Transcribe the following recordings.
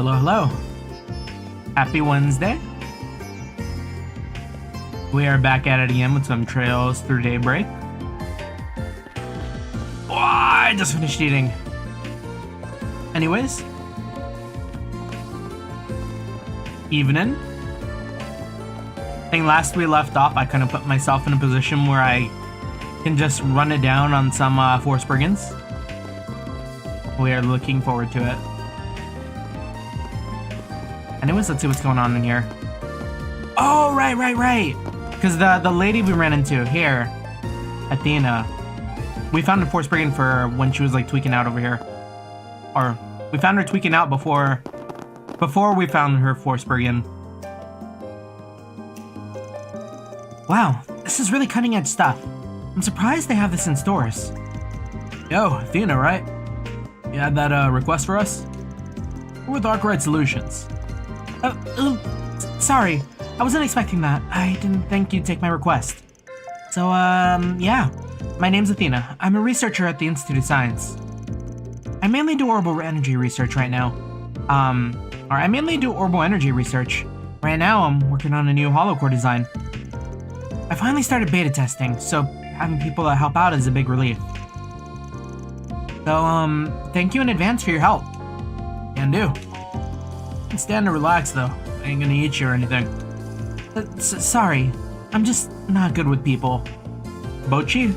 Hello, hello. Happy Wednesday. We are back at it again with some trails through Daybreak. Oh, I just finished eating. Anyways. Evening. I think last we left off, I kind of put myself in a position where I can just run it down on some Force Brigands. We are looking forward to it. Anyways, let's see what's going on in here. Oh, right. Because the lady we ran into here, Athena, we found a Force Brigand for when she was like tweaking out over here. Or we found her tweaking out before we found her Force Brigand. Wow, this is really cutting edge stuff. I'm surprised they have this in stores. Yo, Athena, right? You had that request for us? We're with Arkride Solutions. Sorry, I wasn't expecting that. I didn't think you'd take my request. So, yeah. My name's Athena. I'm a researcher at the Institute of Science. I mainly do orbital energy research right now. I mainly do orbital energy research. Right now, I'm working on a new holocore design. I finally started beta testing, so having people to help out is a big relief. So, thank you in advance for your help. Can do. Stand to relax, though. I ain't gonna eat you or anything. Sorry. I'm just not good with people. Bochi?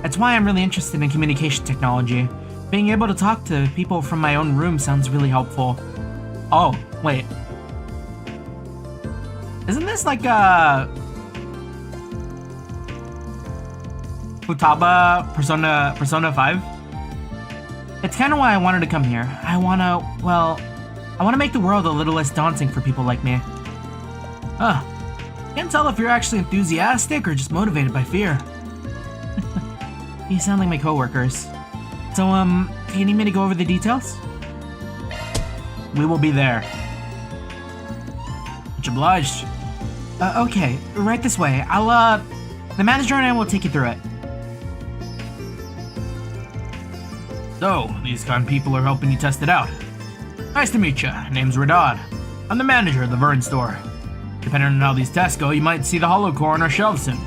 That's why I'm really interested in communication technology. Being able to talk to people from my own room sounds really helpful. Oh, wait. Isn't this like Futaba Persona 5? It's kind of why I wanted to come here. I want to make the world a little less daunting for people like me. Can't tell if you're actually enthusiastic or just motivated by fear. You sound like my coworkers. So, do you need me to go over the details? We will be there. Much obliged. Okay, right this way. The manager and I will take you through it. So, these kind people are helping you test it out. Nice to meet ya. Name's Radad. I'm the manager of the Vern store. Depending on how these tests go, you might see the holocore on our shelves soon.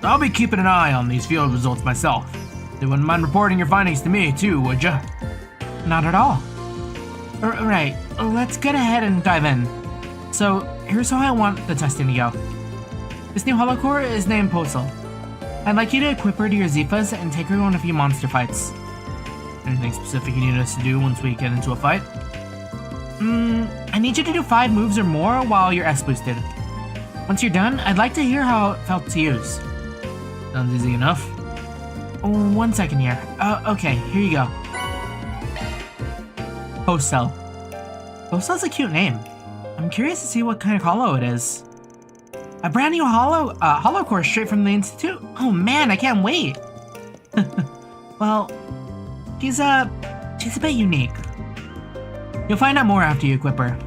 So I'll be keeping an eye on these field results myself. You wouldn't mind reporting your findings to me, too, would ya? Not at all. Right, let's get ahead and dive in. So, here's how I want the testing to go. This new holocore is named Basel. I'd like you to equip her to your Zifas and take her on a few monster fights. Anything specific you need us to do once we get into a fight? I need you to do 5 moves or more while you're S-boosted. Once you're done, I'd like to hear how it felt to use. Sounds easy enough. 1 second here. Okay, here you go. Basel. Basel's a cute name. I'm curious to see what kind of holo it is. A brand new holocore straight from the Institute? Oh man, I can't wait! Well, she's a bit unique. You'll find out more after you equip her.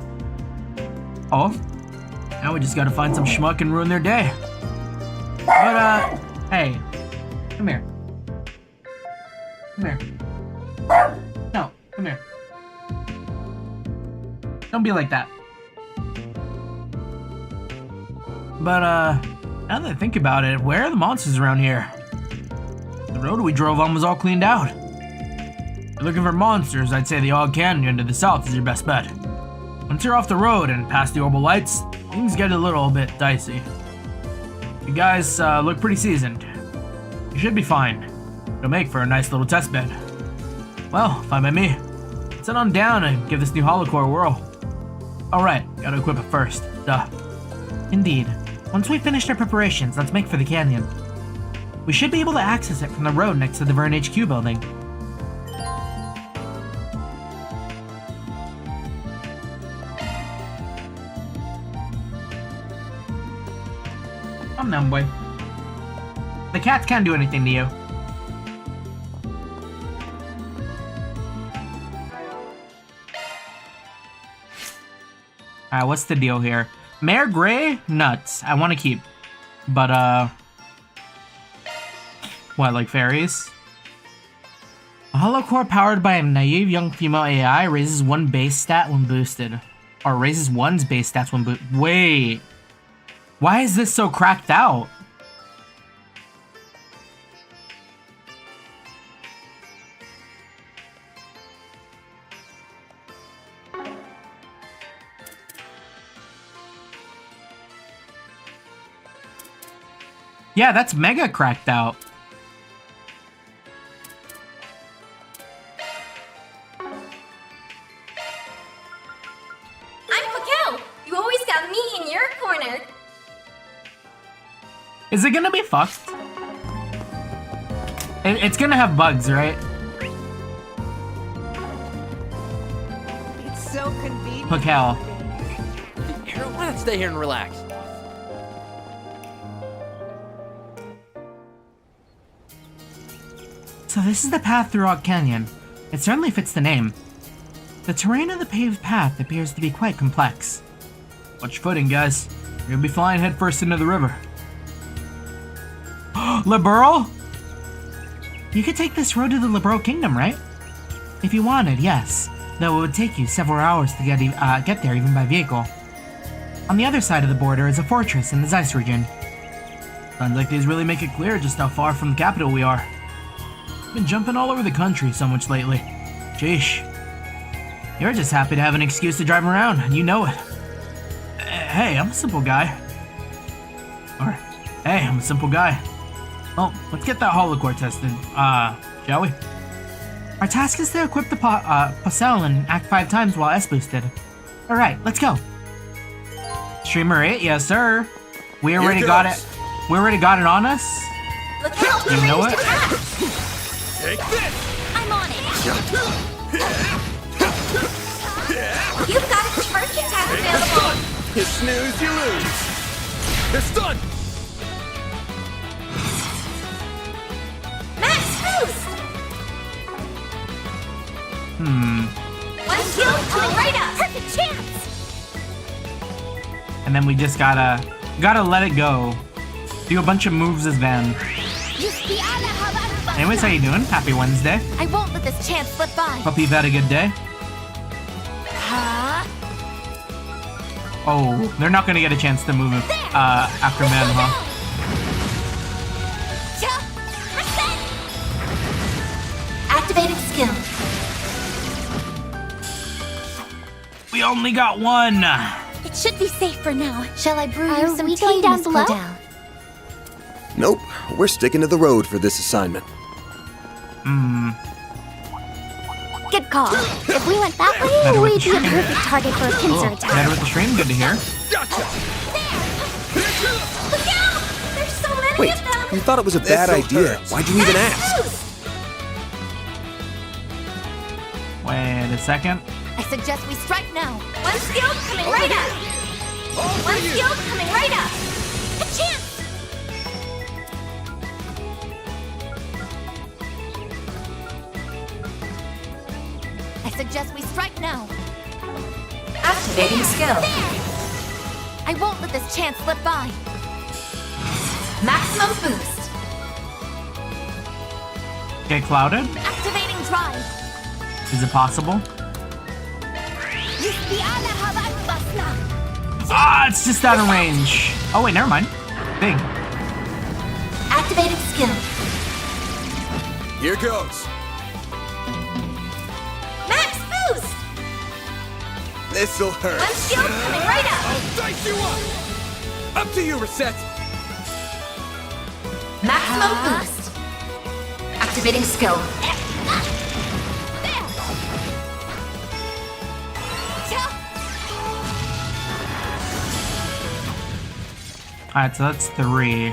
Oh? Now we just gotta find some schmuck and ruin their day. But, hey. Come here. Come here. No, come here. Don't be like that. But, now that I think about it, where are the monsters around here? The road we drove on was all cleaned out. If you're looking for monsters, I'd say the Og Canyon to the south is your best bet. Once you're off the road and past the orbital lights, things get a little bit dicey. You guys look pretty seasoned. You should be fine. It'll make for a nice little test bed. Well, fine by me. Let's head on down and give this new holocore a whirl. Alright, gotta equip it first. Duh. Indeed. Once we've finished our preparations, let's make for the canyon. We should be able to access it from the road next to the Vern HQ building. Come on, boy. The cats can't do anything to you. Alright, what's the deal here? Mare Gray? Nuts. I want to keep. But, what, like fairies? A hollow core powered by a naive young female AI raises one base stat when boosted. Or raises one's base stats when boosted. Wait. Why is this so cracked out? Yeah, that's mega cracked out. I'm Pakel. You always got me in your corner. Is it gonna be fucked? It's gonna have bugs, right? It's so convenient. Pakel. Why not stay here and relax? So this is the path through Rock Canyon. It certainly fits the name. The terrain of the paved path appears to be quite complex. Watch your footing, guys. You're gonna be flying headfirst into the river. Liberl? You could take this road to the Liberl Kingdom, right? If you wanted, yes. Though it would take you several hours to get there even by vehicle. On the other side of the border is a fortress in the Zeiss region. Sounds like these really make it clear just how far from the capital we are. Been jumping all over the country so much lately. Sheesh. You're just happy to have an excuse to drive around, and you know it. Hey, I'm a simple guy. Or, hey, I'm a simple guy. Well, let's get that holocore tested, shall we? Our task is to equip the Basel and act 5 times while S boosted. Alright, let's go. Streamer 8, yes sir. We already got it. We already got it on us? Look out! You know it? Take this! I'm on it. You've got a charge attack available. You snooze, you lose. It's done. Max boost. One skill coming right up. Perfect chance. And then we just gotta let it go. Do a bunch of moves as Van. Anyways, how you doing? Happy Wednesday. I won't let this chance slip by. Hope you've had a good day. Huh? Oh, they're not gonna get a chance to move after Man, huh? Activating skill. We only got one. It should be safe for now. Shall I brew Are you some we tea, going down Miss below? Cordell? Nope, we're sticking to the road for this assignment. Good call. If we went that Better way, with we'd the be a stream. perfect target for a pincer Oh, attack. better with the stream. Good to hear. Gotcha! Look out! There's so many Wait, of them! you thought it was a bad This'll idea. hurt. Why'd you even ask? Wait a second. I suggest we strike now. One skill coming right up. One skill coming right up. A chance! I suggest we strike now. Activating skill. I won't let this chance slip by. Maximum boost. Get clouded? Activating drive. Is it possible? Ah, it's just out of range. Oh wait, never mind. Big. Activating skill. Here goes. Max boost. This'll hurt. One skill coming right up. I'll dice you up. Up to you, Reset. Maximum boost. Activating skill. Alright, so that's 3.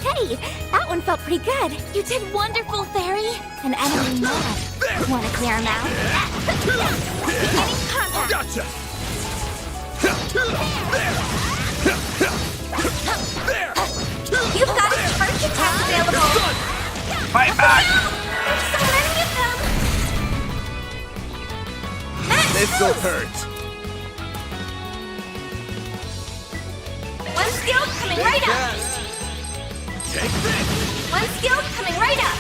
Hey, that one felt pretty good. You did wonderful, Fairy. An enemy mod. Want to clear him out? Beginning contact. Gotcha. There. You've got a charge attack available. Done. Fight back! There's so many of them. Max This'll boost. hurt. One skill coming right up. Take this. One skill coming right up.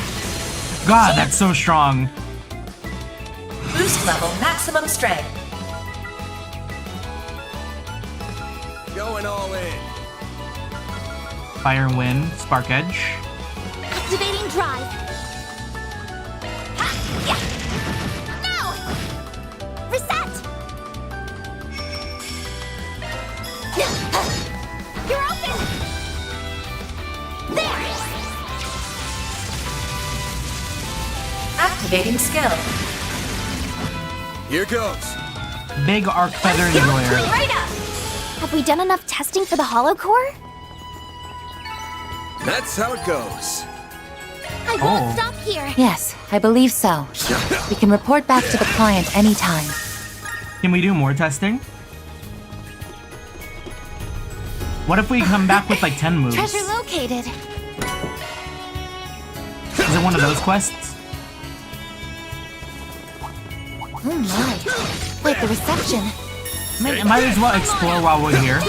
God, that's so strong. Boost level maximum strength. Going all in. Fire and Wind, Spark Edge. Activating drive. Ha! Yeah. No! Reset! You're open! There! Activating skill. Here goes. Big Arc Feather Enjoyer. Right up! Have we done enough testing for the hollow core? That's how it goes. I won't stop here. Yes, I believe so. We can report back to the client anytime. Can we do more testing? What if we come back with like 10 moves? Treasure located. Is it one of those quests? Oh my. Wait, the reception. Might as well explore while we're here.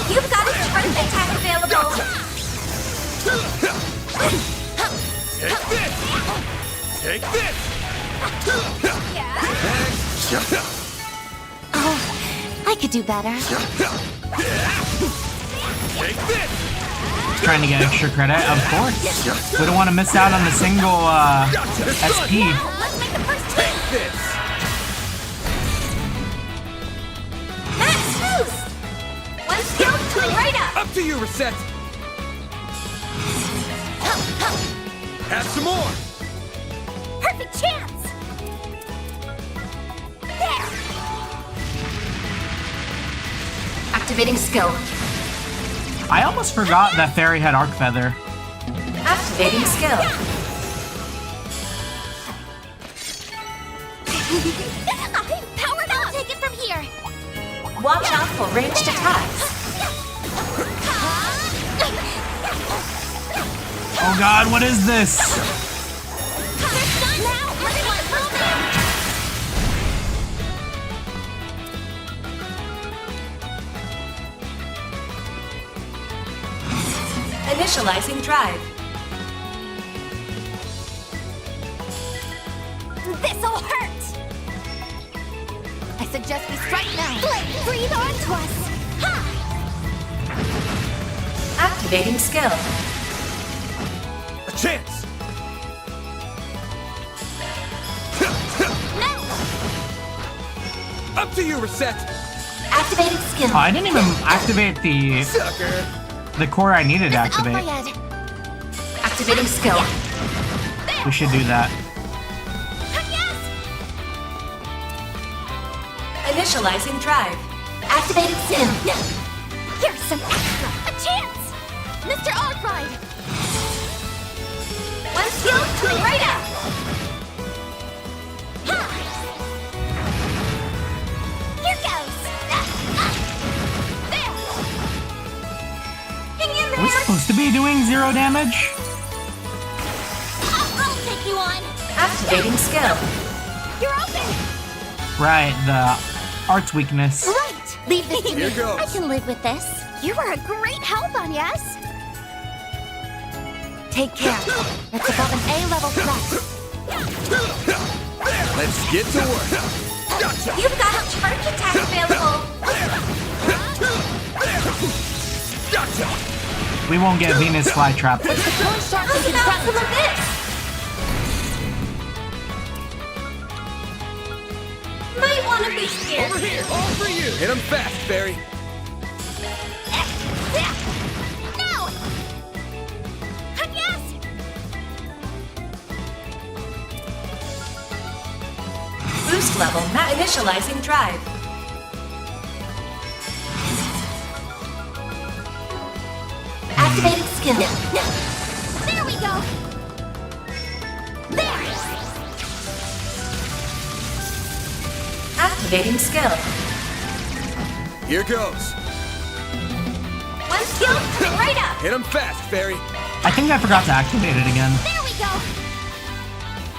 You've got a turret attack available. Take this! Oh, I could do better. Take this! Trying to get extra credit, of course. We don't want to miss out on a single SP. Let's make the first hit. Take this! Max boost. One skill coming right up. Up to you, Reset! Have some more! Perfect chance. There. Activating skill. I almost forgot that Fairy had Arc Feather. Activating skill. I'm powered up. Take it from here. Watch out for ranged attacks. Oh God, what is this? Now, everyone, move Initializing drive. in. This'll hurt. I suggest we strike now. Breathe onto us. Ha! Activating skill. A chance! No! Up to you, Reset! Activating skill. Oh, I didn't even activate Sucker! the core I needed to Out my activate. head. Activating skill. We should do that. Yes! Initializing drive. Activating skill. Here's some extra. A chance! Mr. Arkride! One skill coming right up. Ha! Here goes! There! Hang in Are we there! supposed to be doing 0 damage? I'll take you on! Activating skill. You're open! Right, the arts weakness. Right! Leave this to Here me. goes. I can live with this. You were a great help on yes. Take care. That's above an A-level threat. Let's get to work! You've got a charge attack available. Gotcha! We won't get Venus Flytrap. One shot we can grab some of this. Might want to be scared. Over here! All for you! Hit him fast, Fairy! No! Yes! Boost level. Initializing drive. Activating skill. There we go! There! Activating skill. Here goes! One skill coming right up! Hit him fast, Fairy! I think I forgot to activate it again. There we go!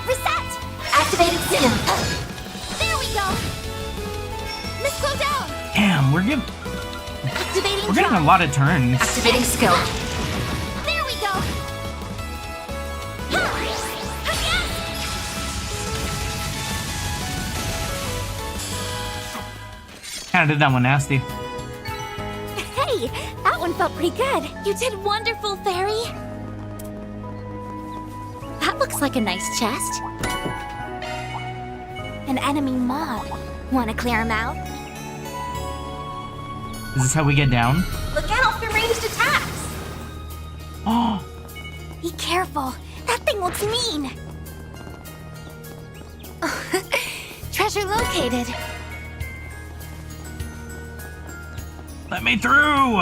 Reset! Activating skill. There we go! Miss Slow down! Damn, we're Activating getting a drive. lot of turns. Activating skill. There we go! Ha! Kinda did that one nasty. Hey, that one felt pretty good. You did wonderful, Fairy. That looks like a nice chest. An enemy mob. Want to clear him out? Is this how we get down? Look out for ranged attacks! Oh, Be careful. That thing looks mean. Treasure located. let me through!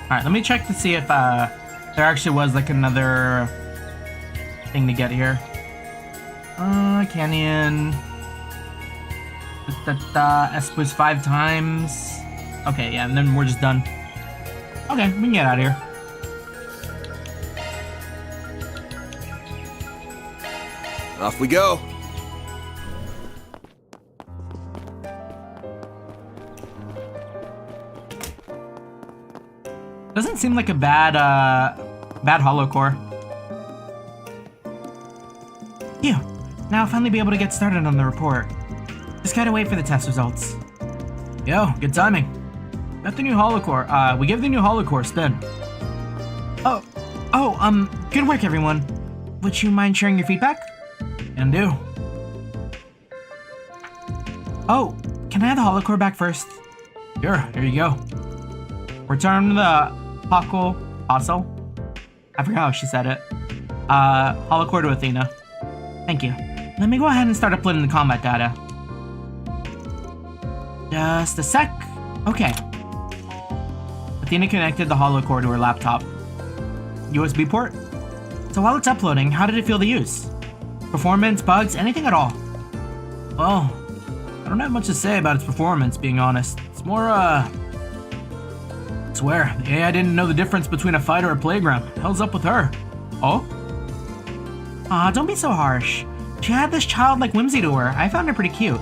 Alright, let me check to see if there actually was like another thing to get here. Canyon. S was 5 times. Okay, yeah, and then we're just done. Okay, we can get out of here. Off we go. Doesn't seem like a bad hollow core. Phew. Now I'll finally be able to get started on the report. Just gotta wait for the test results. Yo, good timing. Got the new hollow core. We give the new hollow core a spin. Good work, everyone. Would you mind sharing your feedback? Can do. Oh, can I have the hollow core back first? Sure, here you go. Return the Basel. I forgot how she said it. Hollow core to Athena. Thank you. Let me go ahead and start uploading the combat data. Just a sec. Okay. Athena connected the hollow core to her laptop. USB port? So while it's uploading, how did it feel to use? Performance, bugs, anything at all? Well, I don't have much to say about its performance, being honest. It's more, I swear, the AI didn't know the difference between a fight or a playground. Hell's up with her? Oh? Aw, don't be so harsh. She had this childlike whimsy to her. I found her pretty cute.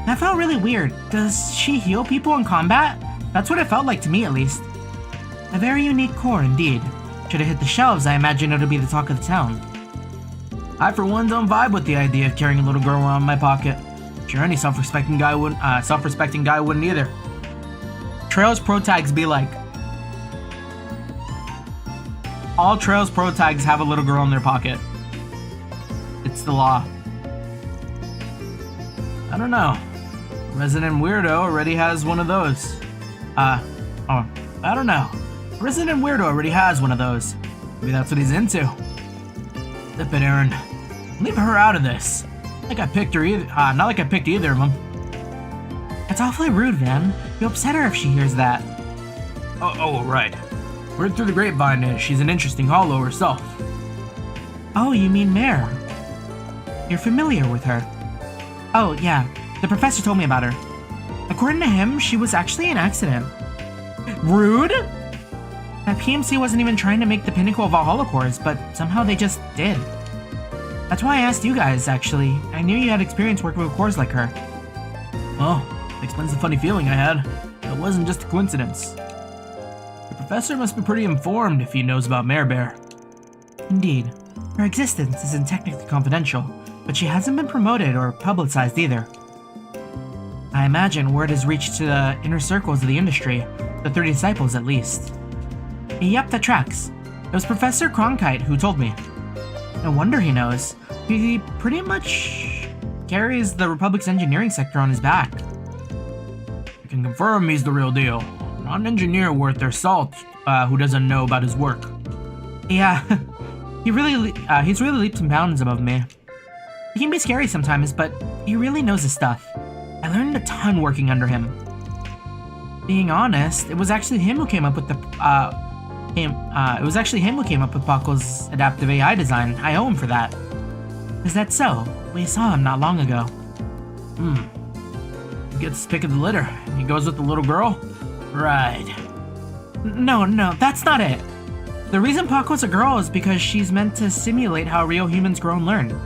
That felt really weird. Does she heal people in combat? That's what it felt like to me, at least. A very unique core, indeed. Should it hit the shelves, I imagine it'll be the talk of the town. I, for one, don't vibe with the idea of carrying a little girl around in my pocket. Sure, any self-respecting guy wouldn't either. Trails Pro Tags be like. All Trails Pro Tags have a little girl in their pocket. It's the law. I don't know. Resident Weirdo already has one of those. I don't know. Resident Weirdo already has one of those. Maybe that's what he's into. Zip it, Aaron. Leave her out of this. Like I picked her either. Not like I picked either of them. That's awfully rude, Van. You'll upset her if she hears that. Oh, right. Word through the grapevine is she's an interesting hollow herself. Oh, you mean Mare? You're familiar with her. Oh, yeah. The professor told me about her. According to him, she was actually an accident. Rude? That PMC wasn't even trying to make the pinnacle of all holocores, but somehow they just did. That's why I asked you guys, actually. I knew you had experience working with cores like her. Oh, explains the funny feeling I had. It wasn't just a coincidence. The professor must be pretty informed if he knows about Mare Bear. Indeed. Her existence isn't technically confidential, but she hasn't been promoted or publicized either. I imagine word has reached to the inner circles of the industry, the 3 disciples at least. Yep, that tracks. It was Professor Cronkite who told me. No wonder he knows. He pretty much carries the Republic's engineering sector on his back. I can confirm he's the real deal. Not an engineer worth their salt who doesn't know about his work. Yeah, he's really leaps and bounds above me. He can be scary sometimes, but he really knows his stuff. I learned a ton working under him. Being honest, it was actually him who came up with Buckle's adaptive AI design. I owe him for that. Is that so? We saw him not long ago. He gets the pick of the litter. He goes with the little girl? Right. No, that's not it. The reason Paco's a girl is because she's meant to simulate how real humans grow and learn.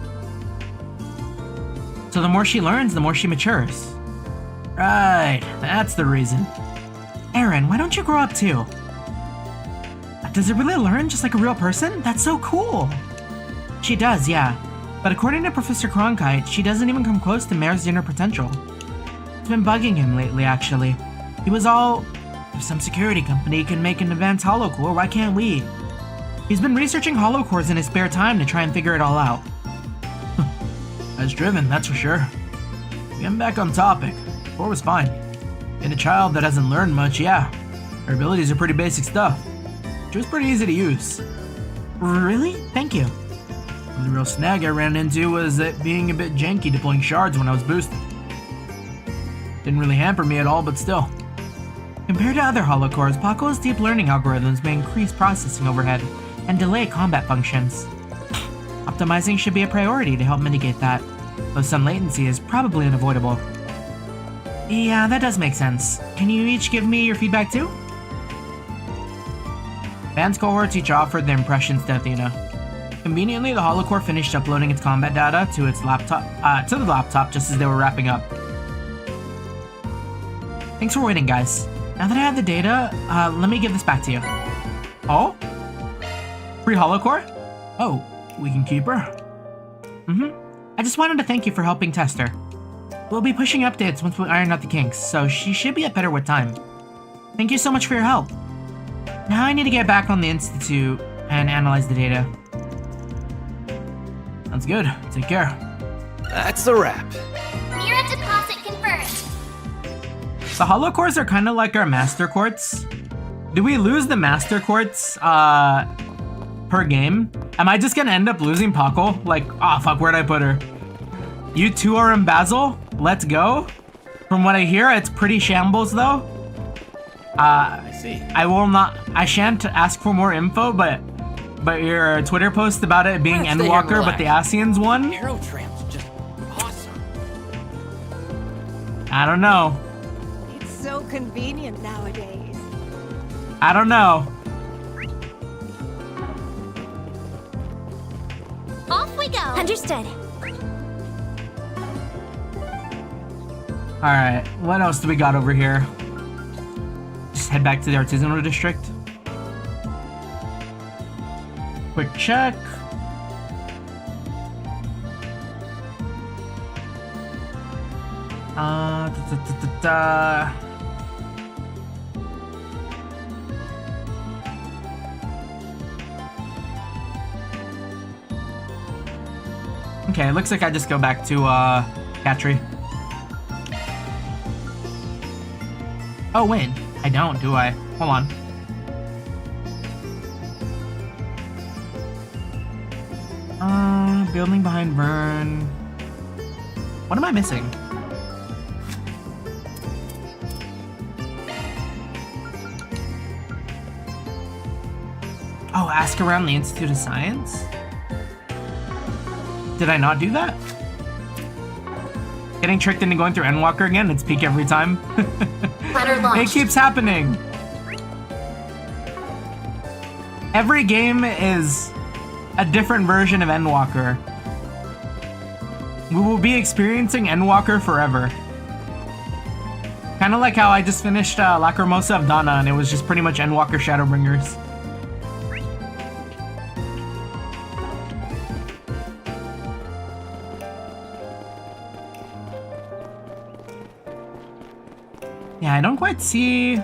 So the more she learns, the more she matures. Right, that's the reason. Aaron, why don't you grow up too? Does it really learn just like a real person? That's so cool. She does, yeah. But according to Professor Cronkite, she doesn't even come close to Mare's inner potential. It's been bugging him lately, actually. He was all, if some security company can make an advanced holocore, why can't we? He's been researching holocores in his spare time to try and figure it all out. That's driven, that's for sure. Getting back on topic, Core was fine. In a child that hasn't learned much, yeah. Her abilities are pretty basic stuff. She was pretty easy to use. Really? Thank you. The only real snag I ran into was it being a bit janky deploying shards when I was boosted. Didn't really hamper me at all, but still. Compared to other holocores, Paco's deep learning algorithms may increase processing overhead and delay combat functions. Optimizing should be a priority to help mitigate that, though some latency is probably unavoidable. Yeah, that does make sense. Can you each give me your feedback too? Van's cohorts each offered their impressions to Athena. Conveniently, the holocore finished uploading its combat data to its laptop, to the laptop just as they were wrapping up. Thanks for waiting, guys. Now that I have the data, let me give this back to you. Oh? Free holocore? Oh, we can keep her? I just wanted to thank you for helping test her. We'll be pushing updates once we iron out the kinks, so she should be better with time. Thank you so much for your help. Now I need to get back on the Institute and analyze the data. Sounds good. Take care. That's a wrap. Mira deposit confirmed. The holocores are kind of like our master quartz. Do we lose the master quartz per game? Am I just gonna end up losing Paco? Like, oh fuck, where'd I put her? You two are in Basel? Let's go. From what I hear, it's pretty shambles though. I see. I shan't ask for more info, but your Twitter post about it being Let's stay Endwalker, here and but the relax. Asians won? Arrow tramp's just awesome. I don't know. It's so convenient nowadays. I don't know. Off we go. Understood. Alright, what else do we got over here? Just head back to the artisanal district. Quick check. Okay, it looks like I just go back to Catry. Oh wait, I don't, do I? Hold on. Building behind Vern. What am I missing? Oh, ask around the Institute of Science? Did I not do that? Getting tricked into going through Endwalker again? It's peak every time. Planner It launched. keeps happening. Every game is a different version of Endwalker. We will be experiencing Endwalker forever. Kind of like how I just finished Lacrimosa of Dana and it was just pretty much Endwalker Shadowbringers. Yeah, I don't quite see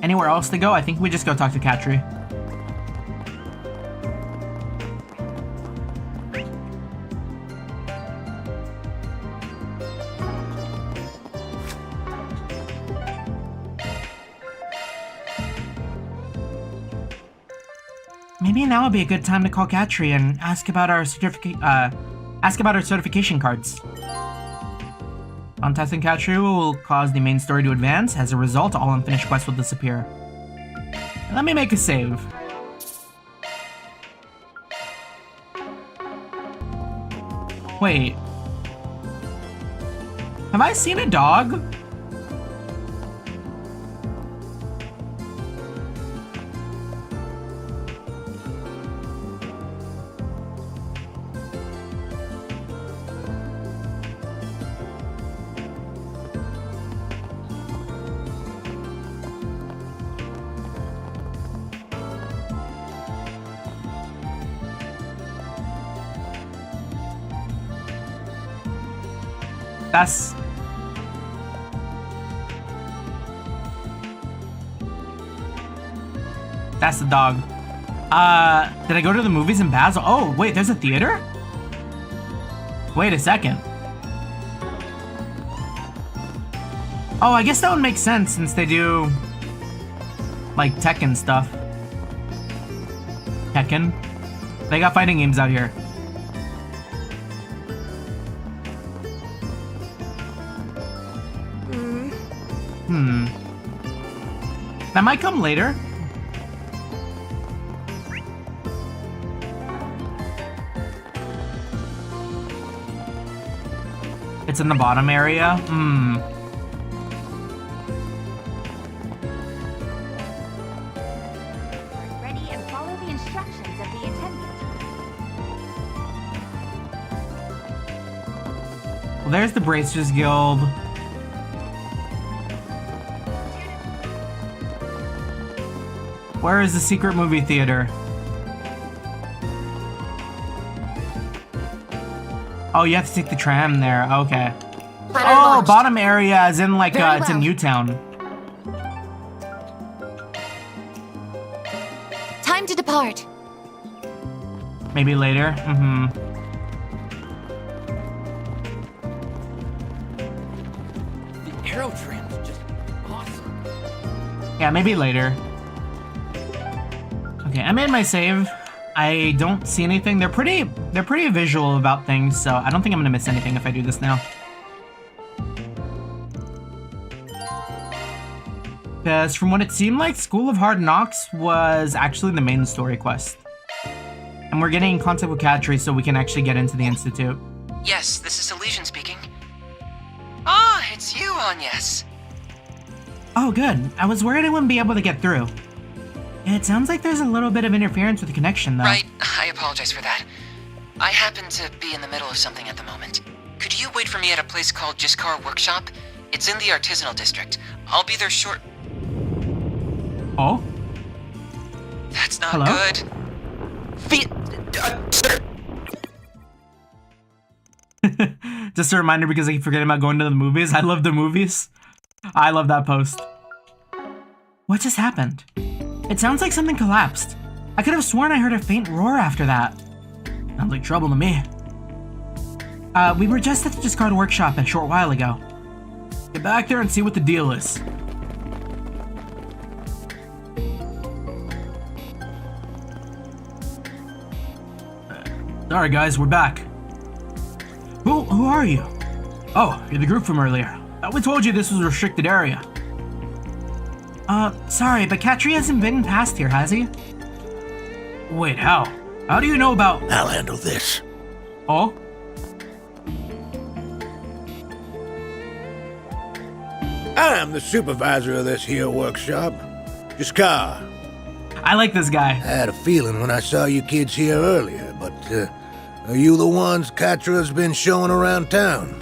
anywhere else to go. I think we just go talk to Catry. Maybe now would be a good time to call Catry and ask about our certification cards. Contesting Catry will cause the main story to advance. As a result, all unfinished quests will disappear. Let me make a save. Wait. Have I seen a dog? That's... That's the dog. Did I go to the movies in Basel? Oh, wait, there's a theater? Wait a second. Oh, I guess that would make sense since they do, like, Tekken stuff. Tekken? They got fighting games out here. That might come later. It's in the bottom area? Ready and follow the instructions of the attendant. Well, there's the Bracers Guild. Where is the secret movie theater? Oh, you have to take the tram there. Okay. Oh, bottom area is in like it's in Newtown. Time to depart. Maybe later. The arrow trim's just awesome. Yeah, maybe later. Okay, I made my save. I don't see anything. They're pretty visual about things, so I don't think I'm gonna miss anything if I do this now. Because from what it seemed like, School of Hard Knocks was actually the main story quest. And we're getting in contact with Katri so we can actually get into the Institute. Yes, this is Elysian speaking. Ah, it's you, Agnes. Oh, good. I was worried I wouldn't be able to get through. It sounds like there's a little bit of interference with the connection, though. Right, I apologize for that. I happen to be in the middle of something at the moment. Could you wait for me at a place called Jiskar Workshop? It's in the artisanal district. I'll be there short. Oh? That's not Hello? good. Sir. Just a reminder because I keep forgetting about going to the movies. I love the movies. I love that post. What just happened? It sounds like something collapsed. I could have sworn I heard a faint roar after that. Sounds like trouble to me. We were just at the Discard Workshop a short while ago. Get back there and see what the deal is. Sorry guys, we're back. Who are you? Oh, you're the group from earlier. We told you this was a restricted area. Sorry, but Katri hasn't been past here, has he? Wait, how? How do you know about— I'll handle this. Oh? I'm the supervisor of this here workshop. Jiskar. I like this guy. I had a feeling when I saw you kids here earlier, but, are you the ones Katra's been showing around town?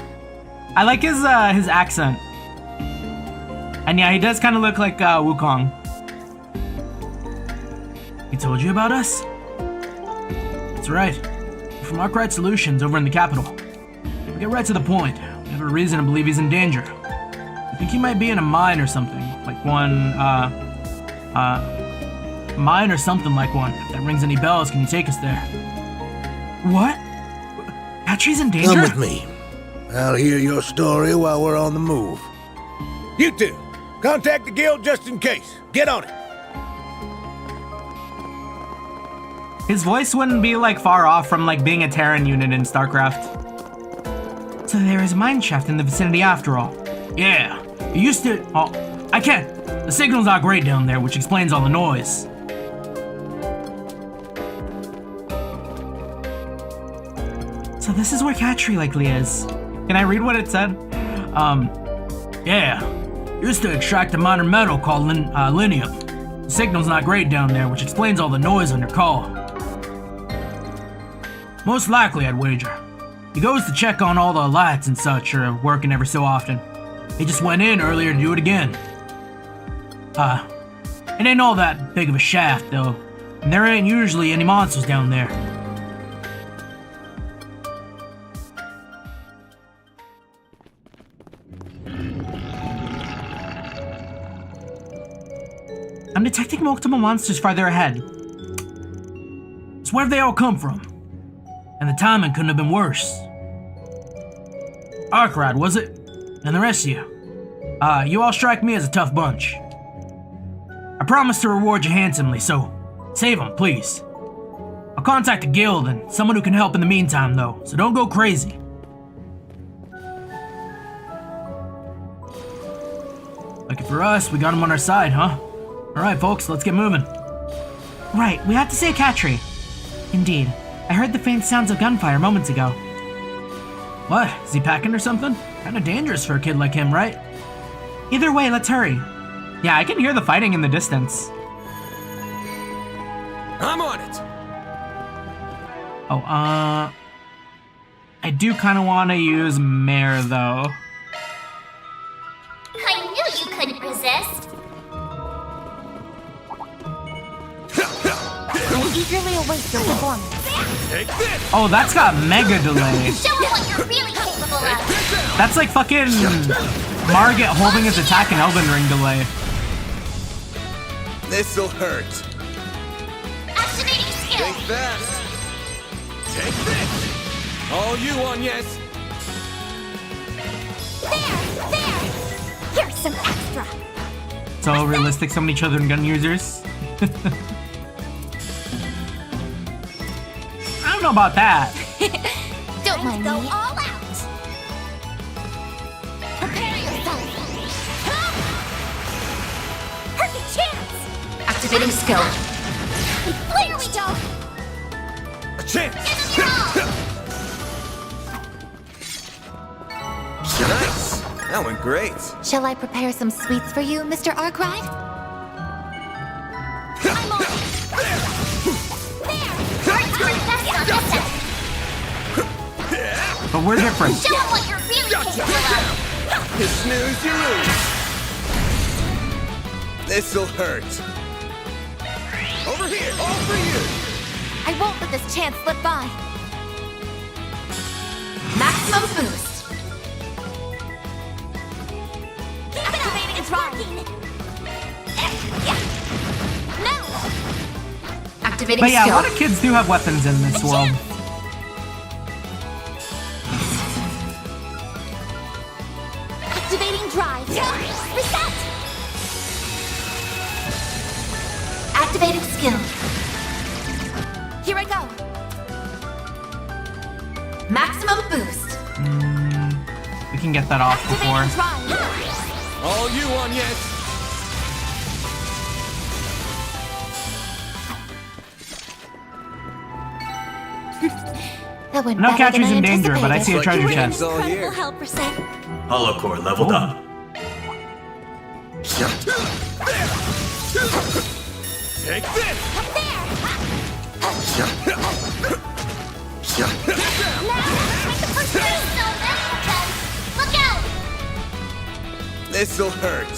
I like his accent. And yeah, he does kind of look like Wukong. He told you about us? That's right. We're from Arkride Solutions over in the capital. We'll get right to the point. We have a reason to believe he's in danger. I think he might be in a mine or something. Like one, mine or something like one. If that rings any bells, can you take us there? What? Katri's in danger? Come with me. I'll hear your story while we're on the move. You two, contact the guild just in case. Get on it. His voice wouldn't be like far off from like being a Terran unit in StarCraft. So there is a mine shaft in the vicinity after all. Yeah, it used to— oh, I can't. The signal's not great down there, which explains all the noise. So this is where Katri likely is. Can I read what it said? Yeah. Used to extract a minor metal called linium. The signal's not great down there, which explains all the noise on your call. Most likely, I'd wager. He goes to check on all the lights and such are working every so often. He just went in earlier to do it again. It ain't all that big of a shaft, though. And there ain't usually any monsters down there. detecting multiple monsters farther ahead. It's where they all come from. And the timing couldn't have been worse. Arkride, was it? And the rest of you. You all strike me as a tough bunch. I promise to reward you handsomely, so save them, please. I'll contact the guild and someone who can help in the meantime, though, so don't go crazy. Lucky for us, we got him on our side, huh? Alright, folks, let's get moving. Right, we have to say a cat tree. Indeed. I heard the faint sounds of gunfire moments ago. What? Is he packing or something? Kinda dangerous for a kid like him, right? Either way, let's hurry. Yeah, I can hear the fighting in the distance. I'm on it. Oh, I do kinda wanna use Mare, though. I knew you couldn't resist. I eagerly await your performance. Take this. Oh, that's got mega delay. Show them what you're really capable of. That's like fucking Margit holding his attack in Elden Ring delay. This'll hurt. Activating skill. Think fast. Take this. All you on, yes. There! Here's some extra. So realistic, so many children gun users. I don't know about that. Don't mind Go me. all out. Prepare yourself. Perfect chance. Activating skill. Here we go. A chance. Give them your all. Nice. That went great. Shall I prepare some sweets for you, Mr. Arkride? I'm on it. There. Hard to invest on this. But we're different. Show them what you're really capable of. You snooze, you lose. This'll hurt. Over here. All for you. I won't let this chance slip by. Maximum boost. Activating drive. No. Activating But yeah, a skill. lot of kids do have weapons in this world. Activating drive. Reset. Activating skill. Here I go. Maximum boost. We can get that off before. Activating drive. All you on, yes. That went No better than catcher's I in danger, but I see a anticipated. treasure It's chest. all here. Help, Reset. Holocore leveled up. Take this. Look out! This'll hurt.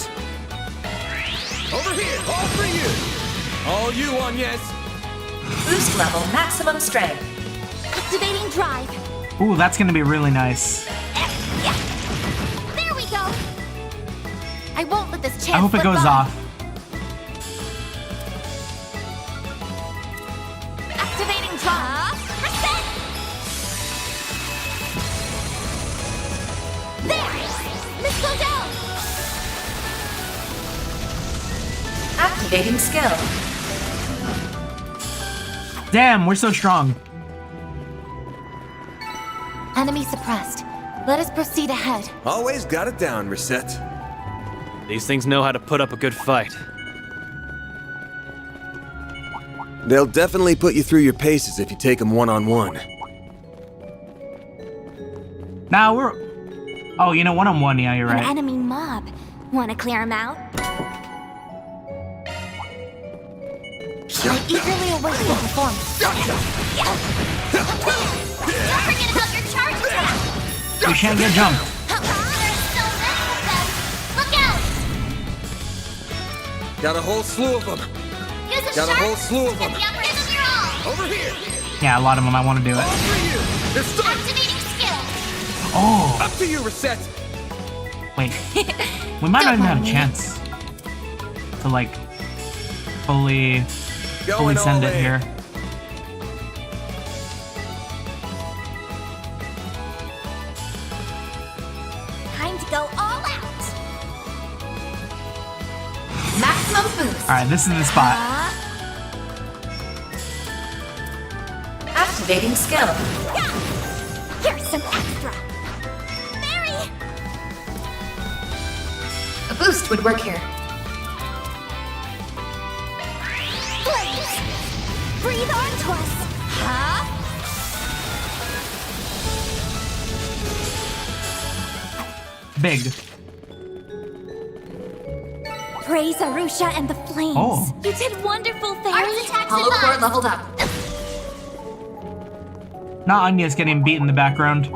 Over here. All for you. All you on, yes. Boost level maximum strength. Activating drive. Ooh, that's gonna be really nice. There we go. I won't let this chance I hope it slip goes by. off. Activating drive. Reset! There. Missile down. Activating skill. Damn, we're so strong. Enemy suppressed. Let us proceed ahead. Always got it down, Reset. These things know how to put up a good fight. They'll definitely put you through your paces if you take them one-on-one. Now we're... Oh, you know, one-on-one, yeah, you're An right. enemy mob. Want to clear him out? I eagerly await your performance. Don't forget about your charge attack! We shan't get jumped. There's so many of them! Look out! Got a whole slew of them. Use a Got a sharp whole slew of to get them. the upper end of your all! Over here. Yeah, a lot of them, I want to do All it. for you. It's done. Activating skill! Oh, Up to you, Reset. wait. We might not even have a mind me. chance to, like, fully send it here. Time to go all out. Maximum boost. Alright, this is the spot. Activating skill. Yeah. Here's some extra. Mary! A boost would work here. Blaze! Breathe onto us. Huh? Big. Praise Arusha and the flames. Oh. You did wonderful, Fairy. Hollow core leveled up. Not Anya's getting beat in the background.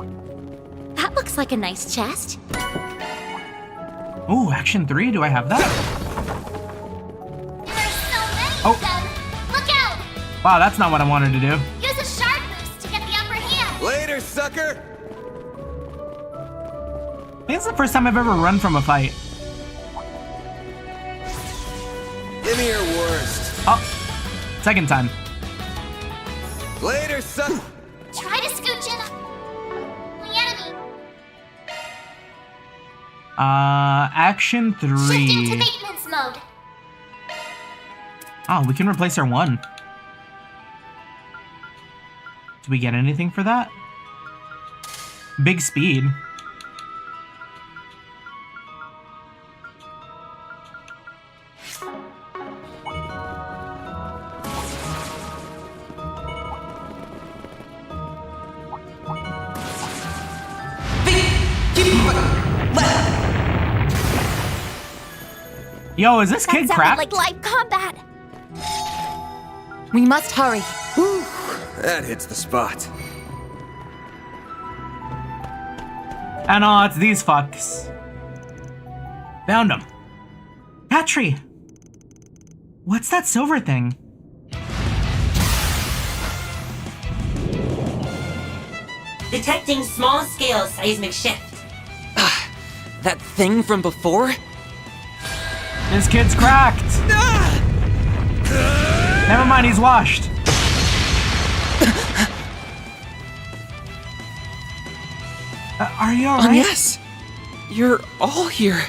That looks like a nice chest. Ooh, action 3, do I have that? There's so many Oh. of them. Look out! Wow, that's not what I wanted to do. Use a sharp boost to get the upper hand. Later, sucker! I think it's the first time I've ever run from a fight. Give me your worst. Oh, second time. Later, sucker! Try to scooch in the enemy. Action Shifting to 3. maintenance mode. Oh, we can replace our 1. Do we get anything for that? Big speed. Yo, is this That kid sounded crap? like live combat. We must hurry. That hits the spot. And oh, it's these fucks. Found him. Katri! What's that silver thing? Detecting small-scale seismic shift. That thing from before? This kid's cracked. Never mind, he's washed. Are you alright? Yes! You're all here.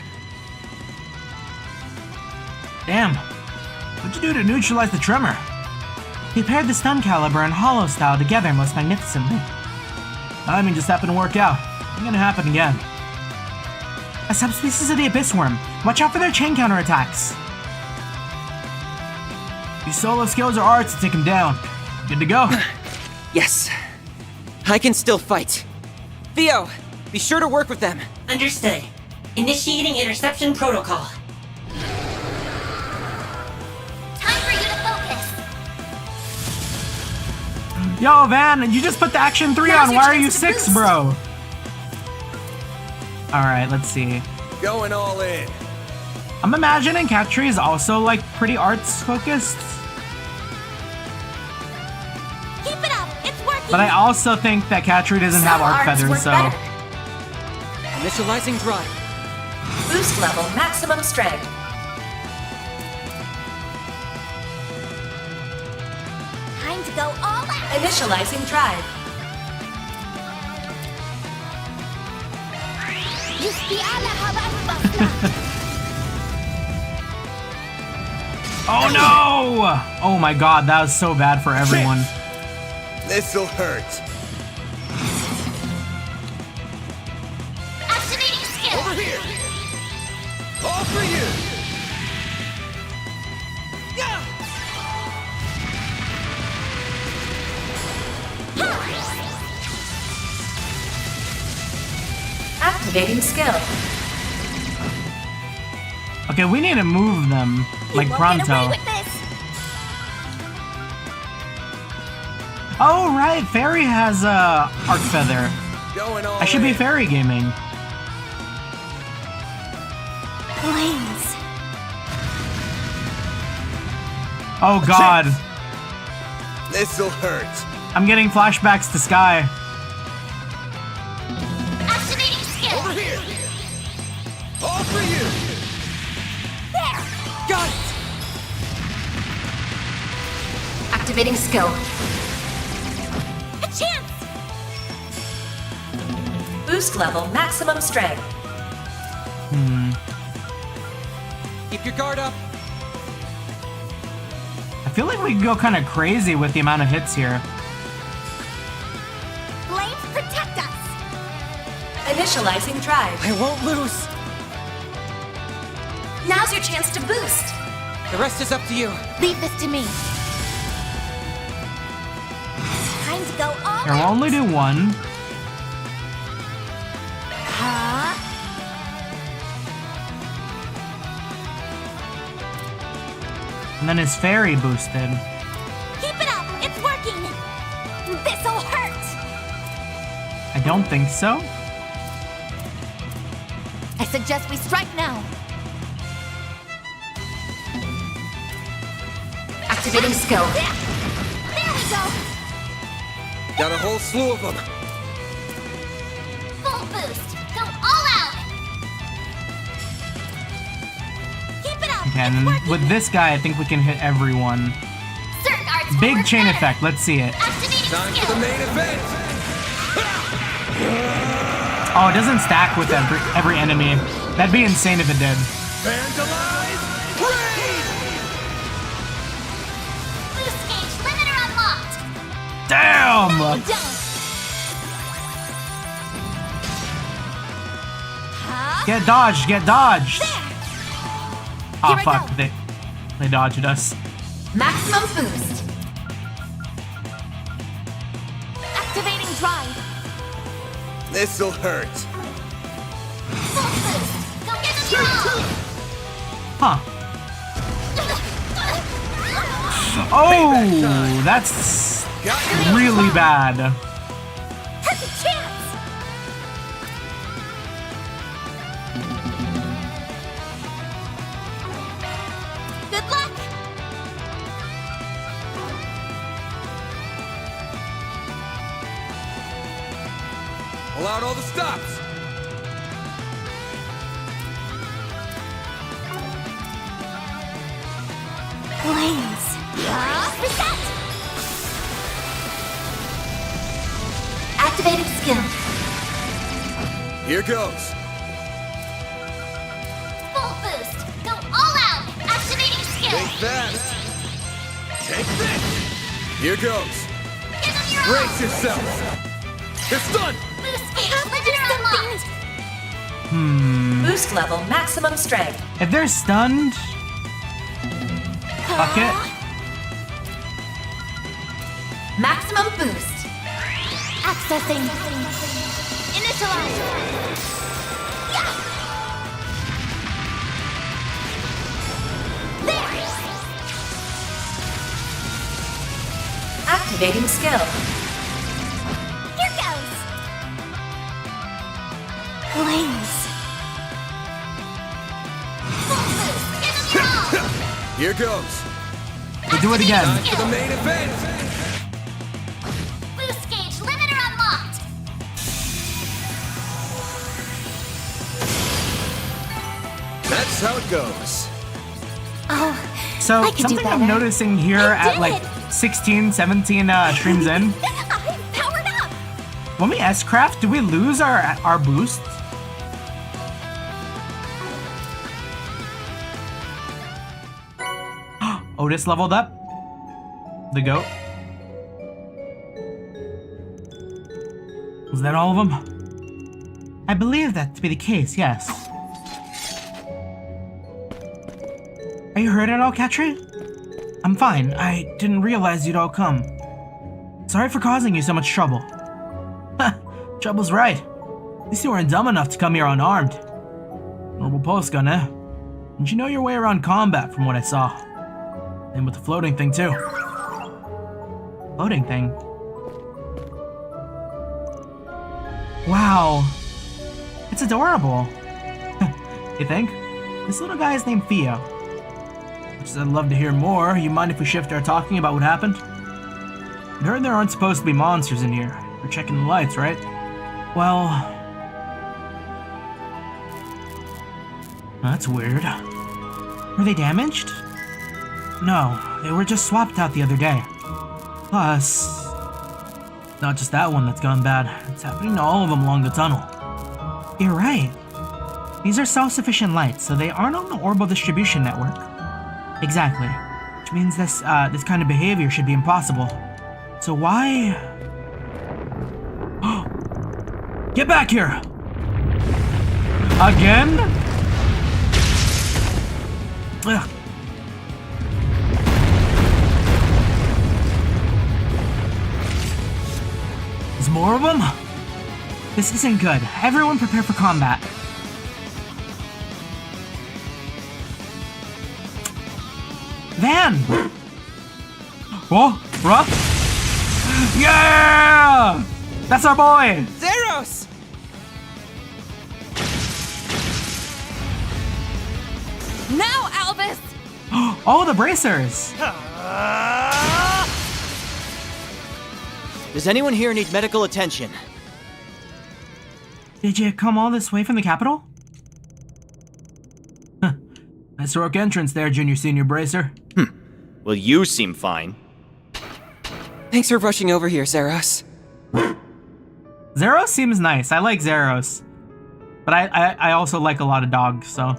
Damn. What'd you do to neutralize the tremor? He paired the stun caliber and hollow style together most magnificently. Timing just happened to work out. It's gonna happen again. A subspecies of the Abyss Worm. Watch out for their chain counterattacks. These solo skills are ours to take him down. Good to go. Yes. I can still fight. Theo, be sure to work with them. Understood. Initiating interception protocol. Time for you to focus. Yo, Van, you just put the action 3 Now's on. your Why are you chance to 6, boost. bro? Alright, let's see. Going all in. I'm imagining Katri is also like pretty arts focused. Keep it up. It's working. But I also think that Katri doesn't have Some arc arts feathers, work so. better. Initializing drive. Boost level maximum strength. Time to go all out. Initializing drive. Oh no! Oh my god, that was so bad for everyone. This'll hurt. Activating skill. Over here! All for you! Activating skill. Okay, we need to move them like You won't get away pronto. with this. Oh right, Fairy has a arc feather. Going all I should be in. Fairy gaming. Flames. Oh god, This'll hurt. I'm getting flashbacks to Sky. Activating skill. Over here! All for you! There. Got it! Activating skill. A chance! Boost level maximum strength. Keep your guard up. I feel like we can go kind of crazy with the amount of hits here. Flames protect us! Initializing drive. I won't lose. Now's your chance to boost. The rest is up to you. Leave this to me. Time to go all Here, we'll only do one. Huh? And then his fairy boosted. Keep it up! It's working! This'll hurt! I don't think so. I suggest we strike now. Activating skill. There we go! Got a whole slew of them. Full boost! Go all out! Keep it up! Okay, and then with this guy, I think we can hit everyone. Certain arts will Big work chain better. effect. Let's see it. Activating Time for skill. the main event. Oh, it doesn't stack with every enemy. That'd be insane if it did. Vandalize! Raid! Boost gauge limiter unlocked! Damn! No, don't! Huh? Get dodged, get dodged! There! Oh Here I fuck, go. they dodged us. Maximum boost. Activating drive! This'll hurt. Full boost! Go give them your all! Huh. Oh, that's really bad. Has a chance! Good luck! Pull out all the stops. Flames! Reset! Activating skill. Here goes. Full boost! Go all out! Activating skill! Take that. Take this. Here goes. Give them your all! Brace yourself. It's done. Boost gauge limiter unlocked! Boost level maximum strength. If they're stunned, fuck it. Maximum boost. Accessing. Initialize. Yeah. There. Activating skill. Here goes. Flames. Full boost. Give them your all. Here goes. We'll do it again. Time for the main event. Boost gauge limiter unlocked. That's how it goes. Oh, So I could do something I'm better. noticing here I at did like it. 16, 17 streams in, I'm powered up. when we S-craft, do we lose our boost? Otis leveled up. The goat. Was that all of them? I believe that to be the case, yes. Are you hurt at all, Katri? I'm fine. I didn't realize you'd all come. Sorry for causing you so much trouble. Ha! Trouble's right. At least you weren't dumb enough to come here unarmed. Normal post gun, eh? Didn't you know your way around combat from what I saw? And with the floating thing, too. Floating thing? Wow. It's adorable. You think? This little guy is named Theo. Which is, I'd love to hear more. You mind if we shift our talking about what happened? I heard there aren't supposed to be monsters in here. We're checking the lights, right? Well... That's weird. Were they damaged? No, they were just swapped out the other day. Plus, it's not just that one that's gone bad. It's happening to all of them along the tunnel. You're right. These are self-sufficient lights, so they aren't on the orbital distribution network. Exactly. Which means this kind of behavior should be impossible. So why... Get back here! Again? Ugh. There's more of them? This isn't good. Everyone prepare for combat. Van! Whoa, bruh? Yeah! That's our boy! Zeros! Now, Albus! Oh, the bracers! Does anyone here need medical attention? Did you come all this way from the capital? Nice heroic entrance there, Junior Senior Bracer. Well, you seem fine. Thanks for rushing over here, Zeros. Zeros seems nice. I like Zeros. But I also like a lot of dogs, so...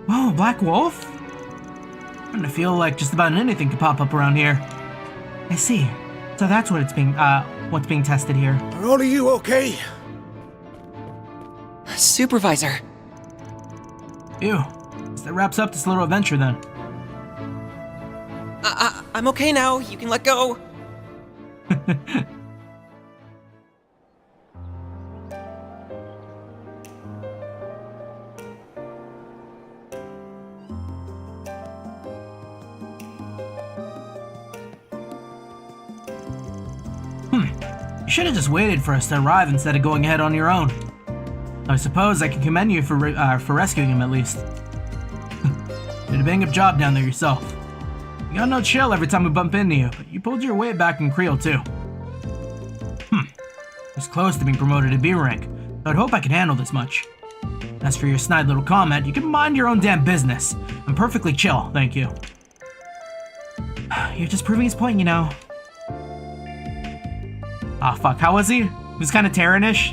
Whoa, Black Wolf? I'm starting to feel like just about anything could pop up around here. I see. So that's what's being tested here. Are all of you okay? Supervisor. Ew. Guess that wraps up this little adventure then. I'm okay now. You can let go. You should have just waited for us to arrive instead of going ahead on your own. I suppose I can commend you for rescuing him at least. Did a bang-up job down there yourself. You got no chill every time we bump into you, but you pulled your weight back in Creel too. Was close to being promoted to B rank, so I'd hope I could handle this much. As for your snide little comment, you can mind your own damn business. I'm perfectly chill, thank you. You're just proving his point, you know. Ah, fuck, how was he? He was kind of Terran-ish.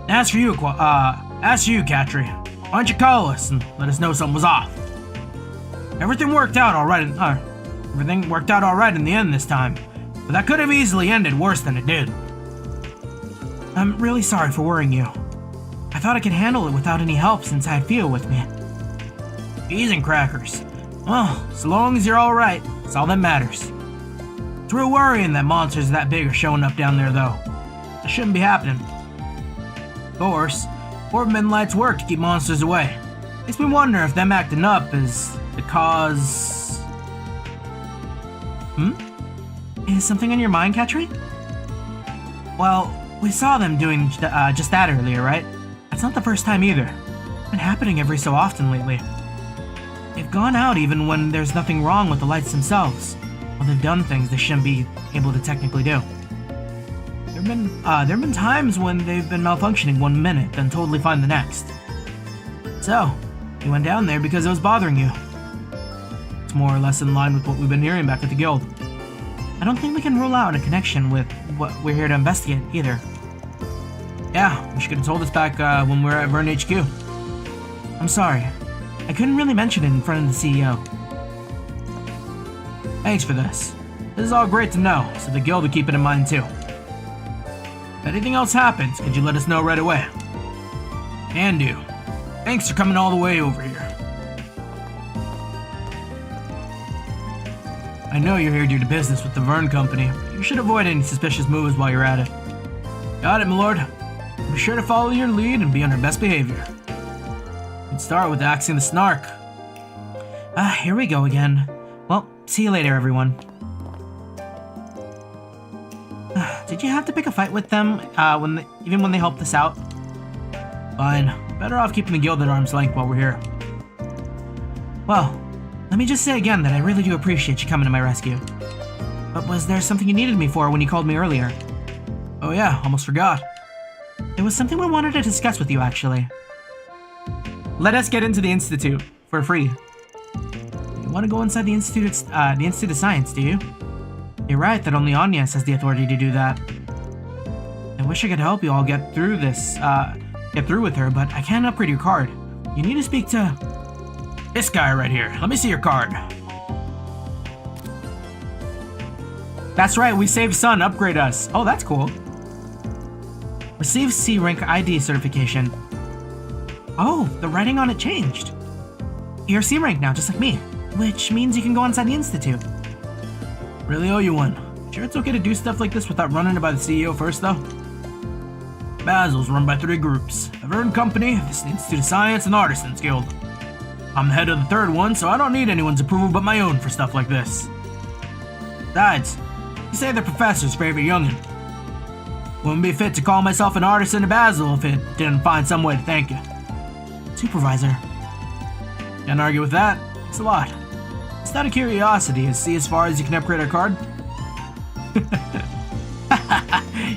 As for you, Katri, why don't you call us and let us know something was off? Everything worked out all right in the end this time, but that could have easily ended worse than it did. I'm really sorry for worrying you. I thought I could handle it without any help since I had Theo with me. Peas and crackers. Well, so long as you're all right, that's all that matters. It's real worrying that monsters that big are showing up down there, though. That shouldn't be happening. Of course, Orbman lights work to keep monsters away. Makes me wonder if them acting up is the cause... Is something on your mind, Katri? Well, we saw them doing just that earlier, right? That's not the first time either. It's been happening every so often lately. They've gone out even when there's nothing wrong with the lights themselves. Well, they've done things they shouldn't be able to technically do. There've been times when they've been malfunctioning 1 minute, then totally fine the next. So, you went down there because it was bothering you. It's more or less in line with what we've been hearing back at the guild. I don't think we can rule out a connection with what we're here to investigate, either. Yeah, you should have told us back when we were at Vern HQ. I'm sorry. I couldn't really mention it in front of the CEO. Thanks for this. This is all great to know, so the guild will keep it in mind too. If anything else happens, could you let us know right away? Can do. Thanks for coming all the way over here. I know you're here due to business with the Vern Company, but you should avoid any suspicious moves while you're at it. Got it, my lord. Be sure to follow your lead and be on your best behavior. Let's start with axing the snark. Here we go again. Well, see you later, everyone. Did you have to pick a fight with them, even when they helped us out? Fine. Better off keeping the guild at arm's length while we're here. Well, let me just say again that I really do appreciate you coming to my rescue. But was there something you needed me for when you called me earlier? Oh yeah, almost forgot. There was something we wanted to discuss with you, actually. Let us get into the Institute, for free. You want to go inside the Institute of Science, do you? You're right that only Agnes has the authority to do that. I wish I could help you all get through with her, but I can't upgrade your card. You need to speak to this guy right here. Let me see your card. That's right, we saved Sun, upgrade us. Oh, that's cool. Receive C rank ID certification. Oh, the writing on it changed. You're C rank now, just like me, which means you can go inside the Institute. Really owe you one. Sure it's okay to do stuff like this without running it by the CEO first, though? Basel's run by 3 groups. The Vern Company, the Institute of Science, and the Artisans Guild. I'm the head of the 3rd one, so I don't need anyone's approval but my own for stuff like this. Besides, you say the professor's favorite youngin'. Wouldn't be fit to call myself an artisan of Basel if it didn't find some way to thank you. Supervisor. Can't argue with that. Thanks a lot. Just out of curiosity, see as far as you can upgrade our card?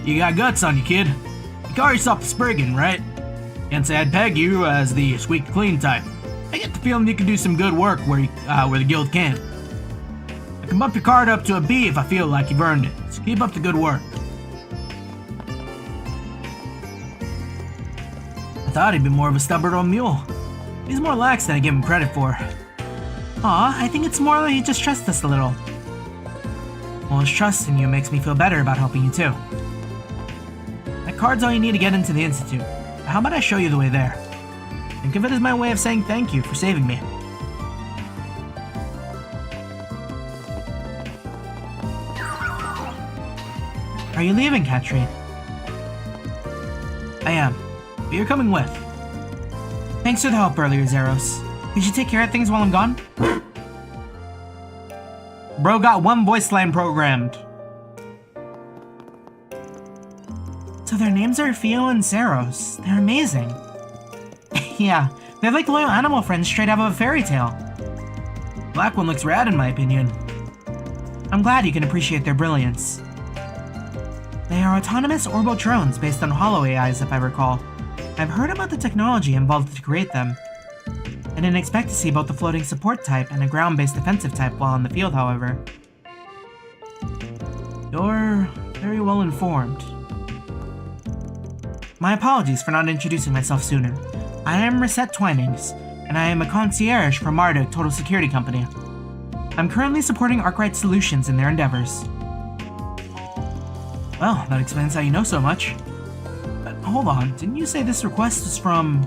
You got guts on you, kid. You call yourself a Spriggan, right? Can't say I'd peg you as the squeak clean type. I get the feeling you can do some good work where the guild can't. I can bump your card up to a B if I feel like you've earned it, so keep up the good work. I thought he'd be more of a stubborn old mule. He's more lax than I give him credit for. Aw, I think it's more like he just trusts us a little. Well, his trust in you makes me feel better about helping you too. That card's all you need to get into the Institute. How about I show you the way there? Think of it as my way of saying thank you for saving me. Are you leaving, Katrine? I am, but you're coming with. Thanks for the help earlier, Zeros. Did you take care of things while I'm gone? Bro got 1 voice line programmed. So their names are Theo and Zeros. They're amazing. Yeah, they're like loyal animal friends straight out of a fairy tale. Black one looks rad in my opinion. I'm glad you can appreciate their brilliance. They are autonomous orbital drones based on hollow AIs, if I recall. I've heard about the technology involved to create them. I didn't expect to see both the floating support type and a ground-based defensive type while in the field, however. You're very well informed. My apologies for not introducing myself sooner. I am Reset Twinings, and I am a concierge for Marduk Total Security Company. I'm currently supporting Arkride Solutions in their endeavors. Well, that explains how you know so much. But hold on, didn't you say this request was from...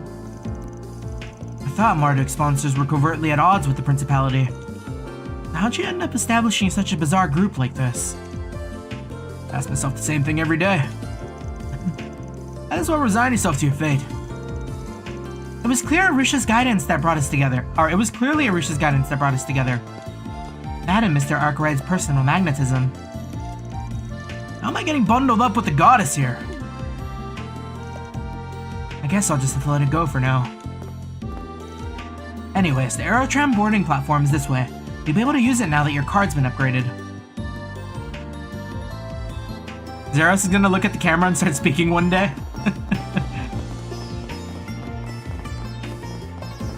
I thought Marduk sponsors were covertly at odds with the Principality. How'd you end up establishing such a bizarre group like this? Ask myself the same thing every day. Might as well resign yourself to your fate. It was clear Arusha's guidance that brought us together. Or it was clearly Arusha's guidance that brought us together. That and Mr. Arkride's personal magnetism. How am I getting bundled up with the goddess here? I guess I'll just have to let it go for now. Anyways, the Aerotram boarding platform is this way. You'll be able to use it now that your card's been upgraded. Zeros is gonna look at the camera and start speaking one day.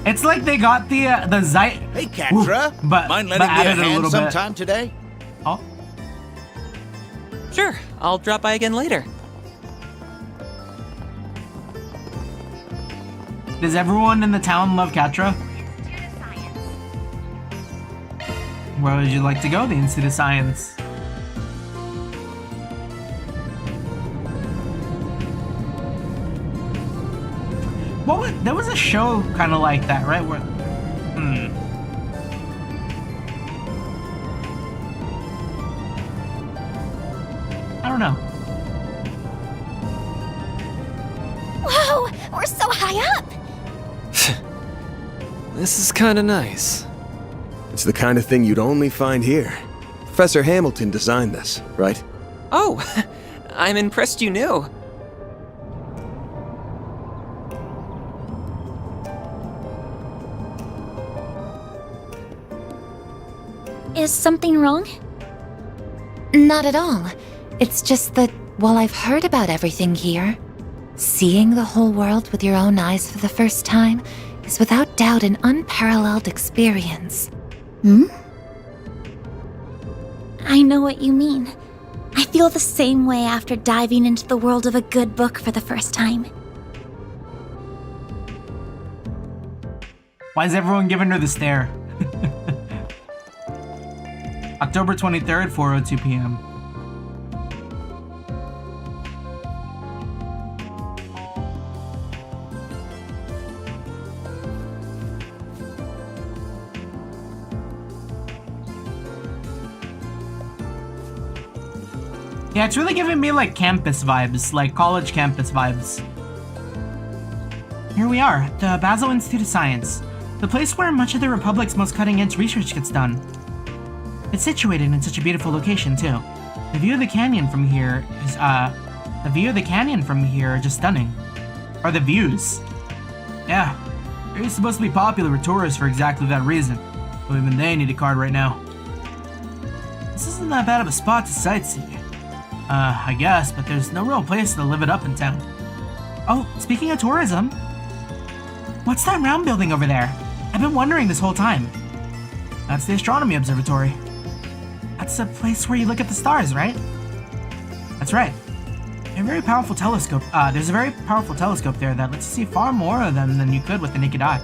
It's like they got the Hey, Katra, mind letting me a hand sometime today? Oh, Sure, I'll drop by again later. does everyone in the town love Katra? Where would you like to go? The Institute of Science. There was a show kind of like that, right? Where, I don't know. Whoa, we're so high up! This is kinda nice. It's the kind of thing you'd only find here. Professor Hamilton designed this, right? Oh, I'm impressed you knew. Is something wrong? Not at all. It's just that while I've heard about everything here, seeing the whole world with your own eyes for the first time is without doubt an unparalleled experience. I I know what you mean. I feel the same way after diving into the world of a good book for the first time. Why is everyone giving her the stare? October 23rd, 4:02 p.m. Yeah, it's really giving me like campus vibes, like college campus vibes. Here we are, at the Basel Institute of Science, the place where much of the Republic's most cutting-edge research gets done. It's situated in such a beautiful location too. The view of the canyon from here is just stunning. Or the views. Yeah, it's supposed to be popular with tourists for exactly that reason. But even they need a card right now. This isn't that bad of a spot to sightsee. I guess, but there's no real place to live it up in town. Oh, speaking of tourism, what's that round building over there? I've been wondering this whole time. That's the astronomy observatory. That's a place where you look at the stars, right? That's right. There's a very powerful telescope there that lets you see far more of them than you could with the naked eye.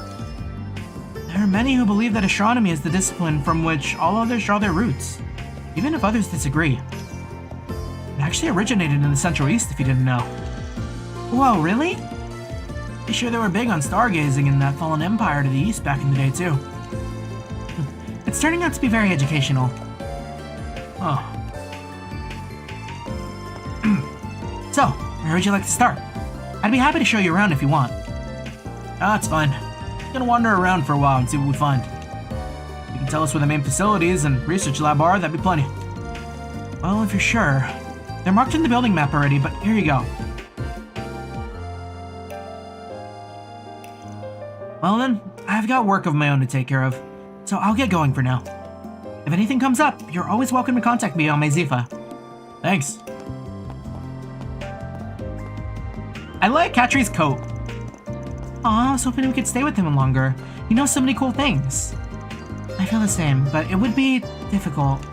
There are many who believe that astronomy is the discipline from which all others draw their roots, even if others disagree. It actually originated in the Central East, if you didn't know. Whoa, really? Pretty sure they were big on stargazing in that fallen empire to the east back in the day, too. It's turning out to be very educational. Oh. So, where would you like to start? I'd be happy to show you around if you want. It's fine. I'm gonna wander around for a while and see what we find. You can tell us where the main facilities and research lab are, that'd be plenty. Well, if you're sure. They're marked in the building map already, but here you go. Well then, I've got work of my own to take care of, so I'll get going for now. If anything comes up, you're always welcome to contact me on my Zifa. Thanks. I like Katri's coat. Aw, I was hoping we could stay with him longer. He knows so many cool things. I feel the same, but it would be difficult.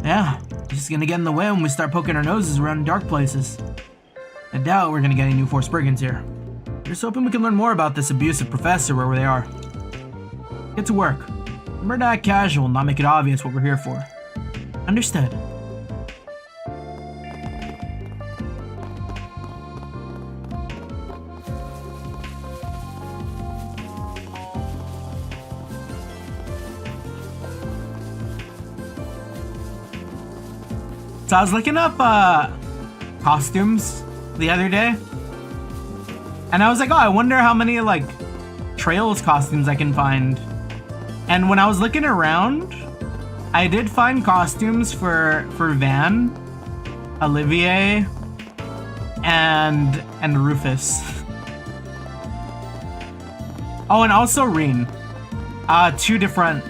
Yeah, just gonna get in the way when we start poking our noses around dark places. I doubt we're gonna get any new Force Brigands here. Just hoping we can learn more about this abusive professor wherever they are. Get to work. Remember to act casual and not make it obvious what we're here for. Understood. So I was looking up costumes the other day, and I was like, oh, I wonder how many like Trails costumes I can find. And when I was looking around, I did find costumes for Van, Olivier, and Rufus. Oh, and also Reen. Two different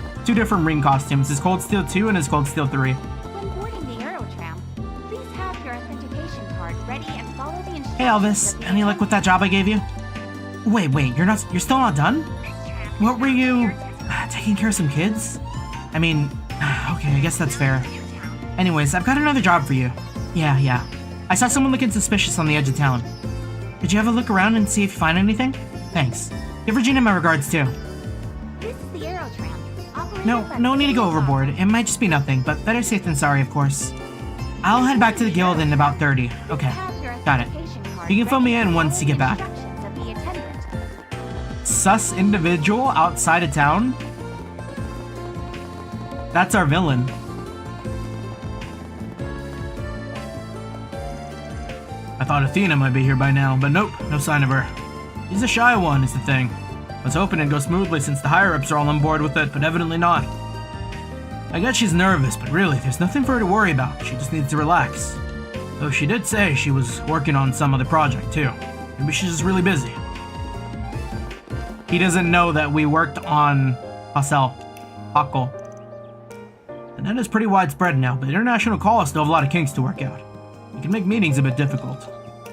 Reen costumes. His Cold Steel 2 and his Cold Steel 3. Hey Elvis, any luck with that job I gave you? Wait, you're still not done? What were you, taking care of some kids? I mean, okay, I guess that's fair. Anyways, I've got another job for you. Yeah. I saw someone looking suspicious on the edge of town. Did you have a look around and see if you find anything? Thanks. Give Regina my regards too. This is the Aerotram. No need to go overboard. It might just be nothing, but better safe than sorry, of course. I'll head back to the guild in about 30. Okay, got it. You can fill me in once you get back. Sus individual outside of town? That's our villain. I thought Athena might be here by now, but nope, no sign of her. She's a shy one, is the thing. I was hoping it'd go smoothly since the higher-ups are all on board with it, but evidently not. I guess she's nervous, but really, there's nothing for her to worry about. She just needs to relax. Though she did say she was working on some other project, too. Maybe she's just really busy. He doesn't know that we worked on Basel. The net is pretty widespread now, but international calls still have a lot of kinks to work out. It can make meetings a bit difficult.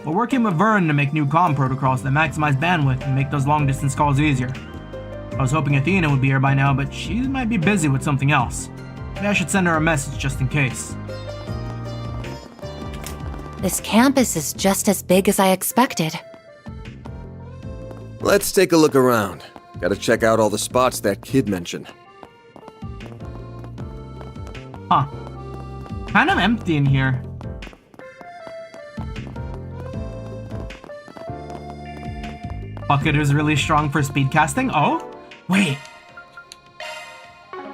We're working with Vern to make new comm protocols that maximize bandwidth and make those long-distance calls easier. I was hoping Athena would be here by now, but she might be busy with something else. Maybe I should send her a message just in case. This campus is just as big as I expected. Let's take a look around. Gotta check out all the spots that kid mentioned. Huh. Kind of empty in here. Bucket is really strong for speed casting. Oh, wait.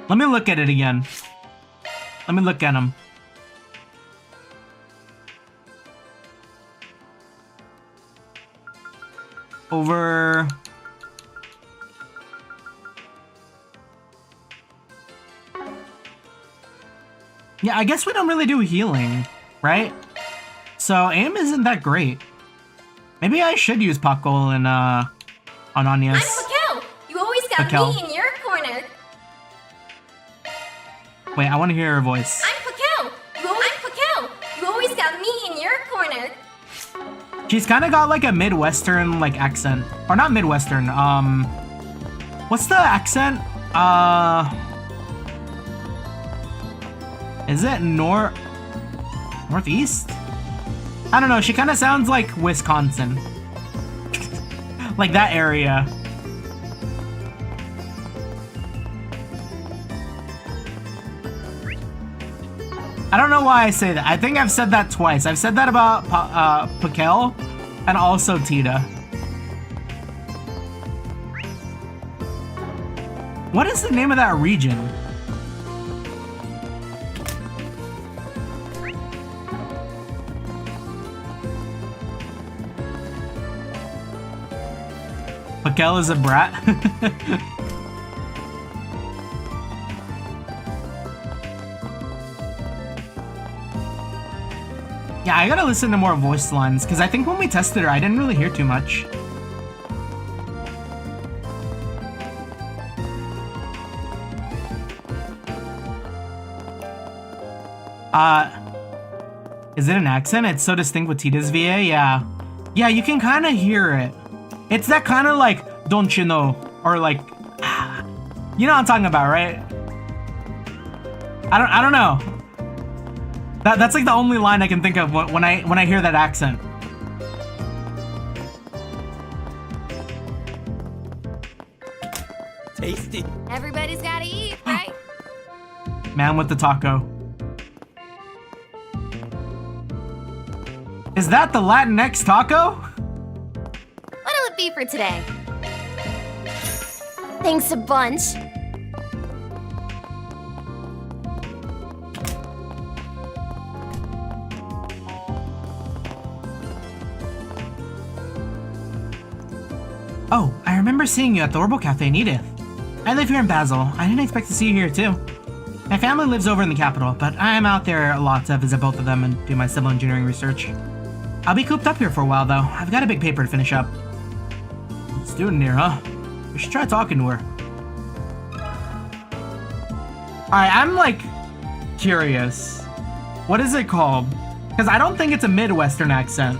Let me look at it again. Let me look at him. Over. Yeah, I guess we don't really do healing, right? So aim isn't that great. Maybe I should use Pakol and on Anya's. I'm Pakel. You always got Pakel. me in your corner. Wait, I want to hear her voice. I'm Pakel. You always got me in your corner. She's kind of got like a Midwestern like accent, or not Midwestern. What's the accent? Is it northeast? I don't know. She kind of sounds like Wisconsin, like that area. I don't know why I say that. I think I've said that twice. I've said that about Pakel and also Tita. What is the name of that region? Pakel is a brat. Yeah, I gotta listen to more voice lines, because I think when we tested her, I didn't really hear too much. Is it an accent? It's so distinct with Tita's VA, yeah. Yeah, you can kind of hear it. It's that kind of like, don't you know, or like, you know what I'm talking about, right? I don't know. That's like the only line I can think of when I hear that accent. Tasty. Everybody's gotta eat, right? Man with the taco. Is that the Latinx taco? What'll it be for today? Thanks a bunch. Oh, I remember seeing you at the Orbital Cafe in Edith. I live here in Basel. I didn't expect to see you here too. My family lives over in the capital, but I am out there a lot to visit both of them and do my civil engineering research. I'll be cooped up here for a while though. I've got a big paper to finish up. Student here, huh? We should try talking to her. Alright, I'm like curious. What is it called? Because I don't think it's a Midwestern accent.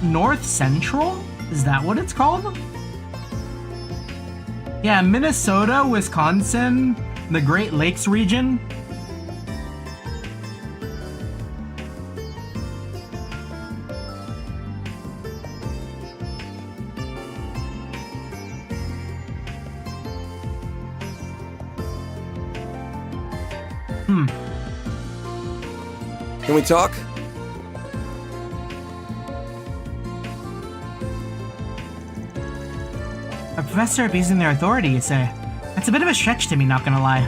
North Central? Is that what it's called? Yeah, Minnesota, Wisconsin, the Great Lakes region. Can we talk? A professor abusing their authority, you say? That's a bit of a stretch to me, not gonna lie.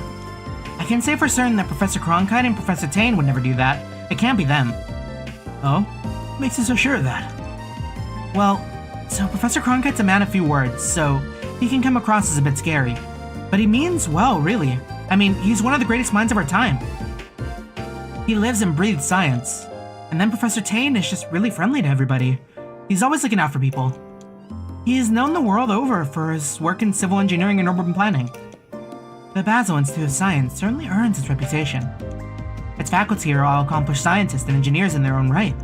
I can say for certain that Professor Cronkite and Professor Tane would never do that. It can't be them. Oh? What makes you so sure of that? Well, so Professor Cronkite's a man of few words, so he can come across as a bit scary. But he means well, really. I mean, he's one of the greatest minds of our time. He lives and breathes science. And then Professor Tane is just really friendly to everybody. He's always looking out for people. He is known the world over for his work in civil engineering and urban planning. The Basel Institute of Science certainly earns its reputation. Its faculty are all accomplished scientists and engineers in their own right.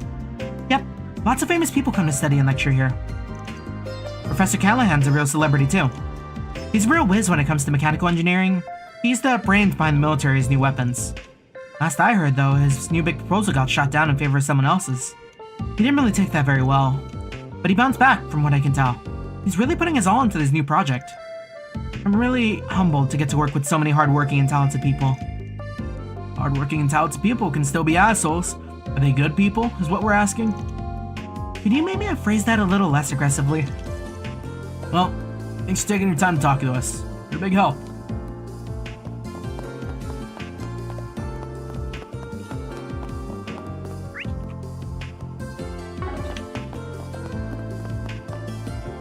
Yep, lots of famous people come to study and lecture here. Professor Callahan's a real celebrity too. He's a real whiz when it comes to mechanical engineering. He's the brains behind the military's new weapons. Last I heard though, his new big proposal got shot down in favor of someone else's. He didn't really take that very well, but he bounced back from what I can tell. He's really putting his all into this new project. I'm really humbled to get to work with so many hardworking and talented people. Hardworking and talented people can still be assholes. Are they good people, is what we're asking? Could you maybe have phrased that a little less aggressively? Well, thanks for taking your time to talk to us. You're a big help.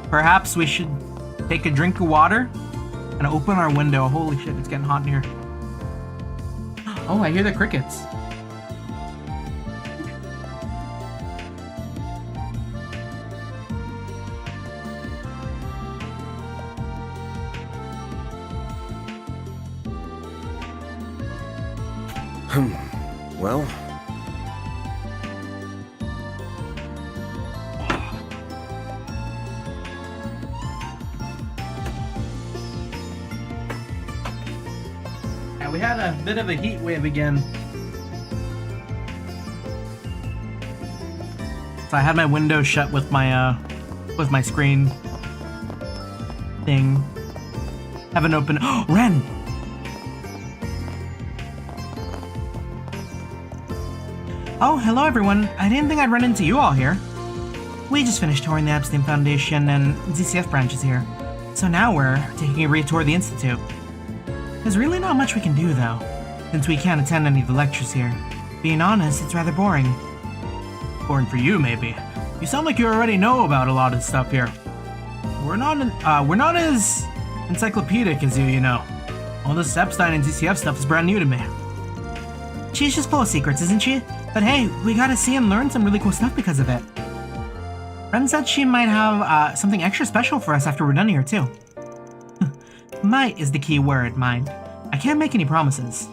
Perhaps we should take a drink of water and open our window. Holy shit, it's getting hot in here. Oh, I hear the crickets. Well... Yeah, we had a bit of a heat wave again. So I had my window shut with my screen thing. Haven't opened. Oh, Ren! Oh, hello everyone. I didn't think I'd run into you all here. We just finished touring the Epstein Foundation and ZCF branches here. So now we're taking a re-tour of the Institute. There's really not much we can do though, since we can't attend any of the lectures here. Being honest, it's rather boring. Boring for you, maybe. You sound like you already know about a lot of stuff here. We're not as encyclopedic as you know. All this Epstein and ZCF stuff is brand new to me. She's just full of secrets, isn't she? But hey, we got to see and learn some really cool stuff because of it. Ren said she might have something extra special for us after we're done here too. Might is the key word, mind. I can't make any promises.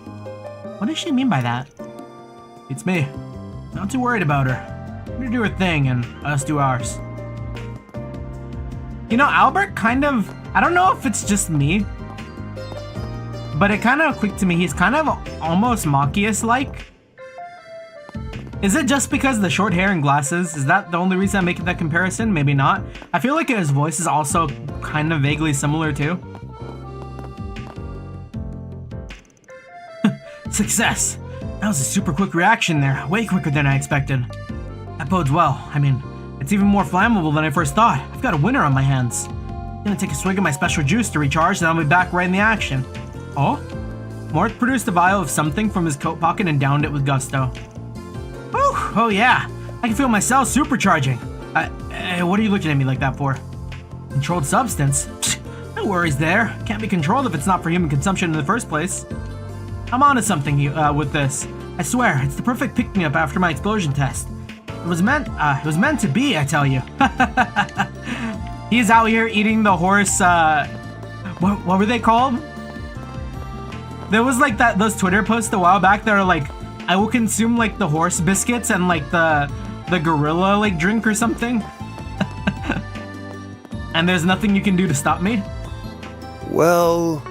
What does she mean by that? It's me. Not too worried about her. Let her do her thing and us do ours. You know, Albert kind of... I don't know if it's just me, but it kind of clicked to me. He's kind of almost Machias-like. Is it just because of the short hair and glasses? Is that the only reason I'm making that comparison? Maybe not. I feel like his voice is also kind of vaguely similar too. Success! That was a super quick reaction there. Way quicker than I expected. That bodes well. I mean, it's even more flammable than I first thought. I've got a winner on my hands. I'm gonna take a swig of my special juice to recharge, then I'll be back right in the action. Oh? Mort produced a vial of something from his coat pocket and downed it with gusto. Whew! Oh yeah! I can feel my cells supercharging. What are you looking at me like that for? Controlled substance? Psh, no worries there. Can't be controlled if it's not for human consumption in the first place. I'm onto something with this. I swear, it's the perfect pick-me-up after my explosion test. It was meant to be, I tell you. He's out here eating the horse, what were they called? There was like those Twitter posts a while back that are like, I will consume like the horse biscuits and like the gorilla like drink or something. And there's nothing you can do to stop me? Well...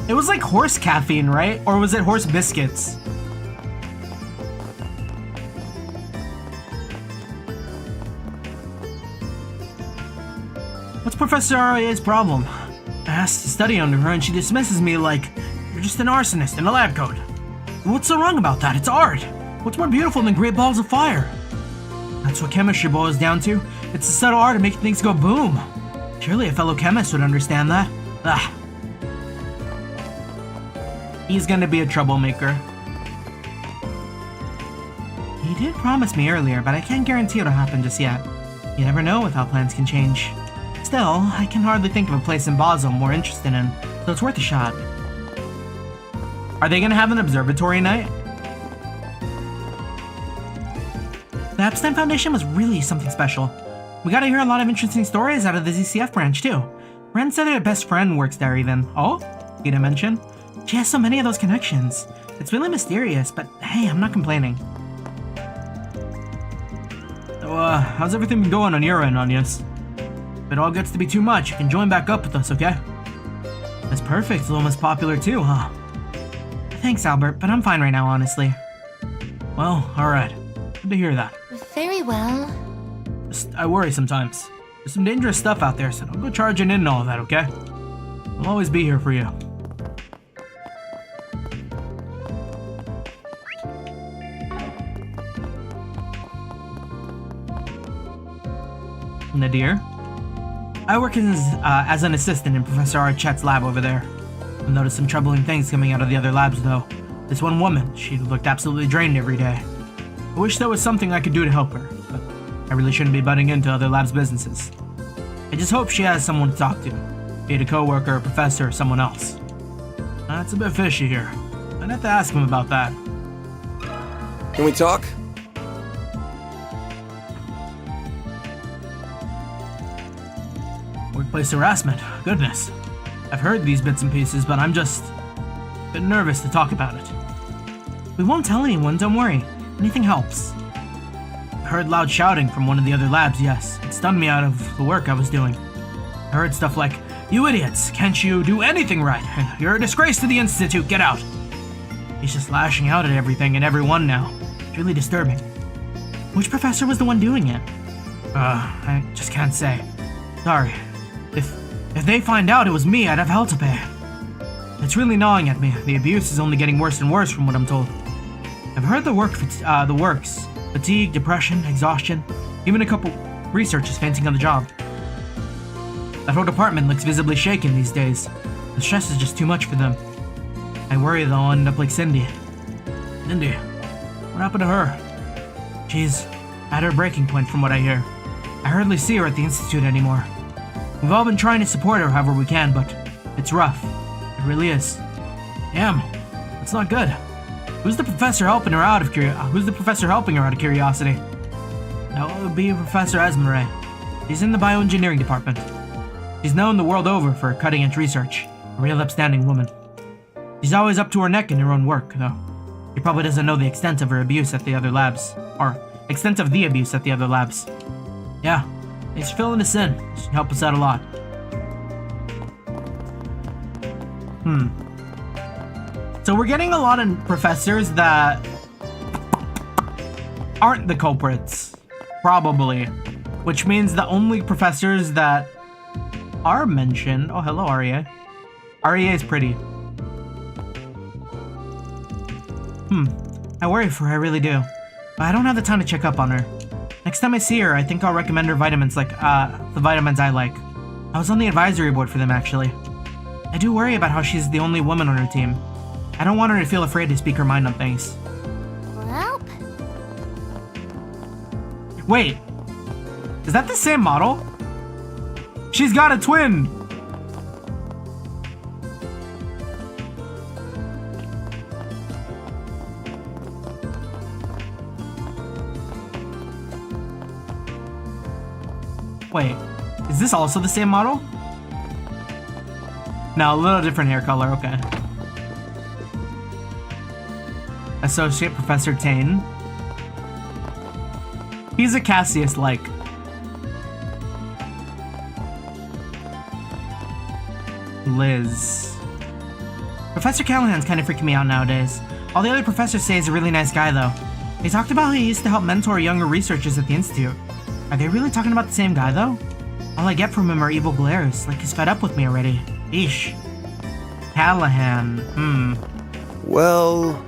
It was like horse caffeine, right? Or was it horse biscuits? What's Professor RA's problem? I asked to study under her and she dismisses me like, you're just an arsonist in a lab coat. What's so wrong about that? It's art. What's more beautiful than great balls of fire? That's what chemistry boils down to. It's the subtle art of making things go boom. Surely a fellow chemist would understand that. Ugh. He's gonna be a troublemaker. He did promise me earlier, but I can't guarantee it'll happen just yet. You never know with how plans can change. Still, I can hardly think of a place in Basel I'm more interested in, so it's worth a shot. Are they gonna have an observatory night? The Epstein Foundation was really something special. We gotta hear a lot of interesting stories out of the ZCF branch, too. Ren said her best friend works there even. Oh? Did I mention? She has so many of those connections. It's really mysterious, but hey, I'm not complaining. So, how's everything been going on your end, Anyas? If it all gets to be too much, you can join back up with us, okay? That's perfect. Loma's popular too, huh? Thanks, Albert, but I'm fine right now, honestly. Well, alright. Good to hear that. Very well. I worry sometimes. There's some dangerous stuff out there, so don't go charging in and all of that, okay? I'll always be here for you. Nadir? I work as an assistant in Professor Archet's lab over there. I've noticed some troubling things coming out of the other labs, though. This one woman, she looked absolutely drained every day. I wish there was something I could do to help her, but I really shouldn't be butting into other labs' businesses. I just hope she has someone to talk to, be it a coworker, a professor, or someone else. That's a bit fishy here. I'd have to ask him about that. Can we talk? Workplace harassment. Goodness. I've heard these bits and pieces, but I'm just a bit nervous to talk about it. We won't tell anyone, don't worry. Anything helps. I heard loud shouting from one of the other labs, yes. It stunned me out of the work I was doing. I heard stuff like, "You idiots, can't you do anything right? You're a disgrace to the Institute, get out!" He's just lashing out at everything and everyone now. It's really disturbing. Which professor was the one doing it? I just can't say. Sorry. If they find out it was me, I'd have hell to pay. It's really gnawing at me. The abuse is only getting worse and worse from what I'm told. I've heard the works. Fatigue, depression, exhaustion. Even a couple researchers fainting on the job. That whole department looks visibly shaken these days. The stress is just too much for them. I worry they'll end up like Cindy. Cindy? What happened to her? She's at her breaking point from what I hear. I hardly see her at the Institute anymore. We've all been trying to support her however we can, but it's rough. It really is. Damn, that's not good. Who's the professor helping her out of curiosity? That would be Professor Esmeralda. He's in the bioengineering department. She's known the world over for cutting-edge research. A real upstanding woman. She's always up to her neck in her own work, though. She probably doesn't know the extent of her abuse at the other labs. Or, extent of the abuse at the other labs. Yeah, thanks for filling us in. She helped us out a lot. So we're getting a lot of professors that aren't the culprits. Probably. Which means the only professors that are mentioned... Oh, hello, Aria. Aria is pretty. I worry for her, I really do. But I don't have the time to check up on her. Next time I see her, I think I'll recommend her vitamins like, the vitamins I like. I was on the advisory board for them, actually. I do worry about how she's the only woman on her team. I don't want her to feel afraid to speak her mind on things. Well... Wait. Is that the same model? She's got a twin! Wait, is this also the same model? No, a little different hair color, okay. Associate Professor Tane. He's a Cassius-like. Liz. Professor Callahan's kind of freaking me out nowadays. All the other professors say he's a really nice guy, though. They talked about how he used to help mentor younger researchers at the Institute. Are they really talking about the same guy, though? All I get from him are evil glares, like he's fed up with me already. Eesh. Callahan, Well...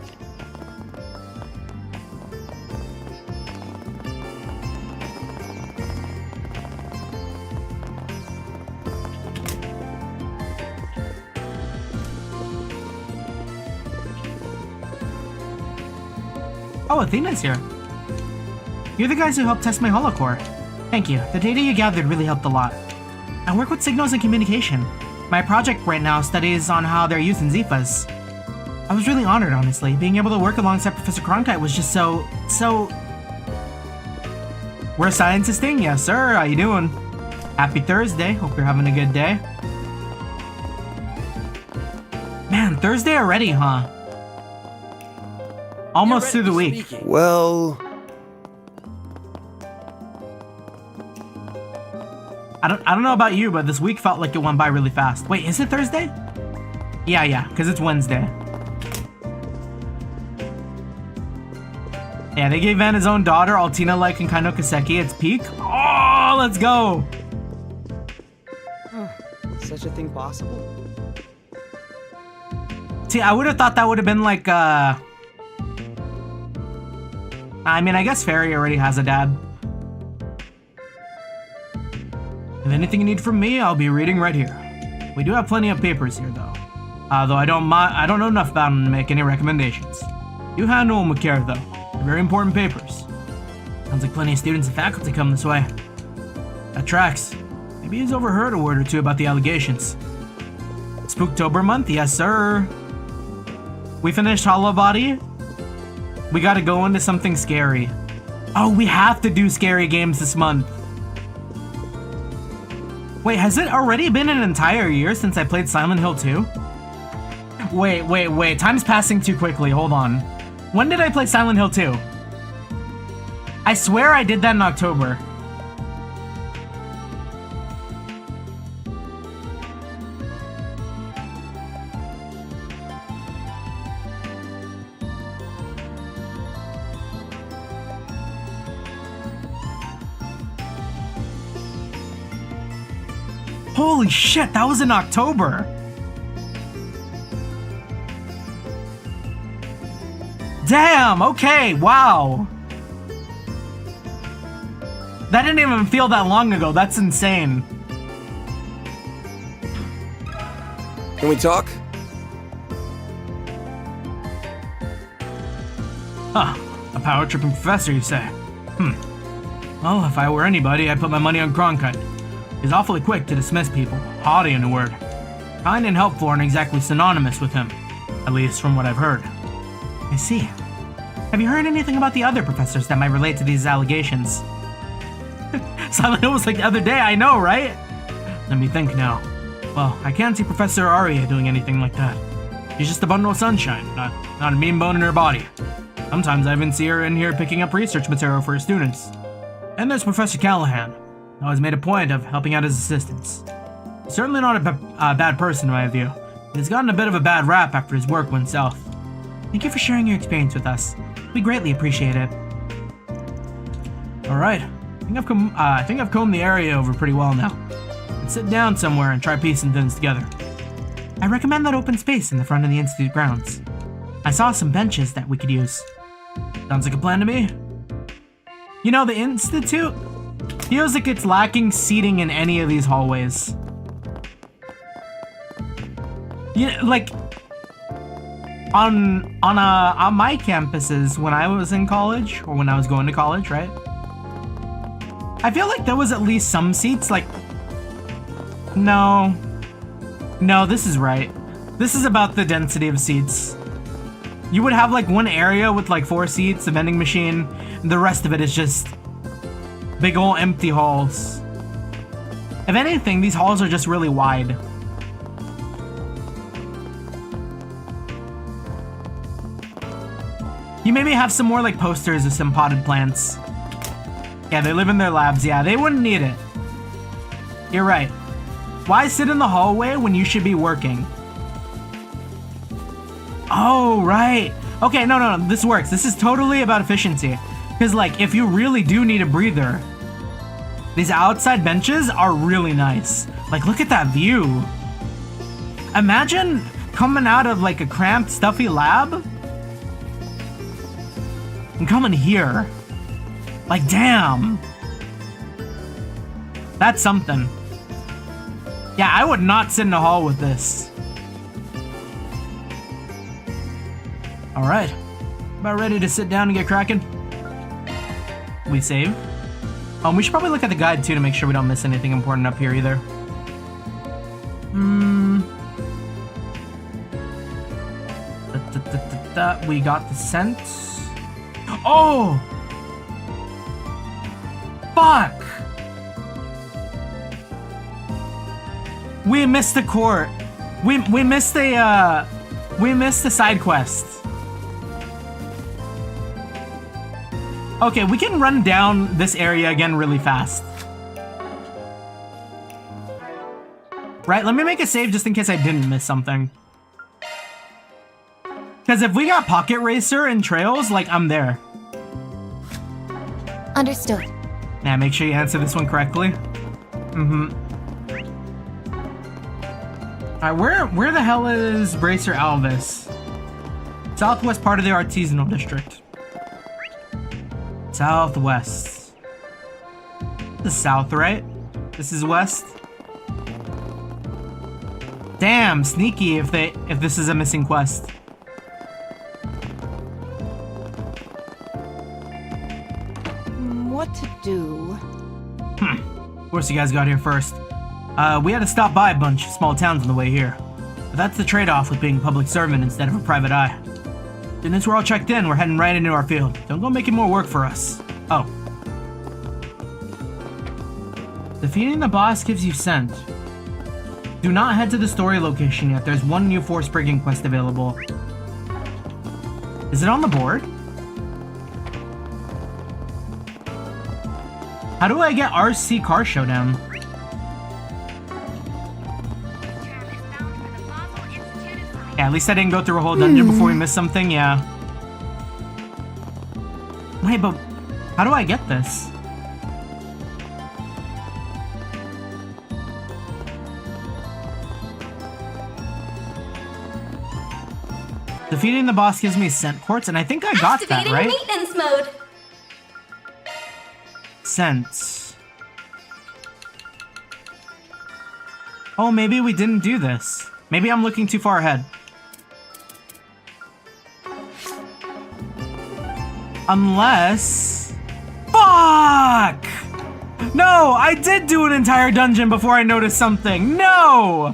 Oh, Athena's here. You're the guys who helped test my holocore. Thank you. The data you gathered really helped a lot. I work with signals and communication. My project right now studies on how they're used in Zifas. I was really honored, honestly. Being able to work alongside Professor Cronkite was just so... We're scientisting? Yes, sir. How you doing? Happy Thursday. Hope you're having a good day. Man, Thursday already, huh? Almost through the week. Well... I don't know about you, but this week felt like it went by really fast. Wait, is it Thursday? Yeah, because it's Wednesday. Yeah, they gave Van his own daughter, Altina like and Kaino Kaseki. It's peak. Oh, let's go! Such a thing possible? See, I would have thought that would have been like, I mean, I guess Fairy already has a dad. If anything you need from me, I'll be reading right here. We do have plenty of papers here, though. Though I don't know enough about them to make any recommendations. You handle them with care, though. They're very important papers. Sounds like plenty of students and faculty come this way. That tracks. Maybe he's overheard a word or two about the allegations. Spooktober month? Yes, sir. We finished Hollow Body. We gotta go into something scary. Oh, we have to do scary games this month. Wait, has it already been an entire year since I played Silent Hill 2? Wait. Time's passing too quickly. Hold on. When did I play Silent Hill 2? I swear I did that in October. Holy shit, that was in October. Damn, okay, wow. That didn't even feel that long ago. That's insane. Can we talk? Huh, a power-tripping professor, you say? Well, if I were anybody, I'd put my money on Cronkite. He's awfully quick to dismiss people, haughty in a word. Kind and helpful aren't exactly synonymous with him, at least from what I've heard. I see. Have you heard anything about the other professors that might relate to these allegations? Silent Hill was like the other day, I know, right? Let me think now. Well, I can't see Professor Aria doing anything like that. She's just a bundle of sunshine, not a mean bone in her body. Sometimes I even see her in here picking up research material for her students. And there's Professor Callahan. Always made a point of helping out his assistants. He's certainly not a bad person in my view. He's gotten a bit of a bad rap after his work went south. Thank you for sharing your experience with us. We greatly appreciate it. Alright, I think I've combed the area over pretty well now. Let's sit down somewhere and try piecing things together. I recommend that open space in the front of the Institute grounds. I saw some benches that we could use. Sounds like a plan to me. You know, the Institute feels like it's lacking seating in any of these hallways. You know, like on my campuses when I was in college, or when I was going to college, right? I feel like there was at least some seats, like... No, this is right. This is about the density of seats. You would have like one area with like 4 seats, a vending machine, and the rest of it is just big ol' empty halls. If anything, these halls are just really wide. You maybe have some more like posters of some potted plants. Yeah, they live in their labs. Yeah, they wouldn't need it. You're right. Why sit in the hallway when you should be working? Oh, right. Okay, no, this works. This is totally about efficiency. Because, like, if you really do need a breather, these outside benches are really nice. Like, look at that view. Imagine coming out of, like, a cramped, stuffy lab and coming here. Like, damn. That's something. Yeah, I would not sit in a hall with this. Alright. About ready to sit down and get cracking? We save. We should probably look at the guide too to make sure we don't miss anything important up here either. We got the scent. Oh! Fuck! We missed the court. We missed the side quest. Okay, we can run down this area again really fast. Right, let me make a save just in case I didn't miss something. Because if we got Pocket Racer and Trails, like, I'm there. Understood. Now, make sure you answer this one correctly. Alright, where the hell is Bracer Alvis? Southwest part of the artisanal district. Southwest. This is south, right? This is west. Damn, sneaky if this is a missing quest. What to do? Of course you guys got here first. We had to stop by a bunch of small towns on the way here. But that's the trade-off with being a public servant instead of a private eye. Since we're all checked in, we're heading right into our field. Don't go making more work for us. Oh. Defeating the boss gives you scent. Do not head to the story location yet. There's one new Force Brigand quest available. Is it on the board? How do I get RC Car Showdown? Yeah, at least I didn't go through a whole dungeon before we missed something, yeah. Wait, but how do I get this? Defeating the boss gives me scent quartz, and I think I got that, right? Maintenance mode. Scents. Oh, maybe we didn't do this. Maybe I'm looking too far ahead. Unless... Fuck! No, I did do an entire dungeon before I noticed something. No!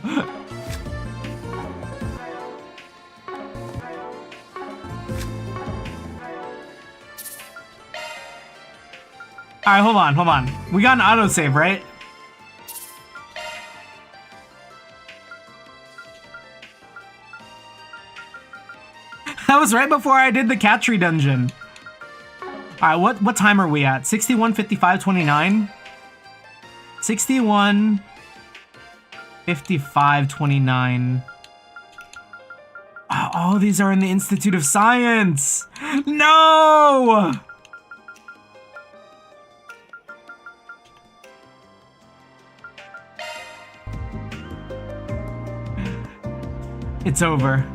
Alright, hold on. We got an autosave, right? That was right before I did the cat tree dungeon. Alright, what time are we at? 61, 55, 29? 61, 55, 29. Oh, these are in the Institute of Science! No! It's over.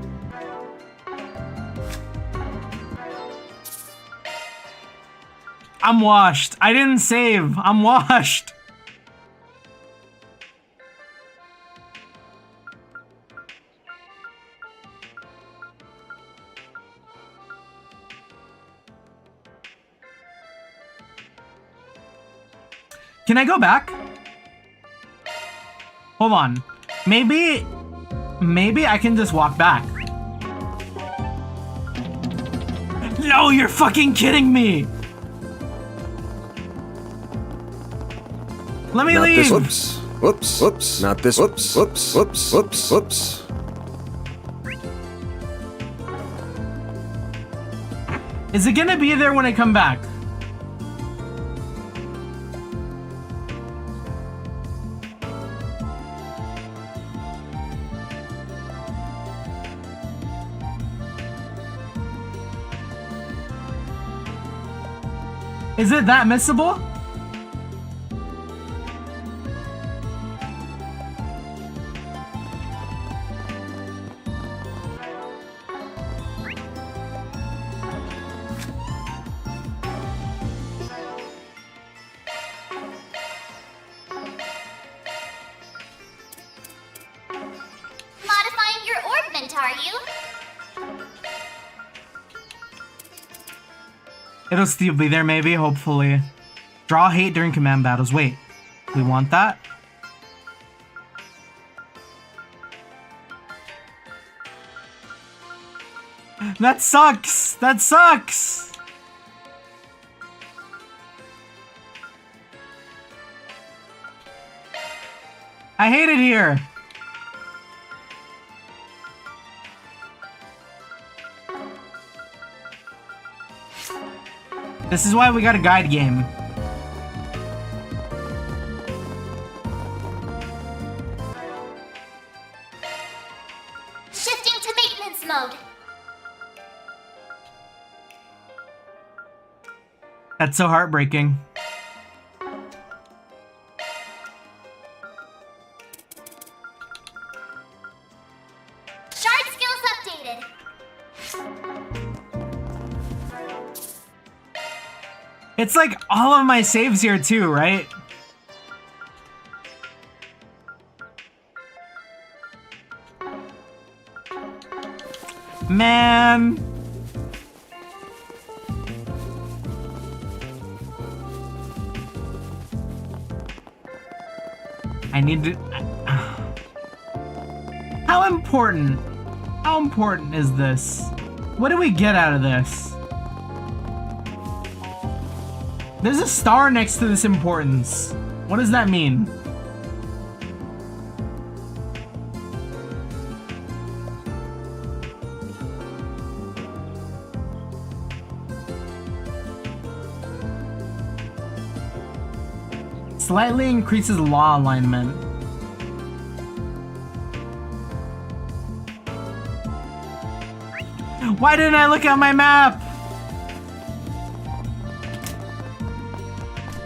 I'm washed. I didn't save. I'm washed. Can I go back? Hold on. Maybe I can just walk back. No, you're fucking kidding me! Let me leave! Whoops. Not this. Whoops. Is it gonna be there when I come back? Is it that missable? Modifying your orbment, are you? It'll still be there maybe, hopefully. Draw hate during command battles. Wait, we want that? That sucks! That sucks! I hate it here. This is why we got a guide game. Shifting to maintenance mode. That's so heartbreaking. Shard skills updated. It's like all of my saves here too, right? Man. I need to... How important is this? What do we get out of this? There's a star next to this importance. What does that mean? Slightly increases law alignment. Why didn't I look at my map?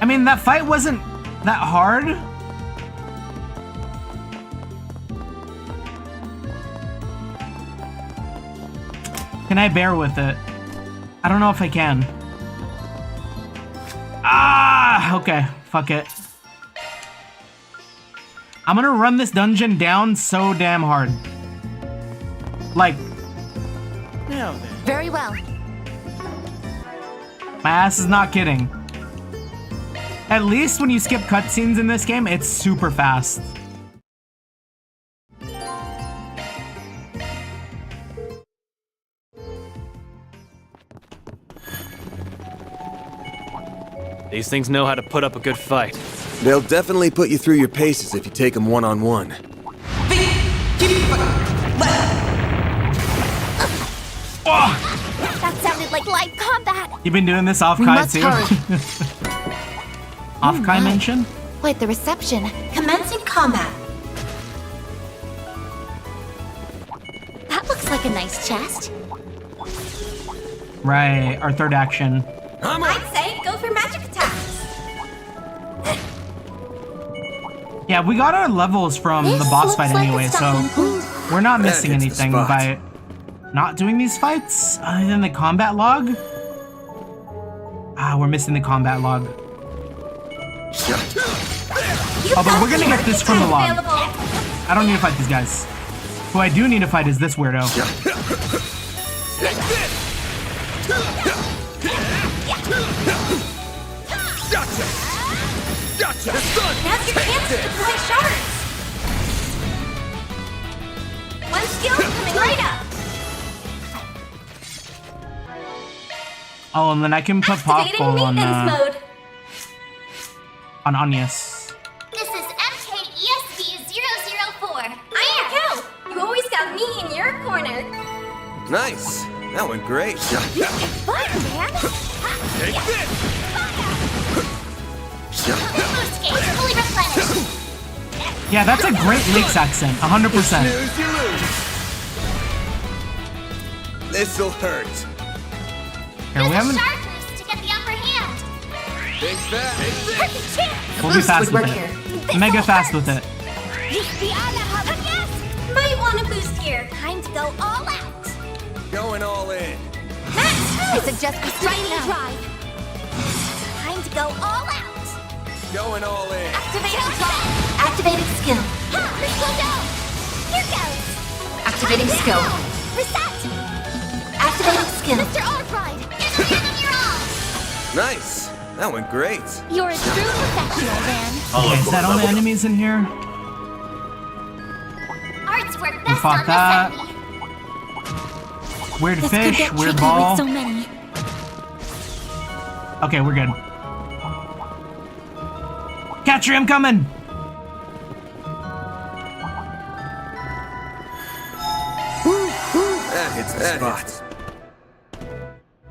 I mean, that fight wasn't that hard. Can I bear with it? I don't know if I can. Ah, okay, fuck it. I'm gonna run this dungeon down so damn hard. Like, Now then. Very well. my ass is not kidding. At least when you skip cutscenes in this game, it's super fast. These things know how to put up a good fight. They'll definitely put you through your paces if you take them one-on-one. That sounded like live combat. You've been doing this off We Kai must too? hurry. Off Kai mention? Quite the reception. Commencing combat. That looks like a nice chest. Right, our third action. I'd say go for magic attacks. Yeah, we got our levels from the boss fight anyway, so we're not missing hits the anything spot. by not doing these fights other than the combat log. Ah, we're missing the combat log. Oh, but we're gonna get this from the log. I don't need to fight these guys. Who I do need to fight is this weirdo. Gotcha! Gotcha! Now's your chance to deploy shards. One skill coming right up. Oh, and then I can put Activating Popful maintenance mode. on Agnes. This is MKESB004. Go. You always got me in your corner. Nice. That went great. Fun, man. Take this! Boost gauge fully replenished. Yeah, that's a Great Lakes accent, 100%. Snooze, you lose. This'll hurt. Here, we Use a haven't. sharp boost to get the upper hand. Take that! Take this! Perfect chance. We'll be fast with it. Mega fast with it. Might want to boost here. Time to go all out. Going all in. I suggest we strike now. Time to go all out. Going all in. Activating drop. Activating skill. Crystal dome. Here goes. Activating skill. Reset. Activating skill. Mr. Arkride, in the hand of your all. Nice. That went great. You're a true professional, man. Okay, is that all the enemies in here? Arts work We best fought on that. this enemy. Weird This could fish, get weird tricky ball. with so many. Okay, we're good. Catcher, I'm coming! spot.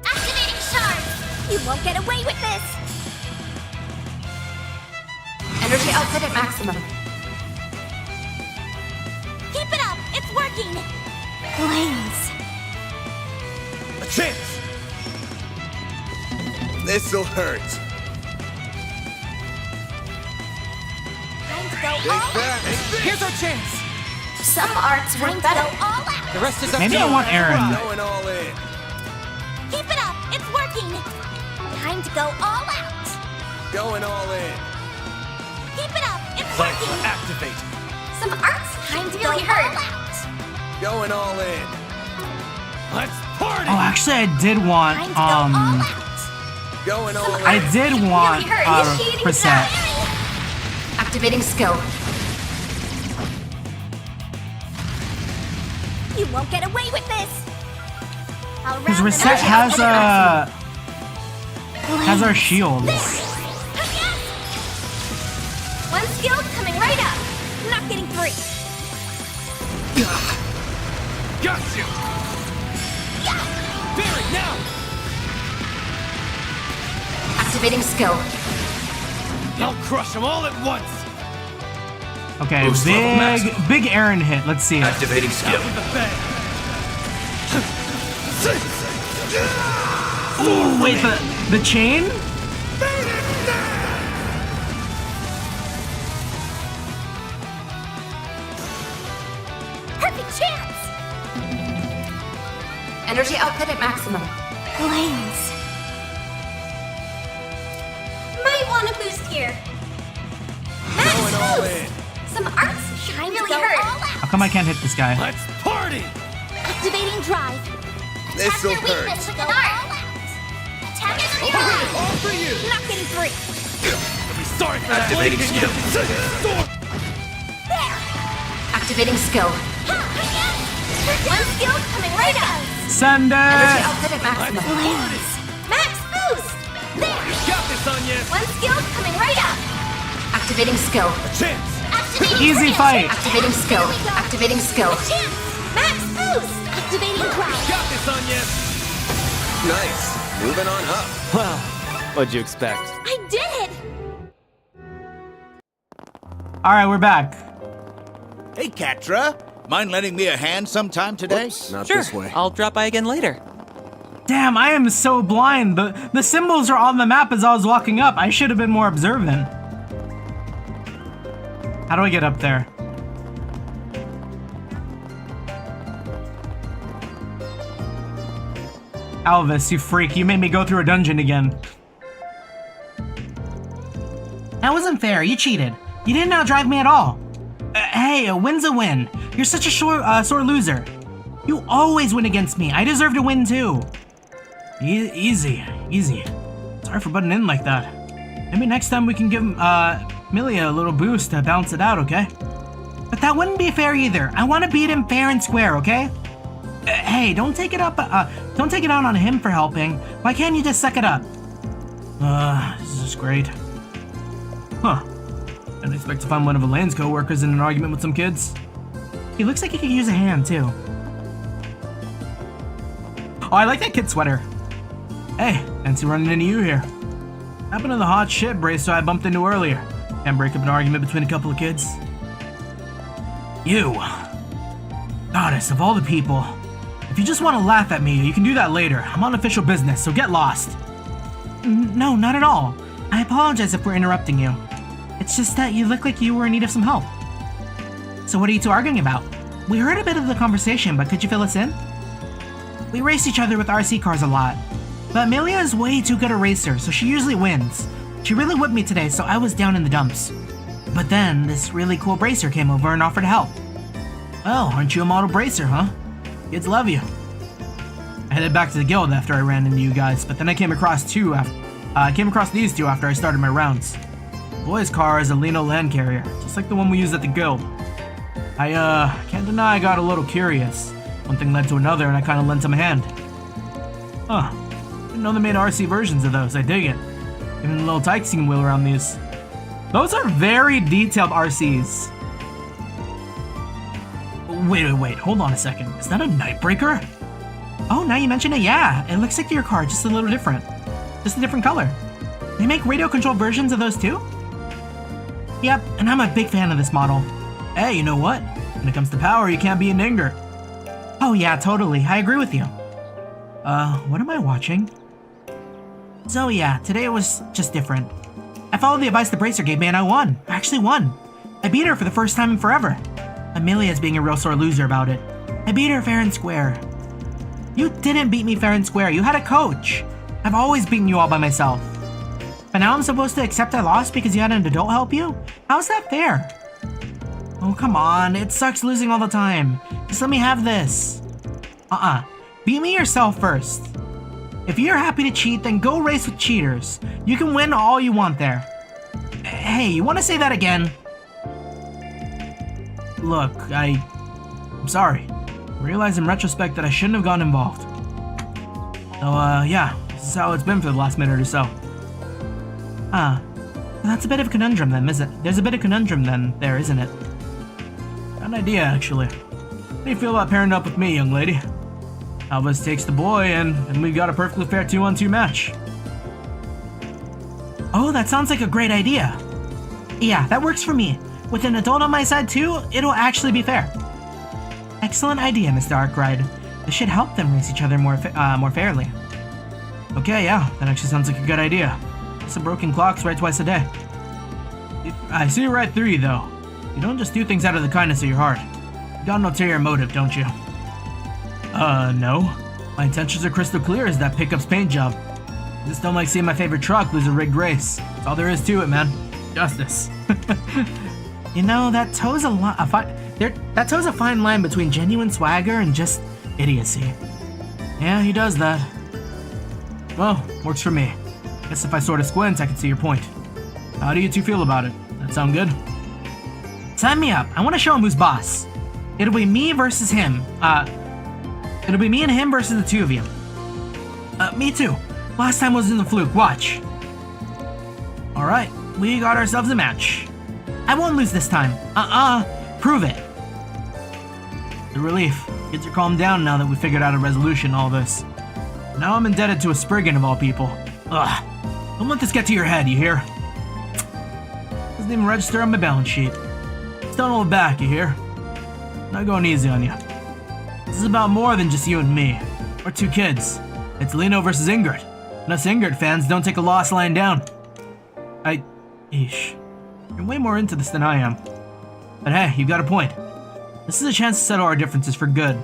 Activating charge! You won't get away with this! Energy output at maximum. Keep it up! It's working! Flames! A chance! This'll hurt. Time to go Big all out! fat. Here's our chance! Some arts work better. Go all out! The rest is up Maybe to I you. want Aaron. Going all in. Keep it up! It's working! Time to go all out! Going all in. Keep it up! It's Cypher, working! activate. Some arts time to go all out! Going all in. Let's party! Oh, actually, I did want Time to go all out! Going all in. I did want Initiating Preset. Activating skill. You won't get away with this! Because Reset has our shields. One skill coming right up! Not getting free! Got you! Barry, now! Activating skill. I'll crush them all at once! Okay, Boost level maximum. big Aaron hit. Let's see it. Activating skill. Ooh, wait, the chain? Perfect chance! Energy output at maximum. Flames. Might want a boost here. Going all in. Some arts shine really hurt. How come I can't hit this guy? Let's party! Activating drive. This'll Attack your hurt. weakness with an art. Attack it with your art. All for you! Not getting free. You'll be sorry for that. Activating skill. There. Activating skill. One skill coming right up. Send Energy it! output at maximum. Flames. Max boost. There. You got this, Anya! One skill coming right up. Activating skill. A chance! Activating Easy skill. fight. Activating skill. Here we go. Activating skill. A chance. Max boost. Activating drive. Got this, Anya! Nice. Moving on up. Well, what'd you expect? I did it. Alright, we're back. Hey, Catra. Mind lending me a hand sometime today? Oops, not Sure, this way. I'll drop by again later. Damn, I am so blind. The symbols are on the map as I was walking up. I should have been more observant. How do I get up there? Alvis, you freak. You made me go through a dungeon again. That wasn't fair. You cheated. You didn't outdrive me at all. Hey, a win's a win. You're such a sore loser. You always win against me. I deserve to win too. Easy. Sorry for butting in like that. Maybe next time we can give Milia a little boost to balance it out, okay? But that wouldn't be fair either. I want to beat him fair and square, okay? Hey, don't take it out on him for helping. Why can't you just suck it up? This is great. Huh. Didn't expect to find one of Elaine's co-workers in an argument with some kids. He looks like he could use a hand, too. Oh, I like that kid sweater. Hey, fancy running into you here. Happened to the hot shit bracer I bumped into earlier. Can't break up an argument between a couple of kids. You. Goddess of all the people. If you just want to laugh at me, you can do that later. I'm on official business, so get lost. No, not at all. I apologize if we're interrupting you. It's just that you look like you were in need of some help. So what are you two arguing about? We heard a bit of the conversation, but could you fill us in? We race each other with RC cars a lot. But Amelia is way too good a racer, so she usually wins. She really whipped me today, so I was down in the dumps. But then, this really cool bracer came over and offered to help. Oh, aren't you a model bracer, huh? Kids love you. I headed back to the guild after I ran into you guys, but then I came across these two after I started my rounds. The boy's car is a Lino land carrier, just like the one we used at the guild. I can't deny I got a little curious. One thing led to another and I kinda lent him a hand. Huh. Didn't know they made RC versions of those, I dig it. Even a little tykes you can wheel around these. Those are very detailed RCs. Wait, hold on a second. Is that a Nightbreaker? Oh, now you mention it, yeah. It looks like your car, just a little different. Just a different color. They make radio-controlled versions of those too? Yep, and I'm a big fan of this model. Hey, you know what? When it comes to power, you can't be an Ingert. Oh yeah, totally. I agree with you. What am I watching? So yeah, today it was just different. I followed the advice the Bracer gave me and I won. I actually won. I beat her for the first time in forever. Amelia's being a real sore loser about it. I beat her fair and square. You didn't beat me fair and square. You had a coach. I've always beaten you all by myself. But now I'm supposed to accept I lost because you had an adult help you? How's that fair? Oh, come on. It sucks losing all the time. Just let me have this. Beat me yourself first. If you're happy to cheat, then go race with cheaters. You can win all you want there. Hey, you want to say that again? Look, I'm sorry. I realize in retrospect that I shouldn't have gotten involved. So, yeah, this is how it's been for the last minute or so. That's a bit of a conundrum then, isn't it? There's a bit of conundrum then there, isn't it? Got an idea, actually. How do you feel about pairing up with me, young lady? Alvis takes the boy, and we got a perfectly fair 2-on-2 match. Oh, that sounds like a great idea. Yeah, that works for me. With an adult on my side too, it'll actually be fair. Excellent idea, Mr. Arkride. This should help them race each other more fairly. Okay, yeah, that actually sounds like a good idea. Some broken clocks right twice a day. I see right through you, though. You don't just do things out of the kindness of your heart. You got an ulterior motive, don't you? No. My intentions are crystal clear as that pickup's paint job. I just don't like seeing my favorite truck lose a rigged race. That's all there is to it, man. Justice. You know, that toes a fine line between genuine swagger and just idiocy. Yeah, he does that. Well, works for me. Guess if I sort of squint, I can see your point. How do you two feel about it? That sound good? Sign me up. I want to show him who's boss. It'll be me versus him. It'll be me and him versus the two of you. Me too. Last time was in the fluke. Watch. Alright, we got ourselves a match. I won't lose this time. Prove it. The relief. Kids are calmed down now that we figured out a resolution to all this. Now I'm indebted to a Spriggan of all people. Ugh. Don't let this get to your head, you hear? Doesn't even register on my balance sheet. Just don't hold back, you hear? I'm not going easy on you. This is about more than just you and me. We're two kids. It's Lino versus Ingert. And us Ingert fans don't take a loss lying down. Eesh. You're way more into this than I am. But hey, you got a point. This is a chance to settle our differences for good.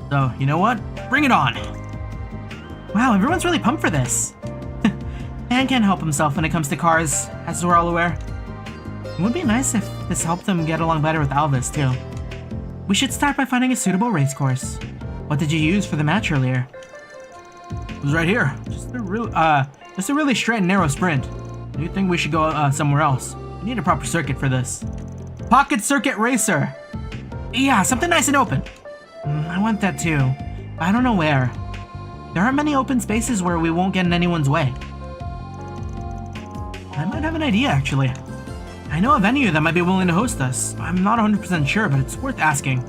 So, you know what? Bring it on! Wow, everyone's really pumped for this. Man can't help himself when it comes to cars, as we're all aware. It would be nice if this helped him get along better with Alvis, too. We should start by finding a suitable race course. What did you use for the match earlier? It was right here. Just a really straight and narrow sprint. Do you think we should go somewhere else? We need a proper circuit for this. Pocket Circuit Racer! Yeah, something nice and open. I want that too. I don't know where. There aren't many open spaces where we won't get in anyone's way. I might have an idea, actually. I know a venue that might be willing to host us. I'm not 100% sure, but it's worth asking.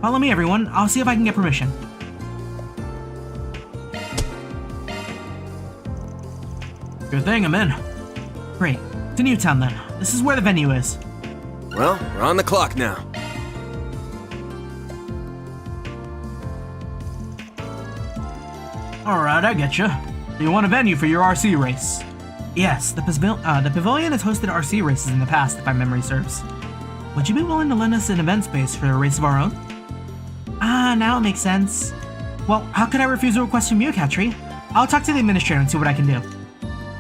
Follow me, everyone. I'll see if I can get permission. Good thing, I'm in. Great. To Newtown, then. This is where the venue is. Well, we're on the clock now. Alright, I get you. So you want a venue for your RC race? Yes, the pavilion has hosted RC races in the past, if my memory serves. Would you be willing to lend us an event space for a race of our own? Now it makes sense. Well, how could I refuse a request from you, Katri? I'll talk to the administrator and see what I can do.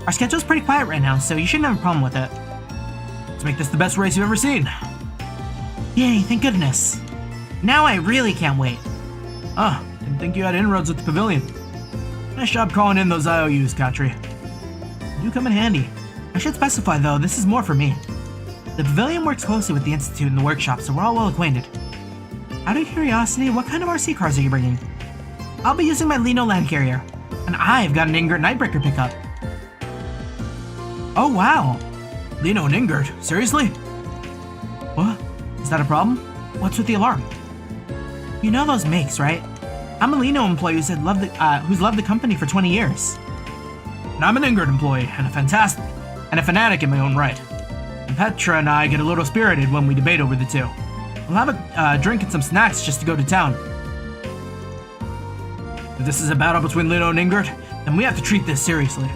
Our schedule's pretty quiet right now, so you shouldn't have a problem with it. Let's make this the best race you've ever seen. Yay, thank goodness. Now I really can't wait. Didn't think you had inroads with the pavilion. Nice job calling in those IOUs, Katri. They do come in handy. I should specify, though, this is more for me. The pavilion works closely with the Institute and the workshop, so we're all well acquainted. Out of curiosity, what kind of RC cars are you bringing? I'll be using my Lino Land Carrier, and I've got an Ingert Nightbreaker pickup. Oh, wow. Lino and Ingert? Seriously? What? Is that a problem? What's with the alarm? You know those makes, right? I'm a Lino employee who's loved the company for 20 years. And I'm an Ingrid employee, and a fanatic in my own right. And Petra and I get a little spirited when we debate over the two. We'll have a drink and some snacks just to go to town. If this is a battle between Lino and Ingrid, then we have to treat this seriously.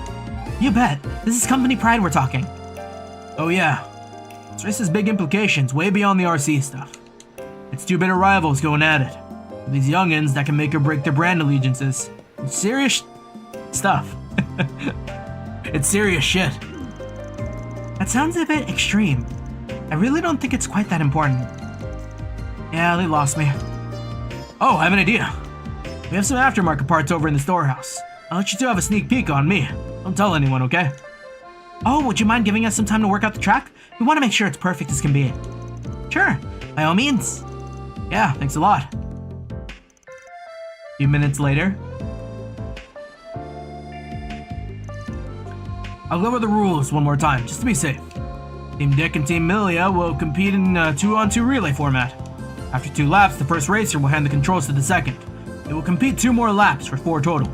You bet. This is company pride we're talking. Oh yeah. This race has big implications, way beyond the RC stuff. It's two bitter rivals going at it. With these youngins that can make or break their brand allegiances. It's serious stuff. It's serious shit. That sounds a bit extreme. I really don't think it's quite that important. Yeah, they lost me. Oh, I have an idea. We have some aftermarket parts over in the storehouse. I'll let you two have a sneak peek on me. Don't tell anyone, okay? Oh, would you mind giving us some time to work out the track? We want to make sure it's perfect as can be. Sure, by all means. Yeah, thanks a lot. A few minutes later. I'll go over the rules one more time, just to be safe. Team Dick and Team Milia will compete in a 2-on-2 relay format. After 2 laps, the first racer will hand the controls to the second. They will compete 2 more laps for 4 total.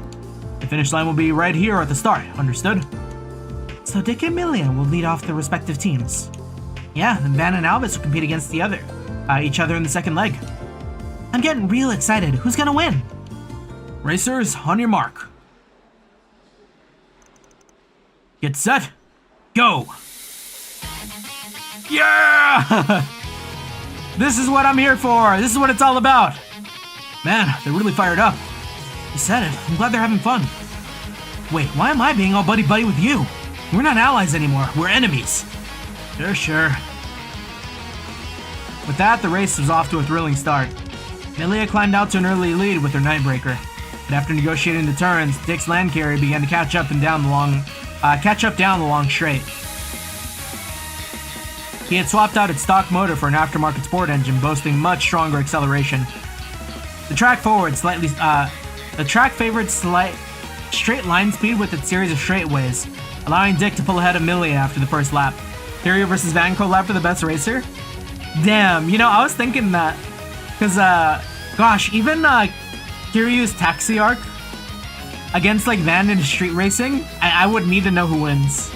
The finish line will be right here at the start, understood? So Dick and Milia will lead off their respective teams. Yeah, then Van and Alvis will compete against each other in the second leg. I'm getting real excited. Who's gonna win? Racers, on your mark. Get set. Go. Yeah! This is what I'm here for. This is what it's all about. Man, they're really fired up. You said it. I'm glad they're having fun. Wait, why am I being all buddy-buddy with you? We're not allies anymore. We're enemies. Sure. With that, the race was off to a thrilling start. Milia climbed out to an early lead with her Nightbreaker. But after negotiating the turns, Dick's land carry began to catch up down the long straight. He had swapped out its stock motor for an aftermarket sport engine, boasting much stronger acceleration. The track favored slight straight line speed with its series of straightaways, allowing Dick to pull ahead of Millie after the first lap. Kiryu versus Van collab for the best racer? Damn, I was thinking that. Because, gosh, even Kiryu's taxi arc against, Van in street racing, I would need to know who wins.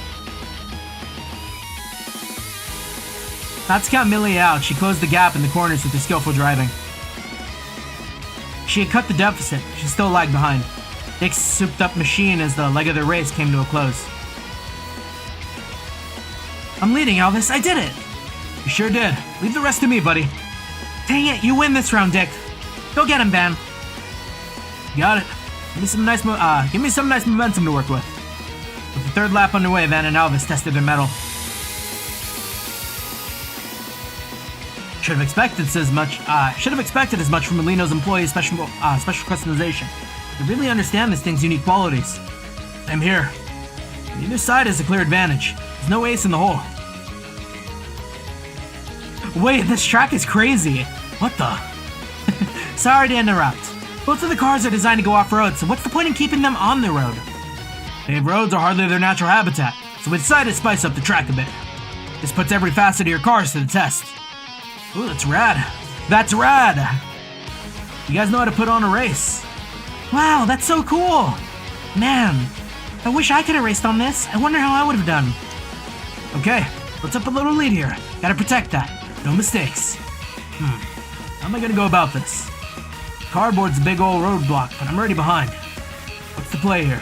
Not to count Millie out, she closed the gap in the corners with her skillful driving. She had cut the deficit, she still lagged behind. Dick's souped-up machine as the leg of the race came to a close. I'm leading, Alvis. I did it! You sure did. Leave the rest to me, buddy. Dang it, you win this round, Dick. Go get him, Van. Got it. Give me some nice momentum to work with. With the third lap underway, Van and Alvis tested their mettle. Should have expected as much from Molino's employees' special customization. They really understand this thing's unique qualities. I'm here. Neither side has a clear advantage. There's no ace in the hole. Wait, this track is crazy. What the? Sorry to interrupt. Both of the cars are designed to go off-road, so what's the point in keeping them on the road? Paved roads are hardly their natural habitat, so we decided to spice up the track a bit. This puts every facet of your cars to the test. Ooh, that's rad. That's rad! You guys know how to put on a race. Wow, that's so cool! Man, I wish I could have raced on this. I wonder how I would have done. Okay, let's up a little lead here. Gotta protect that. No mistakes. How am I gonna go about this? Cardboard's a big old roadblock, but I'm already behind. What's the play here?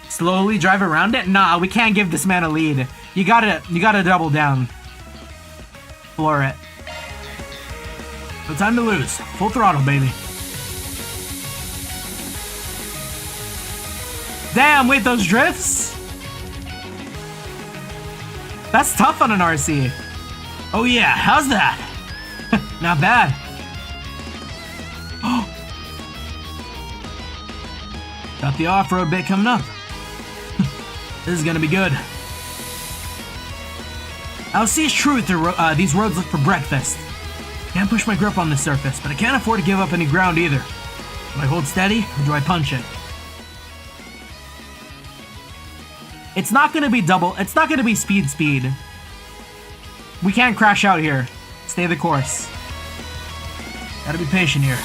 Slowly drive around it? Nah, we can't give this man a lead. You gotta double down. Floor it. No time to lose. Full throttle, baby. Damn, wait, those drifts? That's tough on an RC. Oh yeah, how's that? Not bad. Got the off-road bit coming up. This is gonna be good. I'll see it's true that these roads look for breakfast. Can't push my grip on the surface, but I can't afford to give up any ground either. Do I hold steady, or do I punch it? It's not gonna be speed. We can't crash out here. Stay the course. Gotta be patient here.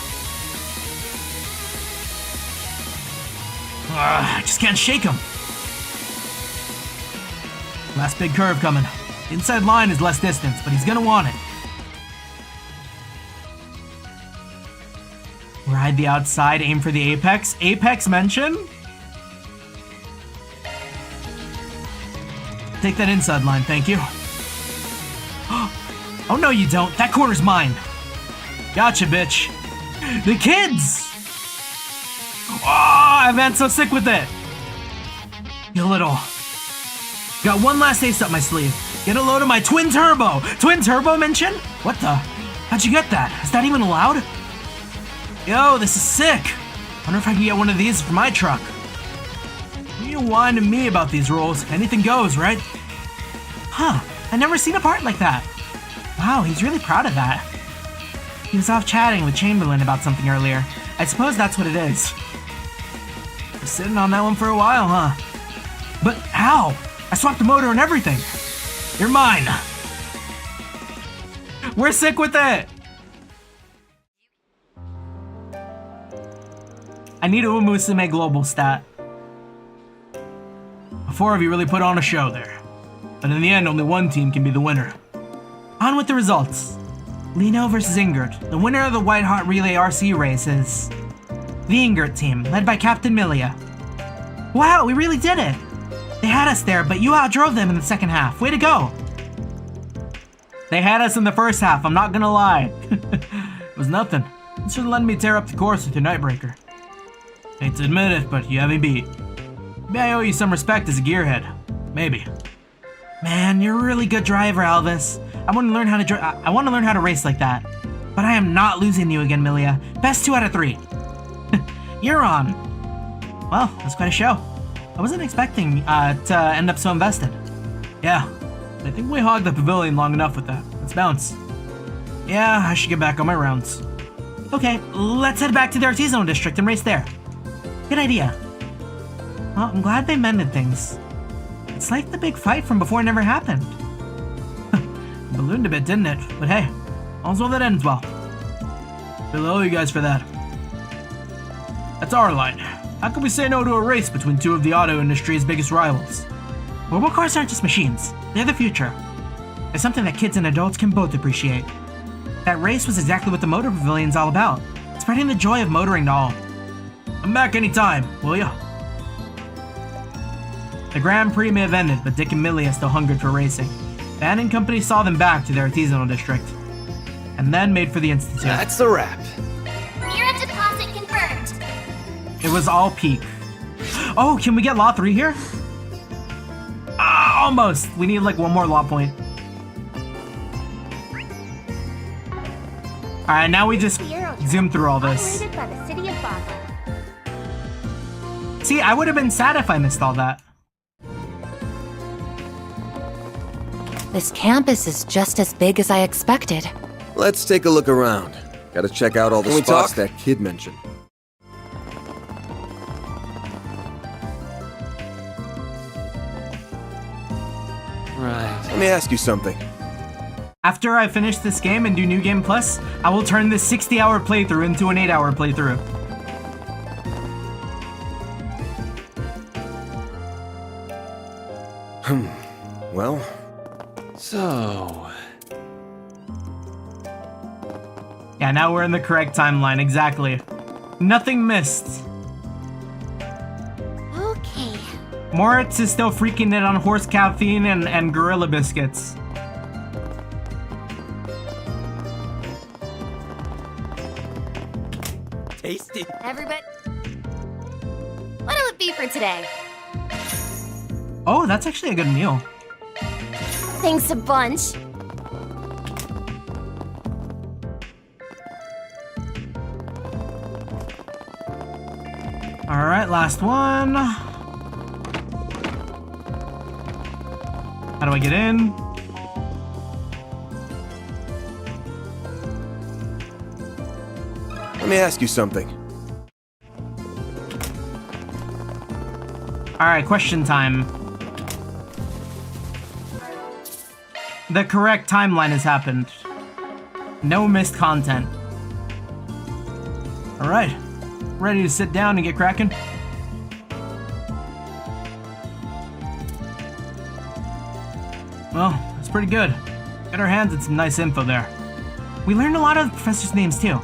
I just can't shake him. Last big curve coming. The inside line is less distance, but he's gonna want it. Ride the outside, aim for the apex. Apex mention? Take that inside line, thank you. Oh no you don't, that corner's mine. Gotcha, bitch. The kids! Oh, I've so sick with it. You little. Got one last ace up my sleeve. Get a load of my twin turbo. Twin turbo mention? What the? How'd you get that? Is that even allowed? Yo, this is sick. Wonder if I can get one of these for my truck. You whine to me about these rules. Anything goes, right? Huh, I never seen a part like that. Wow, he's really proud of that. He was off chatting with Chamberlain about something earlier. I suppose that's what it is. Been sitting on that one for a while, huh? But how? I swapped the motor and everything. You're mine. We're sick with it. I need a Umusume global stat. 4 of you really put on a show there. But in the end, only one team can be the winner. On with the results. Lino versus Ingert. The winner of the White Hot Relay RC race is the Ingert team, led by Captain Milia. Wow, we really did it! They had us there, but you outdrove them in the second half. Way to go! They had us in the first half, I'm not gonna lie. It was nothing. You should have let me tear up the course with your Nightbreaker. Hate to admit it, but you have me beat. Maybe I owe you some respect as a gearhead. Maybe. Man, you're a really good driver, Elvis. I want to learn how to race like that. But I am not losing you again, Milia. Best 2 out of 3. You're on. Well, that's quite a show. I wasn't expecting to end up so invested. Yeah, I think we hogged the pavilion long enough with that. Let's bounce. Yeah, I should get back on my rounds. Okay, let's head back to the Artisanal District and race there. Good idea. Well, I'm glad they mended things. It's like the big fight from before never happened. Ballooned a bit, didn't it? But hey, all's well that ends well. Really owe you guys for that. That's our line. How can we say no to a race between 2 of the auto industry's biggest rivals? Robot cars aren't just machines. They're the future. They're something that kids and adults can both appreciate. That race was exactly what the Motor Pavilion's all about. Spreading the joy of motoring to all. Come back anytime, will ya? The Grand Prix may have ended, but Dick and Milia still hungered for racing. Van and company saw them back to their Artisanal District, and then made for the Institute. That's a wrap. Mirror deposit confirmed. It was all peak. Oh, can we get Law 3 here? Almost. We need like one more Law point. Alright, now we just zoom through all this. Operated by the city of Basel. See, I would have been sad if I missed all that. This campus is just as big as I expected. Let's take a look around. Gotta check out all the Can we spots talk? that kid mentioned. Right. Let me ask you something. After I finish this game and do New Game Plus, I will turn this 60-hour playthrough into an 8-hour playthrough. Well... So... Yeah, now we're in the correct timeline, exactly. Nothing missed. Okay. Moritz is still freaking it on horse caffeine and gorilla biscuits. Tasty. Everybody. What'll it be for today? Oh, that's actually a good meal. Thanks a bunch. Alright, last one. How do I get in? Let me ask you something. Alright, question time. The correct timeline has happened. No missed content. Alright. Ready to sit down and get cracking? Well, that's pretty good. Got our hands on some nice info there. We learned a lot of the professors' names too.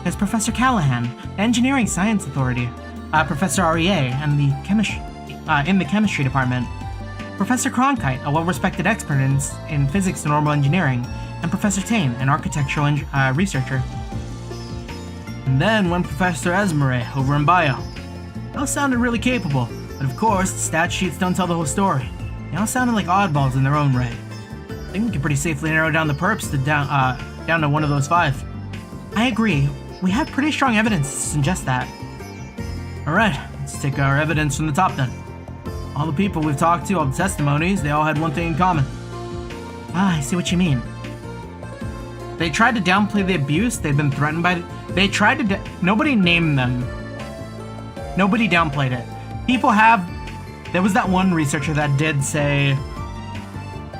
There's Professor Callahan, the Engineering Science Authority, Professor REA, and in the chemistry department, Professor Cronkite, a well-respected expert in physics and normal engineering, and Professor Tane, an architectural researcher. And then one Professor Esmere over in bio. They all sounded really capable, but of course, the stat sheets don't tell the whole story. They all sounded like oddballs in their own right. I think we can pretty safely narrow down the perps to down to one of those 5. I agree. We have pretty strong evidence to suggest that. Alright, let's take our evidence from the top then. All the people we've talked to, all the testimonies, they all had one thing in common. Ah, I see what you mean. They tried to downplay the abuse they'd been threatened by. They tried to. Nobody named them. Nobody downplayed it. People have. There was that one researcher that did say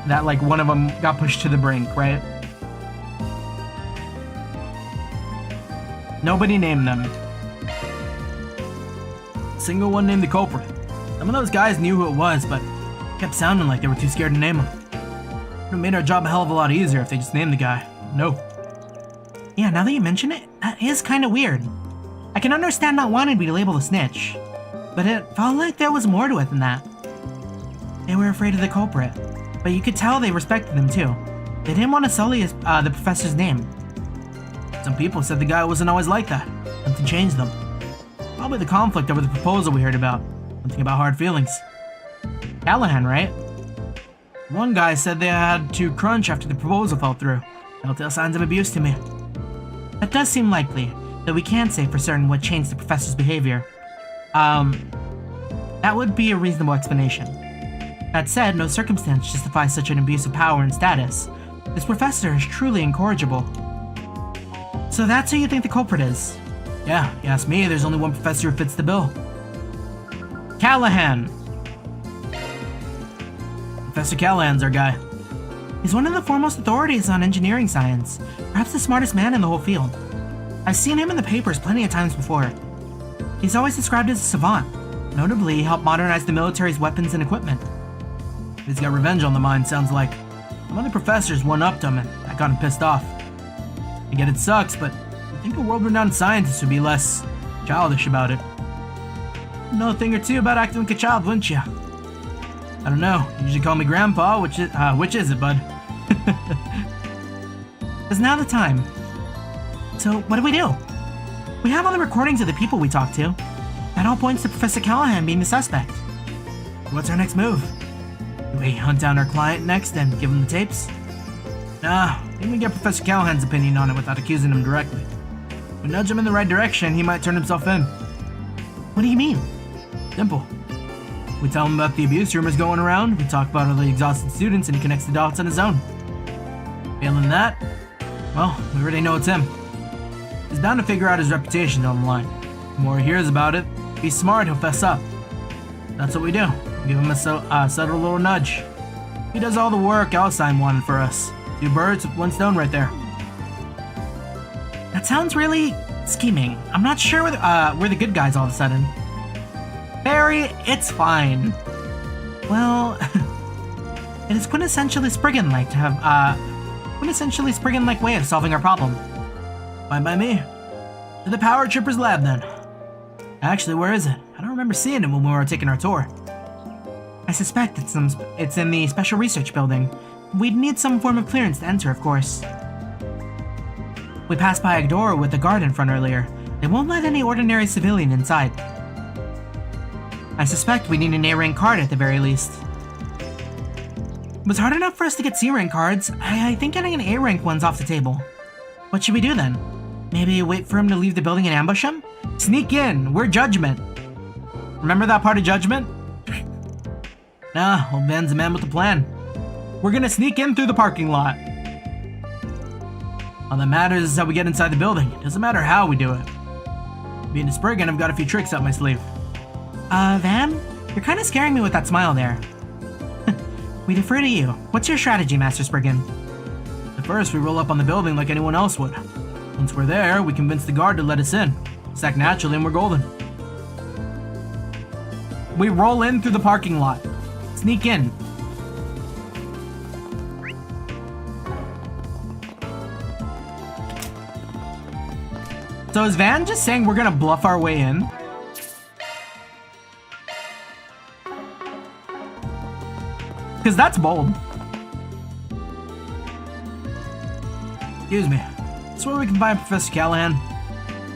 that, like, one of them got pushed to the brink, right? Nobody named them. Single one named the culprit. Some of those guys knew who it was, but it kept sounding like they were too scared to name him. Would have made our job a hell of a lot easier if they just named the guy. No. Yeah, now that you mention it, that is kind of weird. I can understand not wanting to be labeled a snitch, but it felt like there was more to it than that. They were afraid of the culprit, but you could tell they respected him too. They didn't want to sully the professor's name. Some people said the guy wasn't always like that. Something changed them. Probably the conflict over the proposal we heard about. Something about hard feelings. Callahan, right? One guy said they had to crunch after the proposal fell through. Telltale signs of abuse to me. That does seem likely, though we can't say for certain what changed the professor's behavior. That would be a reasonable explanation. That said, no circumstance justifies such an abuse of power and status. This professor is truly incorrigible. So that's who you think the culprit is? Yeah, you ask me, there's only one professor who fits the bill. Callahan! Professor Callahan's our guy. He's one of the foremost authorities on engineering science, perhaps the smartest man in the whole field. I've seen him in the papers plenty of times before. He's always described as a savant. Notably, he helped modernize the military's weapons and equipment. He's got revenge on the mind, sounds like. Some other professors one-upped him, and that got him pissed off. I get it sucks, but I think a world-renowned scientist would be less childish about it. You know a thing or two about acting like a child, wouldn't you? I don't know. You usually call me Grandpa, which is it, bud? Is now the time. So, what do? We have all the recordings of the people we talked to. That all points to Professor Callahan being the suspect. What's our next move? Do we hunt down our client next and give him the tapes? Nah, I think we get Professor Callahan's opinion on it without accusing him directly. If we nudge him in the right direction, he might turn himself in. What do you mean? Simple. We tell him about the abuse rumors going around, we talk about all the exhausted students, and he connects the dots on his own. Failing that, well, we already know it's him. He's bound to figure out his reputation down the line. The more he hears about it, if he's smart, he'll fess up. That's what we do. We give him a subtle little nudge. He does all the work Alcine wanted for us. 2 birds with 1 stone right there. That sounds really scheming. I'm not sure we're the good guys all of a sudden. Barry, it's fine. Well, it is quintessentially Spriggan-like to have quintessentially Spriggan-like way of solving our problem. Fine by me. To the Power Tripper's lab then. Actually, where is it? I don't remember seeing it when we were taking our tour. I suspect it's in the Special Research Building. We'd need some form of clearance to enter, of course. We passed by a door with a guard in front earlier. They won't let any ordinary civilian inside. I suspect we need an A-rank card at the very least. It was hard enough for us to get C-rank cards. I think getting an A-rank one's off the table. What should we do then? Maybe wait for him to leave the building and ambush him? Sneak in! We're Judgment! Remember that part of Judgment? Nah, old man's a man with a plan. We're gonna sneak in through the parking lot. All that matters is how we get inside the building. It doesn't matter how we do it. Being a Spriggan, I've got a few tricks up my sleeve. Van? You're kind of scaring me with that smile there. We defer to you. What's your strategy, Master Spriggan? At first, we roll up on the building like anyone else would. Once we're there, we convince the guard to let us in. It's act naturally and we're golden. We roll in through the parking lot. Sneak in. So is Van just saying we're gonna bluff our way in? Because that's bold. Excuse me. That's where we can find Professor Callahan.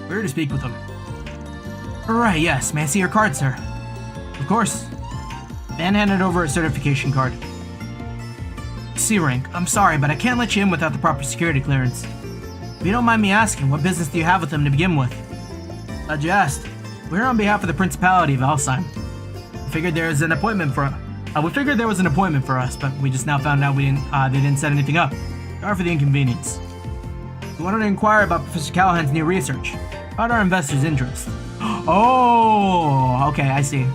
We're here to speak with him. Right, yes. May I see your card, sir? Of course. Van handed over a certification card. C-rank, I'm sorry, but I can't let you in without the proper security clearance. If you don't mind me asking, what business do you have with him to begin with? Glad you asked. We're here on behalf of the Principality of Alsheim. We figured there was an appointment for us, but we just now found out they didn't set anything up. Sorry for the inconvenience. We wanted to inquire about Professor Callahan's new research, about our investors' interest. Oh, okay, I see.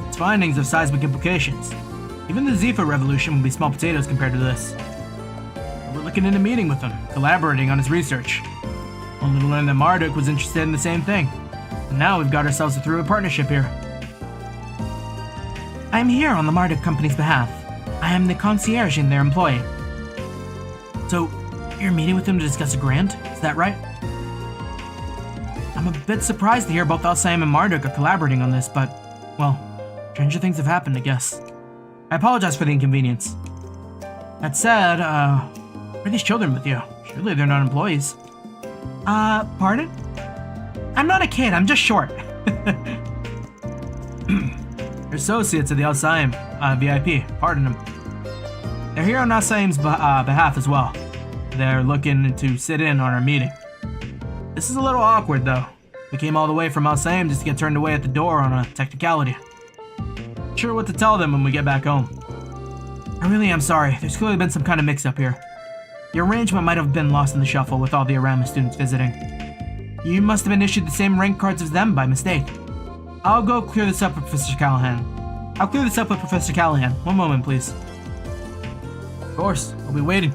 Its findings have seismic implications. Even the Zephyr revolution will be small potatoes compared to this. We're looking into meeting with him, collaborating on his research. Only to learn that Marduk was interested in the same thing. And now we've got ourselves through a partnership here. I am here on the Marduk company's behalf. I am the concierge in their employ. So, you're meeting with him to discuss a grant? Is that right? I'm a bit surprised to hear both Alsheim and Marduk are collaborating on this, but, well, stranger things have happened, I guess. I apologize for the inconvenience. That said, where are these children with you? Surely they're not employees. Pardon? I'm not a kid, I'm just short. They're associates of the Alsheim, VIP, pardon them. They're here on Alsheim's behalf as well. They're looking to sit in on our meeting. This is a little awkward, though. We came all the way from Alsheim just to get turned away at the door on a technicality. Not sure what to tell them when we get back home. I really am sorry. There's clearly been some kind of mix-up here. The arrangement might have been lost in the shuffle with all the Aramis students visiting. You must have been issued the same rank cards as them by mistake. I'll go clear this up with Professor Callahan. One moment, please. Of course. I'll be waiting.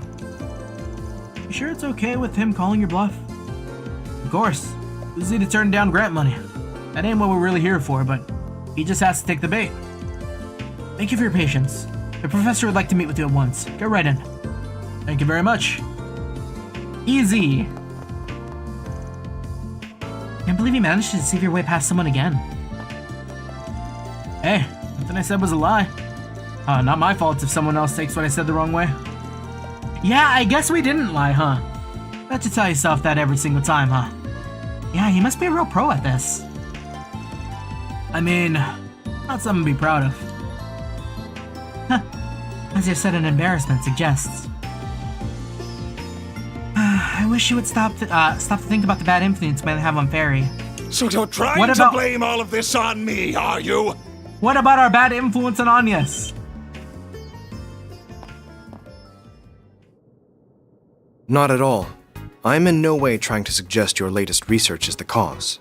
You sure it's okay with him calling your bluff? Of course. Who's he to turn down grant money? That ain't what we're really here for, but he just has to take the bait. Thank you for your patience. The professor would like to meet with you at once. Go right in. Thank you very much. Easy. Can't believe you managed to deceive your way past someone again. Hey, nothing I said was a lie. Not my fault if someone else takes what I said the wrong way. Yeah, I guess we didn't lie, huh? Bet you tell yourself that every single time, huh? Yeah, you must be a real pro at this. I mean, not something to be proud of. Huh. As you said, an embarrassment suggests. I wish you would stop to think about the bad influence you might have on Fairy. So you're trying to blame all of this on me, are you? What about our bad influence on Anyas? Not at all. I'm in no way trying to suggest your latest research is the cause.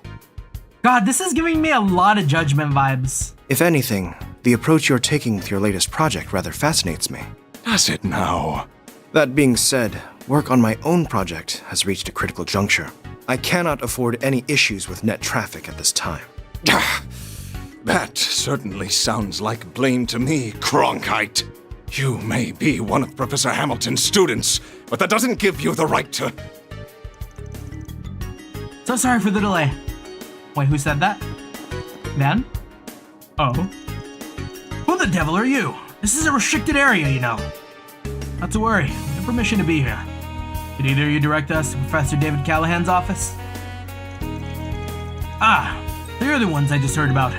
God, this is giving me a lot of judgment vibes. If anything, the approach you're taking with your latest project rather fascinates me. Does it now? That being said, work on my own project has reached a critical juncture. I cannot afford any issues with net traffic at this time. That certainly sounds like blame to me, Cronkite. You may be one of Professor Hamilton's students, but that doesn't give you the right to... So sorry for the delay. Wait, who said that? Van? Oh. Who the devil are you? This is a restricted area, you know. Not to worry, we have permission to be here. Could either of you direct us to Professor David Callahan's office? Ah, you're the ones I just heard about.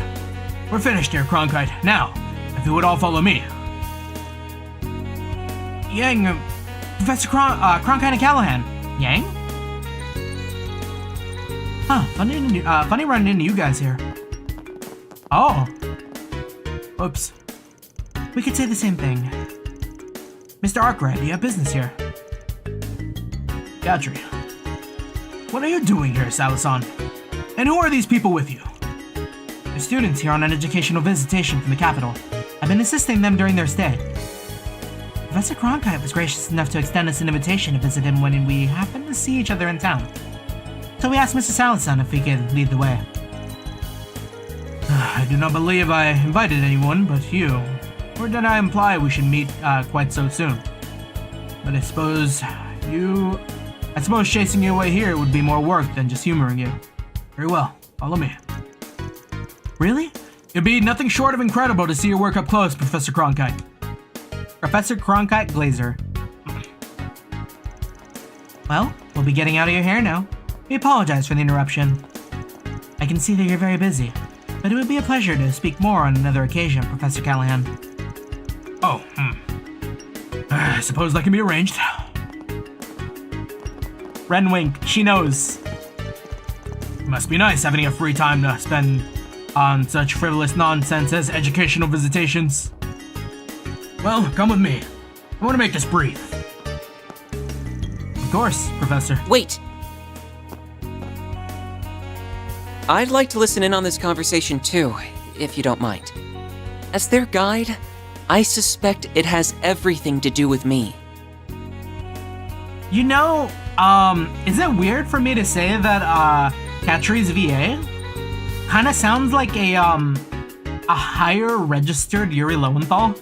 We're finished here, Cronkite. Now, if you would all follow me. Yang, Professor Cronkite and Callahan. Yang? Huh, funny running into you guys here. Oh. Oops. We could say the same thing. Mr. Arkride, you have business here. Gadri. What are you doing here, Salison? And who are these people with you? They're students here on an educational visitation from the capital. I've been assisting them during their stay. Professor Cronkite was gracious enough to extend us an invitation to visit him when we happened to see each other in town. So we asked Mr. Salison if he could lead the way. I do not believe I invited anyone but you. Or did I imply we should meet quite so soon? But I suppose you I suppose chasing you away here would be more work than just humoring you. Very well, follow me. Really? It'd be nothing short of incredible to see your work up close, Professor Cronkite. Professor Cronkite Glazer. Well, we'll be getting out of your hair now. We apologize for the interruption. I can see that you're very busy, but it would be a pleasure to speak more on another occasion, Professor Callahan. Oh, I suppose that can be arranged. Ren wink, she knows. It must be nice having a free time to spend on such frivolous nonsense as educational visitations. Well, come with me. I want to make this brief. Of course, Professor. Wait! I'd like to listen in on this conversation too, if you don't mind. As their guide, I suspect it has everything to do with me. You know, is it weird for me to say that, Catri's VA kinda sounds like a higher registered Yuri Lowenthal?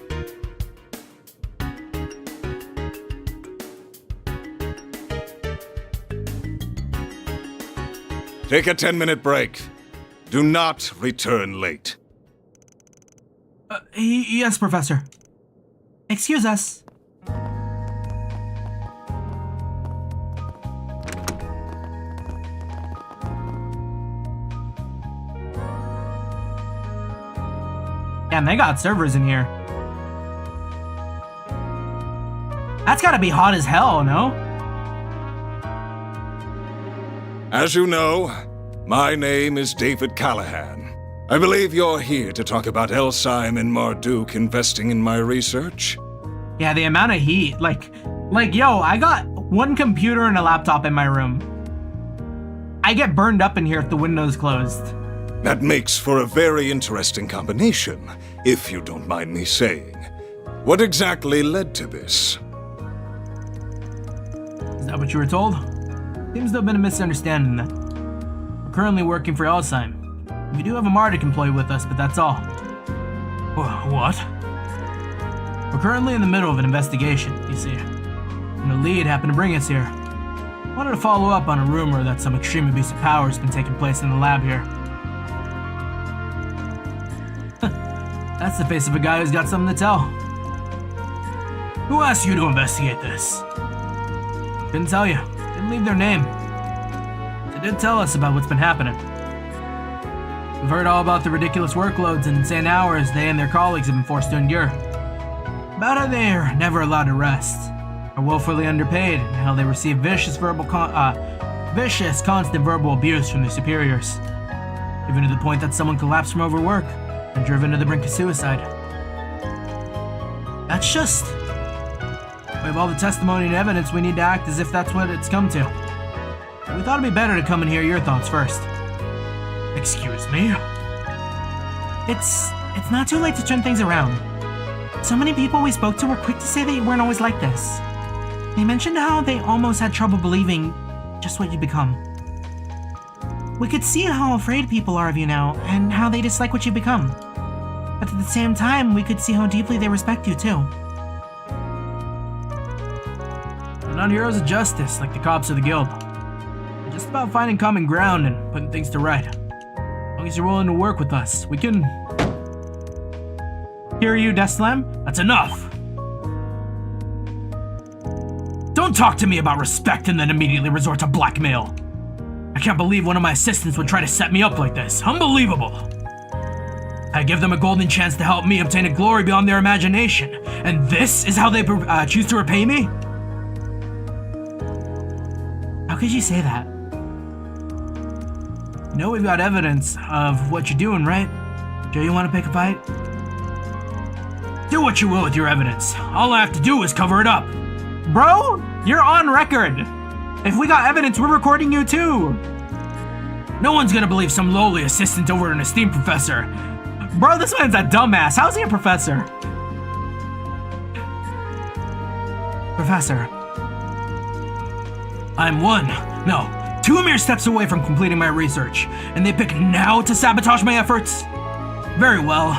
Take a 10-minute break. Do not return late. Yes, Professor. Excuse us. Damn, they got servers in here. That's gotta be hot as hell, no? As you know, my name is David Callahan. I believe you're here to talk about Elsyme and Marduk investing in my research. Yeah, the amount of heat. Like, yo, I got one computer and a laptop in my room. I get burned up in here if the window's closed. That makes for a very interesting combination, if you don't mind me saying. What exactly led to this? Is that what you were told? Seems to have been a misunderstanding then. We're currently working for Elsyme. We do have a Marduk employee with us, but that's all. What? We're currently in the middle of an investigation, you see. And the lead happened to bring us here. Wanted to follow up on a rumor that some extreme abuse of power has been taking place in the lab here. That's the face of a guy who's got something to tell. Who asked you to investigate this? Couldn't tell you. Didn't leave their name. They did tell us about what's been happening. We've heard all about the ridiculous workloads and insane hours they and their colleagues have been forced to endure. About how they are never allowed to rest, are woefully underpaid, and how they receive vicious, constant verbal abuse from their superiors. Even to the point that someone collapsed from overwork and driven to the brink of suicide. That's just... We have all the testimony and evidence we need to act as if that's what it's come to. We thought it'd be better to come and hear your thoughts first. Excuse me? It's not too late to turn things around. So many people we spoke to were quick to say that you weren't always like this. They mentioned how they almost had trouble believing just what you'd become. We could see how afraid people are of you now, and how they dislike what you've become. But at the same time, we could see how deeply they respect you too. We're not heroes of justice like the cops or the guild. We're just about finding common ground and putting things to right. As long as you're willing to work with us, we can... Hear you, Deslam? That's enough! Don't talk to me about respect and then immediately resort to blackmail. I can't believe one of my assistants would try to set me up like this. Unbelievable! I give them a golden chance to help me obtain a glory beyond their imagination, and this is how they choose to repay me? How could you say that? You know we've got evidence of what you're doing, right? Joe, you want to pick a fight? Do what you will with your evidence. All I have to do is cover it up. Bro, you're on record. If we got evidence, we're recording you too. No one's gonna believe some lowly assistant over an esteemed professor. Bro, this man's a dumbass. How's he a professor? Professor. I'm 2 mere steps away from completing my research, and they pick now to sabotage my efforts? Very well,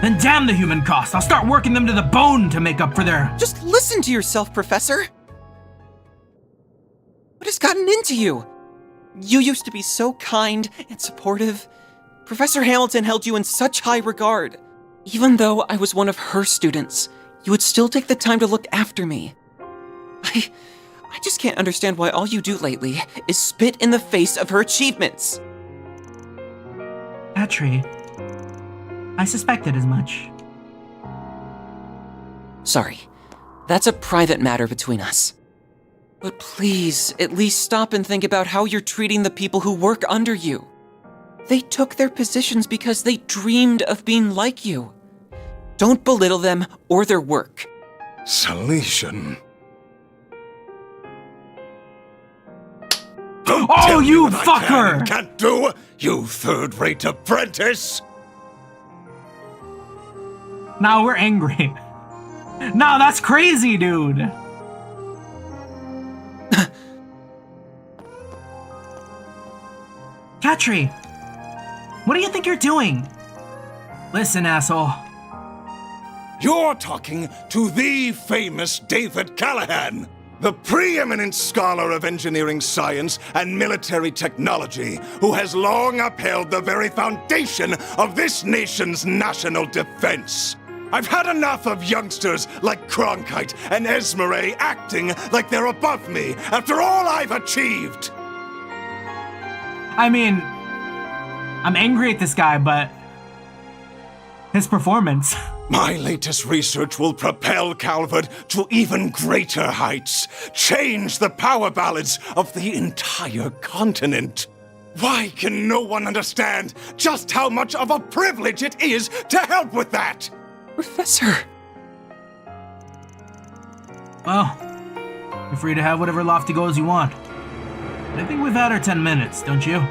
then damn the human cost. I'll start working them to the bone to make up for their... Just listen to yourself, Professor. What has gotten into you? You used to be so kind and supportive. Professor Hamilton held you in such high regard. Even though I was one of her students, you would still take the time to look after me. I just can't understand why all you do lately is spit in the face of her achievements. Katri, I suspected as much. Sorry, that's a private matter between us. But please, at least stop and think about how you're treating the people who work under you. They took their positions because they dreamed of being like you. Don't belittle them or their work. Salesian. Oh, you fucker! Can't do, you third-rate apprentice! Now we're angry. No, that's crazy, dude. Katri, what do you think you're doing? Listen, asshole. You're talking to the famous David Callahan, the preeminent scholar of engineering science and military technology, who has long upheld the very foundation of this nation's national defense. I've had enough of youngsters like Cronkite and Esmeralda acting like they're above me after all I've achieved. I mean, I'm angry at this guy, but his performance. My latest research will propel Calvert to even greater heights, change the power balance of the entire continent. Why can no one understand just how much of a privilege it is to help with that? Professor! Well, you're free to have whatever lofty goals you want. I think we've had our 10 minutes, don't you?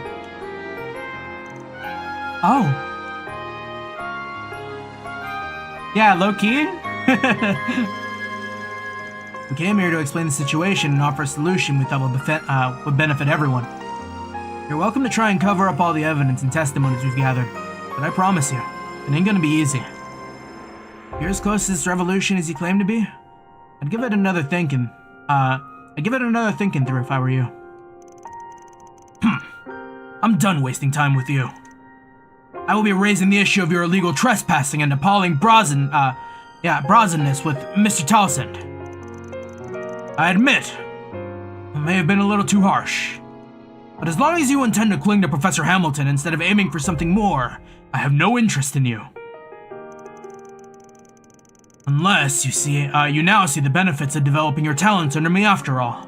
Oh. Yeah, low-key? We came here to explain the situation and offer a solution we thought would benefit everyone. You're welcome to try and cover up all the evidence and testimonies we've gathered, but I promise you, it ain't gonna be easy. You're as close to this revolution as you claim to be? I'd give it another thinking. Through if I were you. I'm done wasting time with you. I will be raising the issue of your illegal trespassing and appalling brazenness with Mr. Townsend. I admit, I may have been a little too harsh. But as long as you intend to cling to Professor Hamilton instead of aiming for something more, I have no interest in you. Unless you now see the benefits of developing your talents under me after all.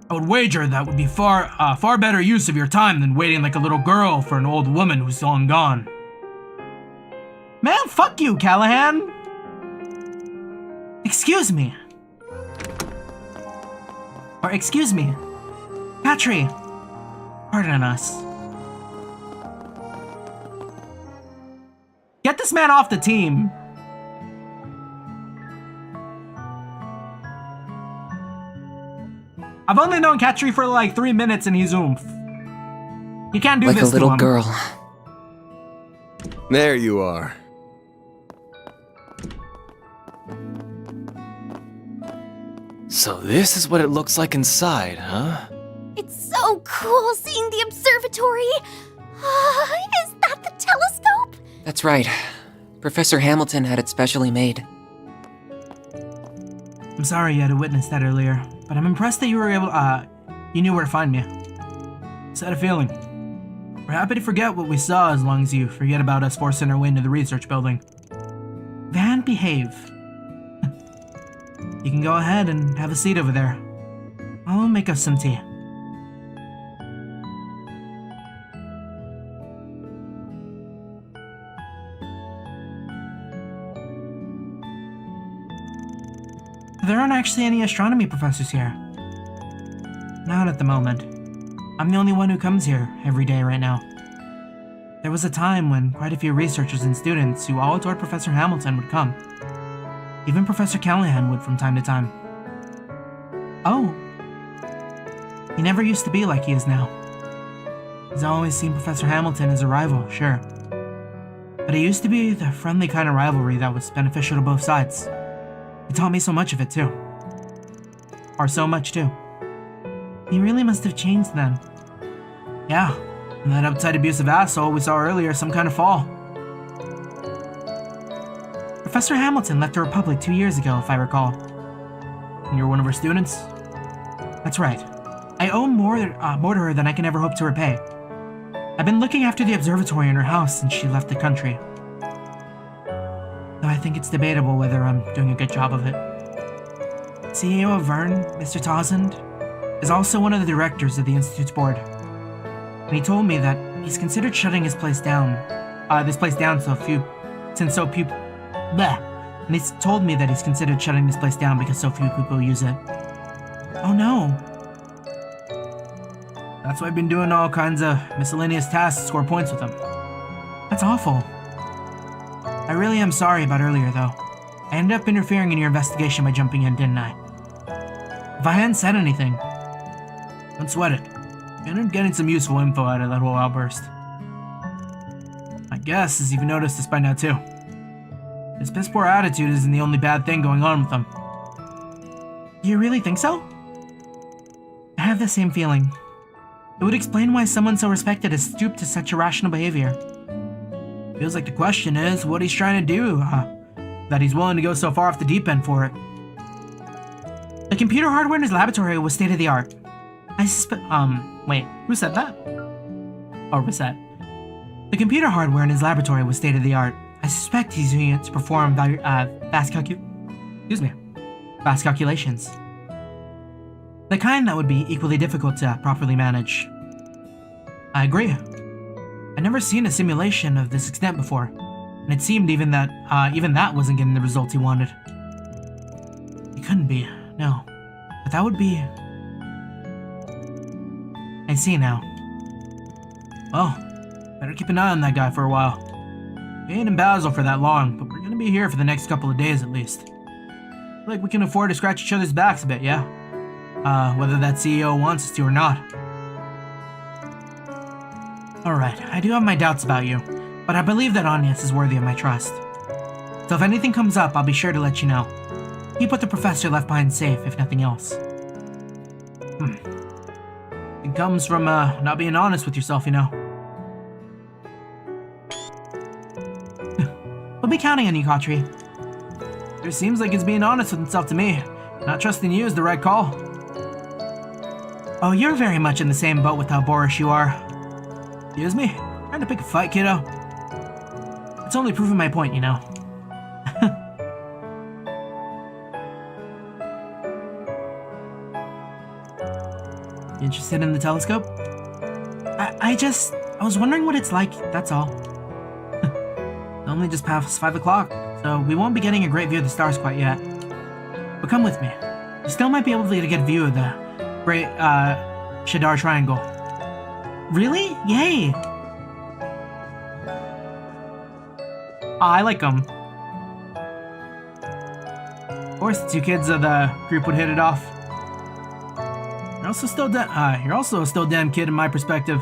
I would wager that would be far better use of your time than waiting like a little girl for an old woman who's long gone. Man, fuck you, Callahan! Excuse me. Or excuse me. Katri, pardon us. Get this man off the team. I've only known Katri for like 3 minutes and he's oomph. You can't do like this a little to him. girl. There you are. So this is what it looks like inside, huh? It's so cool seeing the observatory. Is that the telescope? That's right. Professor Hamilton had it specially made. I'm sorry you had to witness that earlier, but I'm impressed that you were able you knew where to find me. Just had a feeling. We're happy to forget what we saw as long as you forget about us forcing our way into the research building. Van, behave. You can go ahead and have a seat over there. I'll make us some tea. There aren't actually any astronomy professors here. Not at the moment. I'm the only one who comes here every day right now. There was a time when quite a few researchers and students who all adored Professor Hamilton would come. Even Professor Callahan would from time to time. Oh. He never used to be like he is now. He's always seen Professor Hamilton as a rival, sure. But it used to be the friendly kind of rivalry that was beneficial to both sides. He taught me so much of it, too. Or so much, too. He really must have changed then. Yeah, and that uptight abusive asshole we saw earlier, some kind of fall. Professor Hamilton left the Republic 2 years ago, if I recall. And you're one of her students? That's right. I owe more to her than I can ever hope to repay. I've been looking after the observatory in her house since she left the country. Though I think it's debatable whether I'm doing a good job of it. CEO of Vern, Mr. Towsend, is also one of the directors of the Institute's board. And he told me that he's considered shutting his place down. And he's told me that he's considered shutting this place down because so few people use it. Oh no. That's why I've been doing all kinds of miscellaneous tasks to score points with him. That's awful. I really am sorry about earlier, though. I ended up interfering in your investigation by jumping in, didn't I? If I hadn't said anything, don't sweat it. I ended up getting some useful info out of that whole outburst. My guess is you've noticed this by now, too. His piss-poor attitude isn't the only bad thing going on with him. You really think so? I have the same feeling. It would explain why someone so respected has stooped to such irrational behavior. Feels like the question is what he's trying to do, that he's willing to go so far off the deep end for it. The computer hardware in his laboratory was state-of-the-art. I suspect, wait, who said that? Oh, Reset. The computer hardware in his laboratory was state-of-the-art. I suspect he's using it to perform fast calculations. The kind that would be equally difficult to properly manage. I agree. I'd never seen a simulation of this extent before, and it seemed even that wasn't getting the results he wanted. It couldn't be, no. But that would be... I see now. Well, better keep an eye on that guy for a while. We ain't in Basel for that long, but we're gonna be here for the next couple of days at least. Feel like we can afford to scratch each other's backs a bit, yeah? Whether that CEO wants us to or not. Alright, I do have my doubts about you, but I believe that Agnes is worthy of my trust. So if anything comes up, I'll be sure to let you know. Keep what the professor left behind safe, if nothing else. It comes from, not being honest with yourself, you know. We'll be counting on you, Kotri. It seems like he's being honest with himself to me. Not trusting you is the right call. Oh, you're very much in the same boat with how boorish you are. Excuse me? Trying to pick a fight, kiddo? It's only proving my point, you know. You interested in the telescope? I was wondering what it's like, that's all. Only just past 5 o'clock, so we won't be getting a great view of the stars quite yet. But come with me. You still might be able to get a view of the Great, Shadar Triangle. Really? Yay! I like them. Of course, the two kids of the group would hit it off. You're also still a damn kid in my perspective.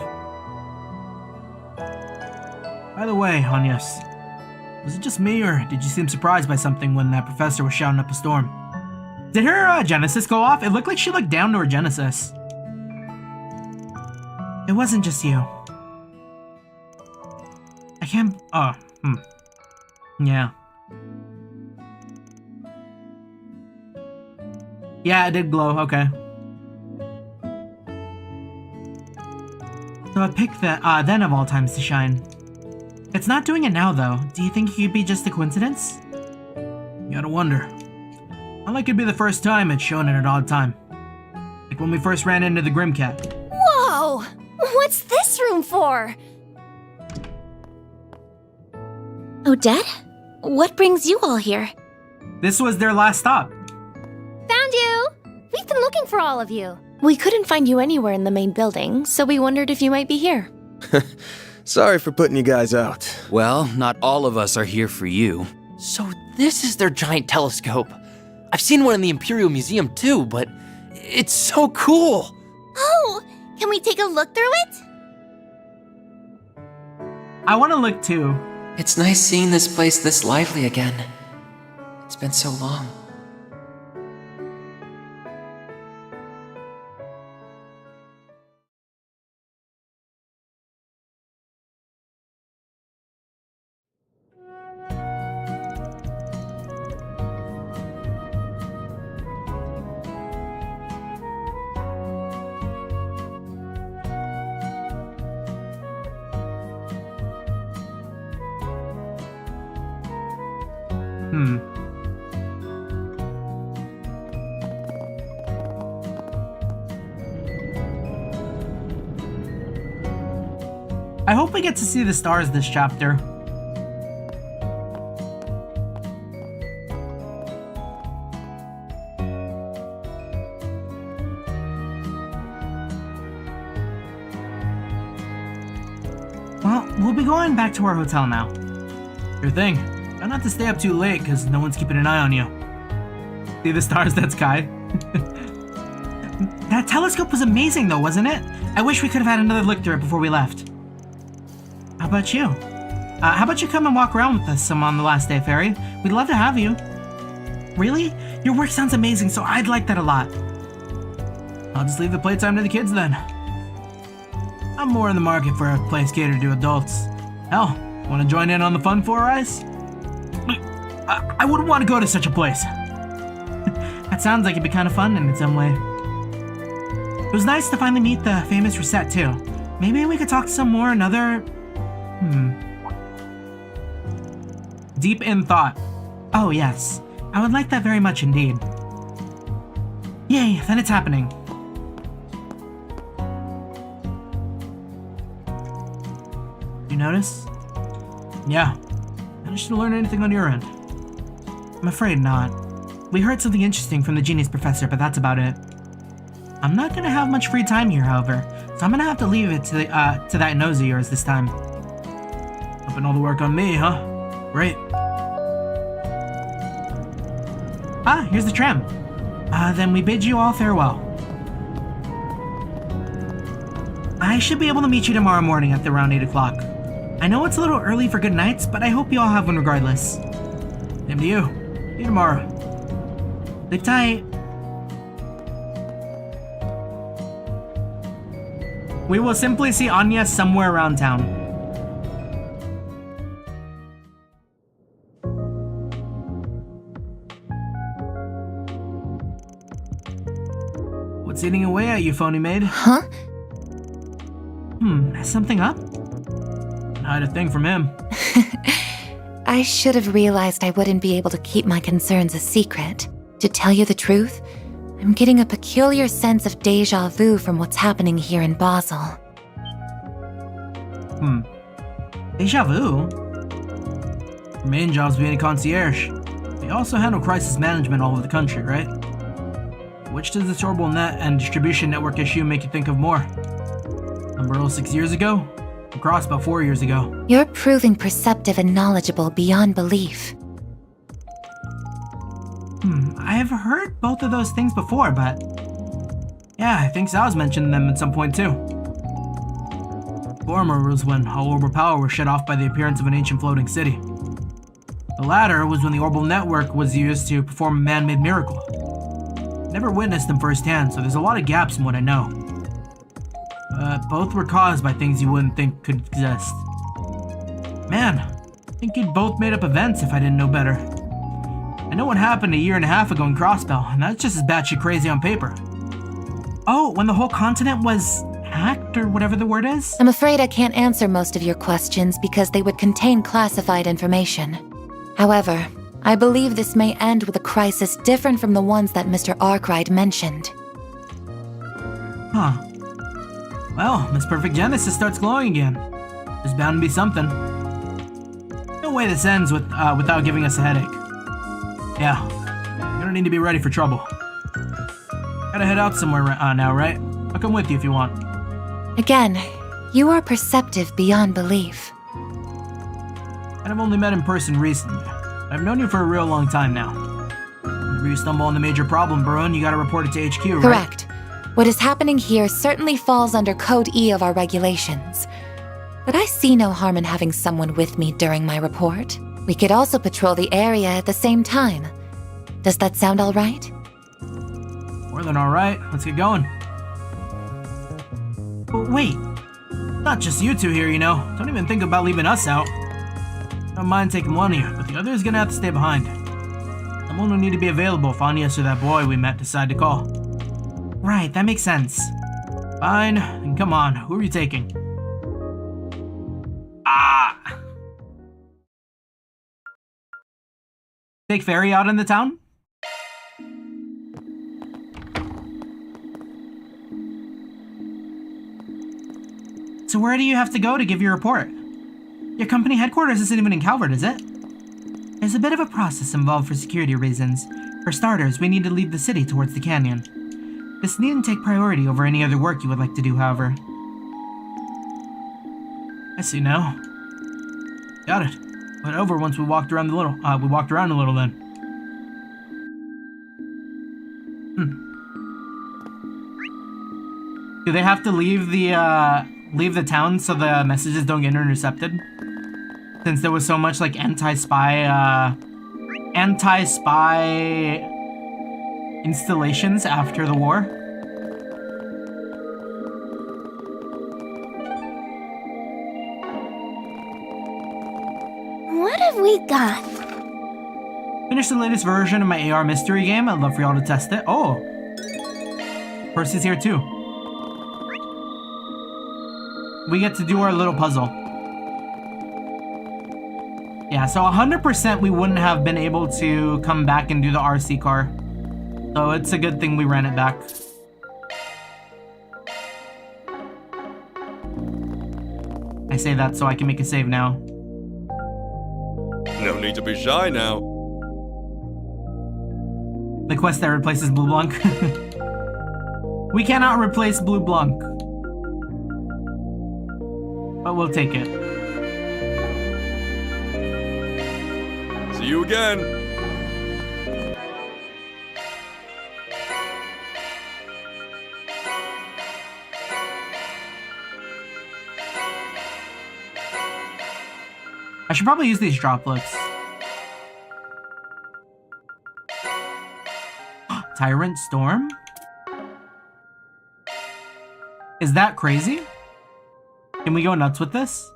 By the way, Agnes, was it just me, or did you seem surprised by something when that professor was shouting up a storm? Did her Genesis go off? It looked like she looked down to her Genesis. It wasn't just you. I can't... Yeah. Yeah, it did glow, okay. So I picked that, then of all times to shine. It's not doing it now, though. Do you think it could be just a coincidence? You gotta wonder. Not like it'd be the first time it's shown at an odd time. Like when we first ran into the Grimcat. Whoa! What's this room for? Odette? What brings you all here? This was their last stop. Found you! We've been looking for all of you. We couldn't find you anywhere in the main building, so we wondered if you might be here. Sorry for putting you guys out. Well, not all of us are here for you. So this is their giant telescope. I've seen one in the Imperial Museum too, but it's so cool. Oh, can we take a look through it? I want to look too. It's nice seeing this place this lively again. It's been so long. I hope we get to see the stars this chapter. Well, we'll be going back to our hotel now. Sure thing. Try not to stay up too late, because no one's keeping an eye on you. See the stars? That's Kai. That telescope was amazing though, wasn't it? I wish we could have had another look through it before we left. How about you? How about you come and walk around with us some on the last day, Fairy? We'd love to have you. Really? Your work sounds amazing, so I'd like that a lot. I'll just leave the playtime to the kids then. I'm more in the market for a place catered to adults. Hell, want to join in on the fun, Four Eyes? I wouldn't want to go to such a place. That sounds like it'd be kind of fun in its own way. It was nice to finally meet the famous Reset too. Maybe we could talk some more another... Deep in thought. Oh yes, I would like that very much indeed. Yay, then it's happening. You notice? Yeah. Managed to learn anything on your end? I'm afraid not. We heard something interesting from the Genius Professor, but that's about it. I'm not gonna have much free time here, however, so I'm gonna have to leave it to that nose of yours this time. Dumping all the work on me, huh? Great. Ah, here's the tram. Then we bid you all farewell. I should be able to meet you tomorrow morning at around 8 o'clock. I know it's a little early for good nights, but I hope you all have one regardless. Same to you. See you tomorrow. Sleep tight. We will simply see Anya somewhere around town. What's eating away at you, phony maid? Huh? Something up? Hide a thing from him. I should have realized I wouldn't be able to keep my concerns a secret. To tell you the truth, I'm getting a peculiar sense of déjà vu from what's happening here in Basel. Déjà vu? Your main job's being a concierge. They also handle crisis management all over the country, right? Which does this horrible net and distribution network issue make you think of more? Umbrella 6 years ago? Or Cross about 4 years ago? You're proving perceptive and knowledgeable beyond belief. I have heard both of those things before, but... Yeah, I think Sal's mentioned them at some point too. Former was when all orbital power was shut off by the appearance of an ancient floating city. The latter was when the orbital network was used to perform a man-made miracle. Never witnessed them firsthand, so there's a lot of gaps in what I know. Both were caused by things you wouldn't think could exist. Man, I think you'd both made up events if I didn't know better. I know what happened a year and a half ago in Crossbell, and that's just as batshit crazy on paper. Oh, when the whole continent was hacked, or whatever the word is? I'm afraid I can't answer most of your questions because they would contain classified information. However, I believe this may end with a crisis different from the ones that Mr. Arkride mentioned. Huh. Well, Miss Perfect Genesis starts glowing again. There's bound to be something. No way this ends without giving us a headache. Yeah, you're gonna need to be ready for trouble. Gotta head out somewhere now, right? I'll come with you if you want. Again, you are perceptive beyond belief. And I've only met in person recently. I've known you for a real long time now. Whenever you stumble on the major problem, Barone, you gotta report it to HQ, right? Correct. What is happening here certainly falls under Code E of our regulations. But I see no harm in having someone with me during my report. We could also patrol the area at the same time. Does that sound all right? More than all right. Let's get going. But wait. Not just you two here, you know. Don't even think about leaving us out. Don't mind taking one of you, but the other is gonna have to stay behind. Someone will need to be available if Anya or that boy we met decide to call. Right, that makes sense. Fine, then come on. Who are you taking? Take ferry out in the town? So where do you have to go to give your report? Your company headquarters isn't even in Calvert, is it? There's a bit of a process involved for security reasons. For starters, we need to leave the city towards the canyon. This needn't take priority over any other work you would like to do, however. I see now. Got it. Went over once we walked around a little then. Do they have to leave the town so the messages don't get intercepted? Since there was so much like anti-spy installations after the war. What have we got? Finished the latest version of my AR mystery game. I'd love for y'all to test it. Oh, Percy's here too. We get to do our little puzzle. Yeah, so 100% we wouldn't have been able to come back and do the RC car. So it's a good thing we ran it back. I say that so I can make a save now. No need to be shy now. The quest that replaces Blue Blanc. We cannot replace Blue Blanc. But we'll take it. See you again. I should probably use these droplets. Tyrant Storm? Is that crazy? Can we go nuts with this?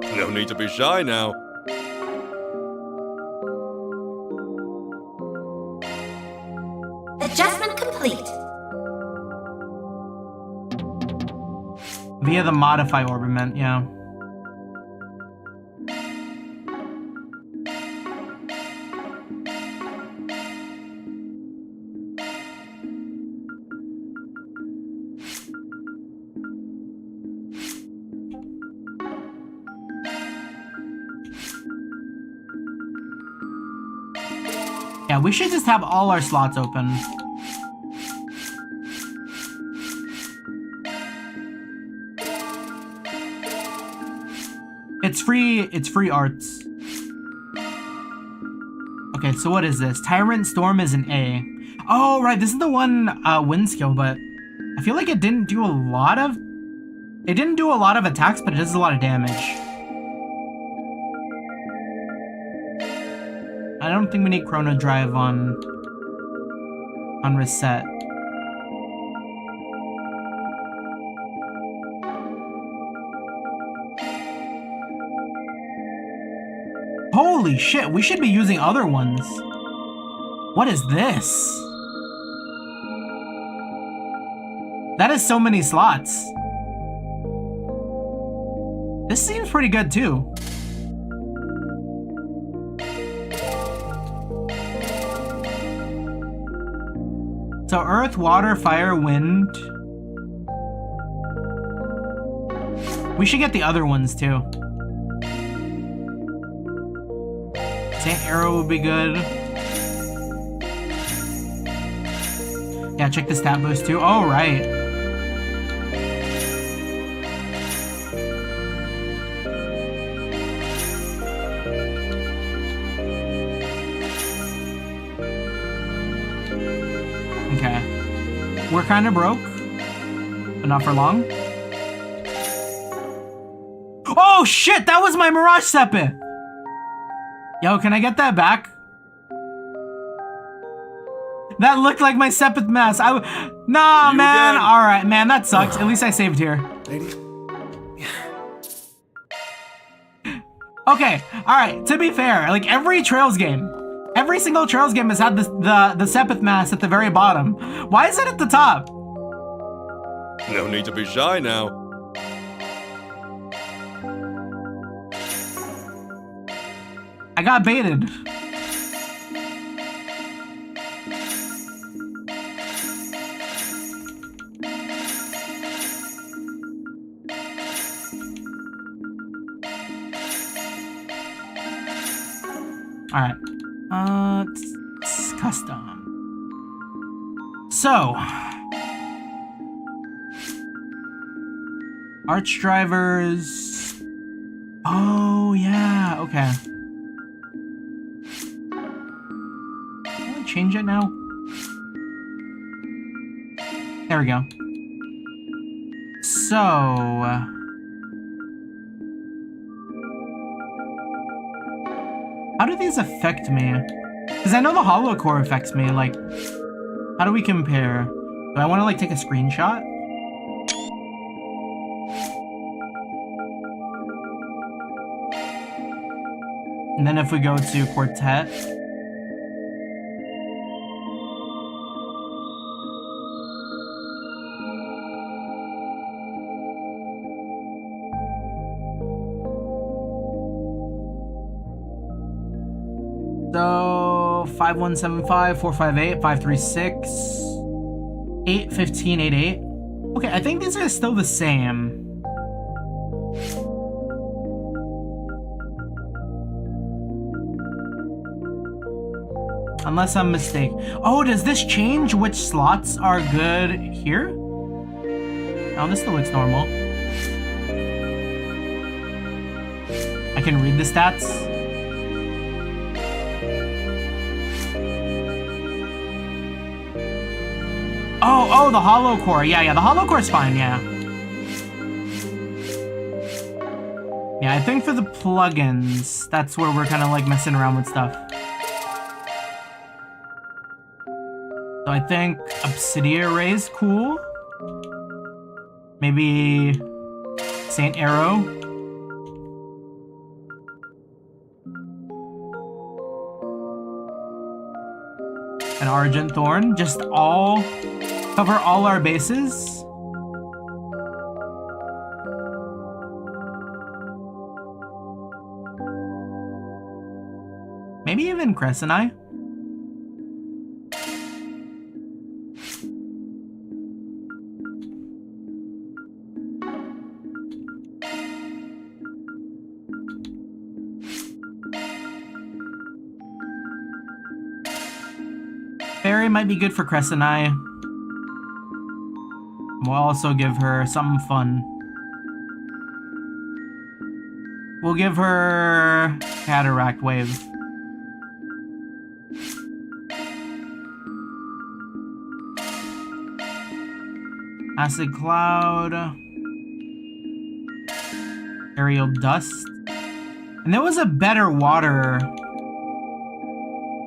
No need to be shy now. Adjustment complete. Via the modify orbiment, yeah. Yeah, we should just have all our slots open. It's free arts. Okay, so what is this? Tyrant Storm is an A. Oh, right, this is the one wind skill, but I feel like it didn't do a lot of attacks, but it does a lot of damage. I don't think we need Chrono Drive on reset. Holy shit, we should be using other ones. What is this? That is so many slots. This seems pretty good too. So earth, water, fire, wind. We should get the other ones too. Saint Arrow would be good. Yeah, check the stat boost too. Oh, right. Okay. We're kind of broke, but not for long. Oh shit, that was my Mirage Sepith! Yo, can I get that back? That looked like my Sepith mask. Nah, man. All right, man. That sucks. At least I saved here. Okay. All right. To be fair, like every Trails game, every single Trails game has had the Sepith mask at the very bottom. Why is it at the top? No need to be shy now. I got baited. Alright. It's custom. So. Arch drivers. Oh, yeah. Okay. Can I change it now? There we go. So. How do these affect me? Because I know the hollow core affects me. Like, how do we compare? Do I want to, like, take a screenshot? And then if we go to Quartet. So 5175, 458, 536, 815, 88. Okay, I think these are still the same. Unless I'm mistaken. Oh, does this change which slots are good here? Oh, this still looks normal. I can read the stats. Oh, the hollow core. Yeah, the hollow core's fine, yeah. Yeah, I think for the plugins, that's where we're kind of like messing around with stuff. So I think Obsidian Array's cool. Maybe Saint Arrow. And Argent Thorn. Just all cover all our bases. Maybe even Crescent Eye. Fairy might be good for Crescent Eye. We'll also give her something fun. We'll give her Cataract Wave. Acid Cloud. Aerial Dust. And there was a better water.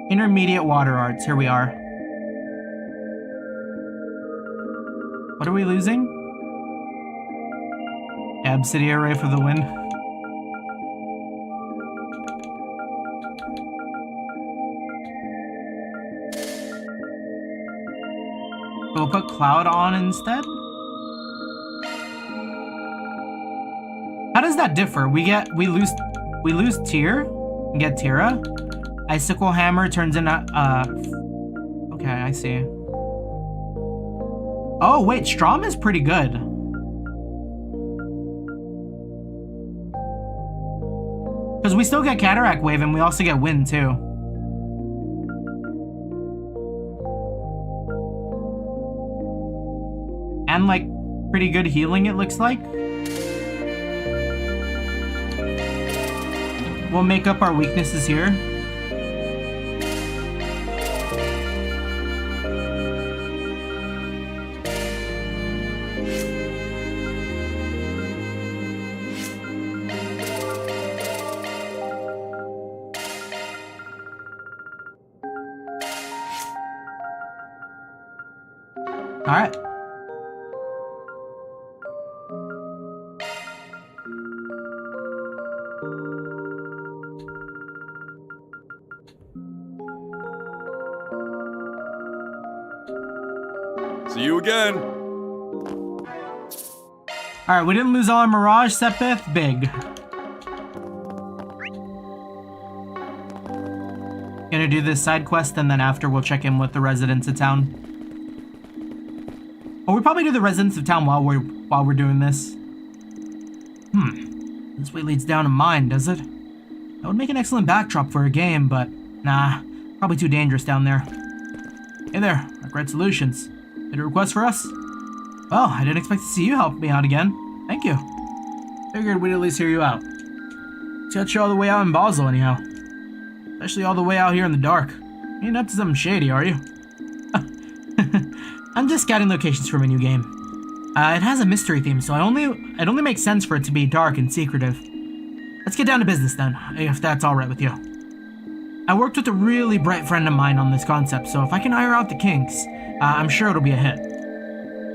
Intermediate Water Arts. Here we are. What are we losing? Obsidian Array for the win. We'll put Cloud on instead. How does that differ? We lose Tear and get Tira. Icicle Hammer turns into okay, I see. Oh wait, Strom is pretty good. Because we still get Cataract Wave and we also get Wind too. And like pretty good healing it looks like. We'll make up our weaknesses here. All right. See you again. All right, we didn't lose all our Mirage, Sepith, big. gonna do this side quest, and then after we'll check in with the residents of town. Or we probably do the residents of town while we're doing this. This way leads down a mine, does it? That would make an excellent backdrop for a game, but nah, probably too dangerous down there. Hey there, Arkride Solutions. Had a request for us? Well, I didn't expect to see you help me out again. Thank you. Figured we'd at least hear you out. Got you all the way out in Basel, anyhow. Especially all the way out here in the dark. You ain't up to something shady, are you? I'm just scouting locations for my new game. It has a mystery theme, so it only makes sense for it to be dark and secretive. Let's get down to business then, if that's alright with you. I worked with a really bright friend of mine on this concept, so if I can iron out the kinks, I'm sure it'll be a hit.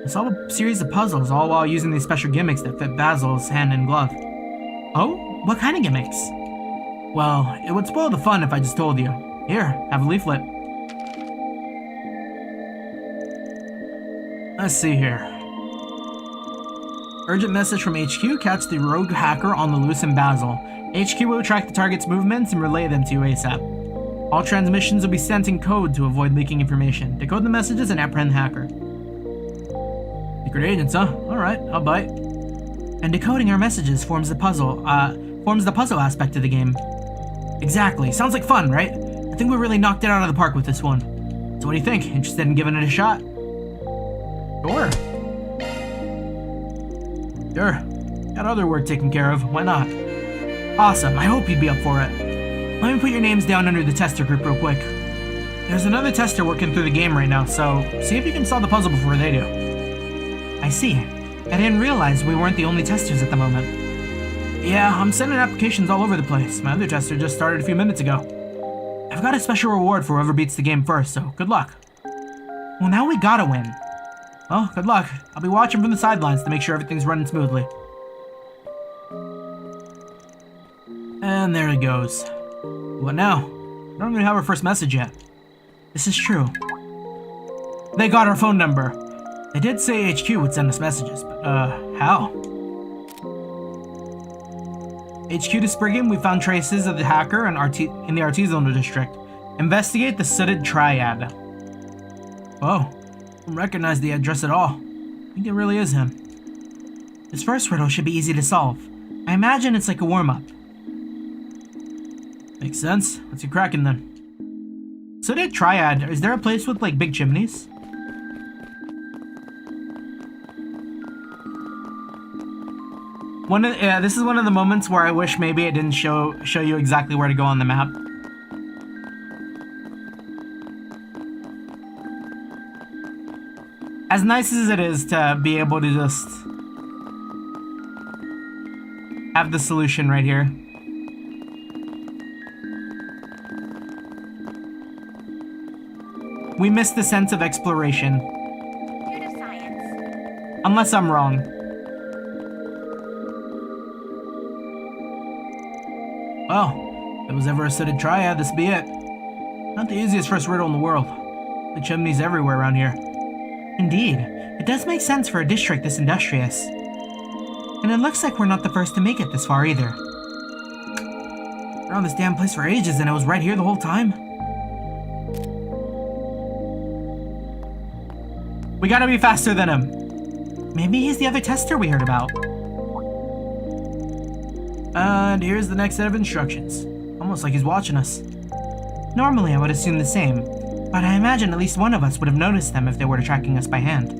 I solve a series of puzzles, all while using these special gimmicks that fit Basil's hand in glove. Oh? What kind of gimmicks? Well, it would spoil the fun if I just told you. Here, have a leaflet. Let's see here. Urgent message from HQ, catch the rogue hacker on the loose in Basel. HQ will track the target's movements and relay them to you ASAP. All transmissions will be sent in code to avoid leaking information. Decode the messages and apprehend the hacker. Secret agents, huh? Alright, I'll bite. And decoding our messages forms the puzzle aspect of the game. Exactly. Sounds like fun, right? I think we really knocked it out of the park with this one. So what do you think? Interested in giving it a shot? Sure. Got other work taken care of. Why not? Awesome. I hope you'd be up for it. Let me put your names down under the tester group real quick. There's another tester working through the game right now, so see if you can solve the puzzle before they do. I see. I didn't realize we weren't the only testers at the moment. Yeah, I'm sending applications all over the place. My other tester just started a few minutes ago. I've got a special reward for whoever beats the game first, so good luck. Well, now we gotta win. Well, good luck. I'll be watching from the sidelines to make sure everything's running smoothly. And there it goes. What now? I don't even have our first message yet. This is true. They got our phone number. They did say HQ would send us messages, but, how? HQ to Spriggan, we found traces of the hacker in the Artisanal District. Investigate the Sooted Triad. Oh, I don't recognize the address at all. I think it really is him. This first riddle should be easy to solve. I imagine it's like a warm-up. Makes sense. Let's get cracking then. Sooted Triad, is there a place with, like, big chimneys? This is one of the moments where I wish maybe it didn't show you exactly where to go on the map. As nice as it is to be able to just have the solution right here. We missed the sense of exploration. Unless I'm wrong. Well, if it was ever a Sooted Triad, this be it. Not the easiest first riddle in the world. The chimneys everywhere around here. Indeed, it does make sense for a district this industrious. And it looks like we're not the first to make it this far either. Around this damn place for ages and it was right here the whole time. We gotta be faster than him. Maybe he's the other tester we heard about. And here's the next set of instructions. Almost like he's watching us. Normally I would assume the same, but I imagine at least one of us would have noticed them if they were tracking us by hand.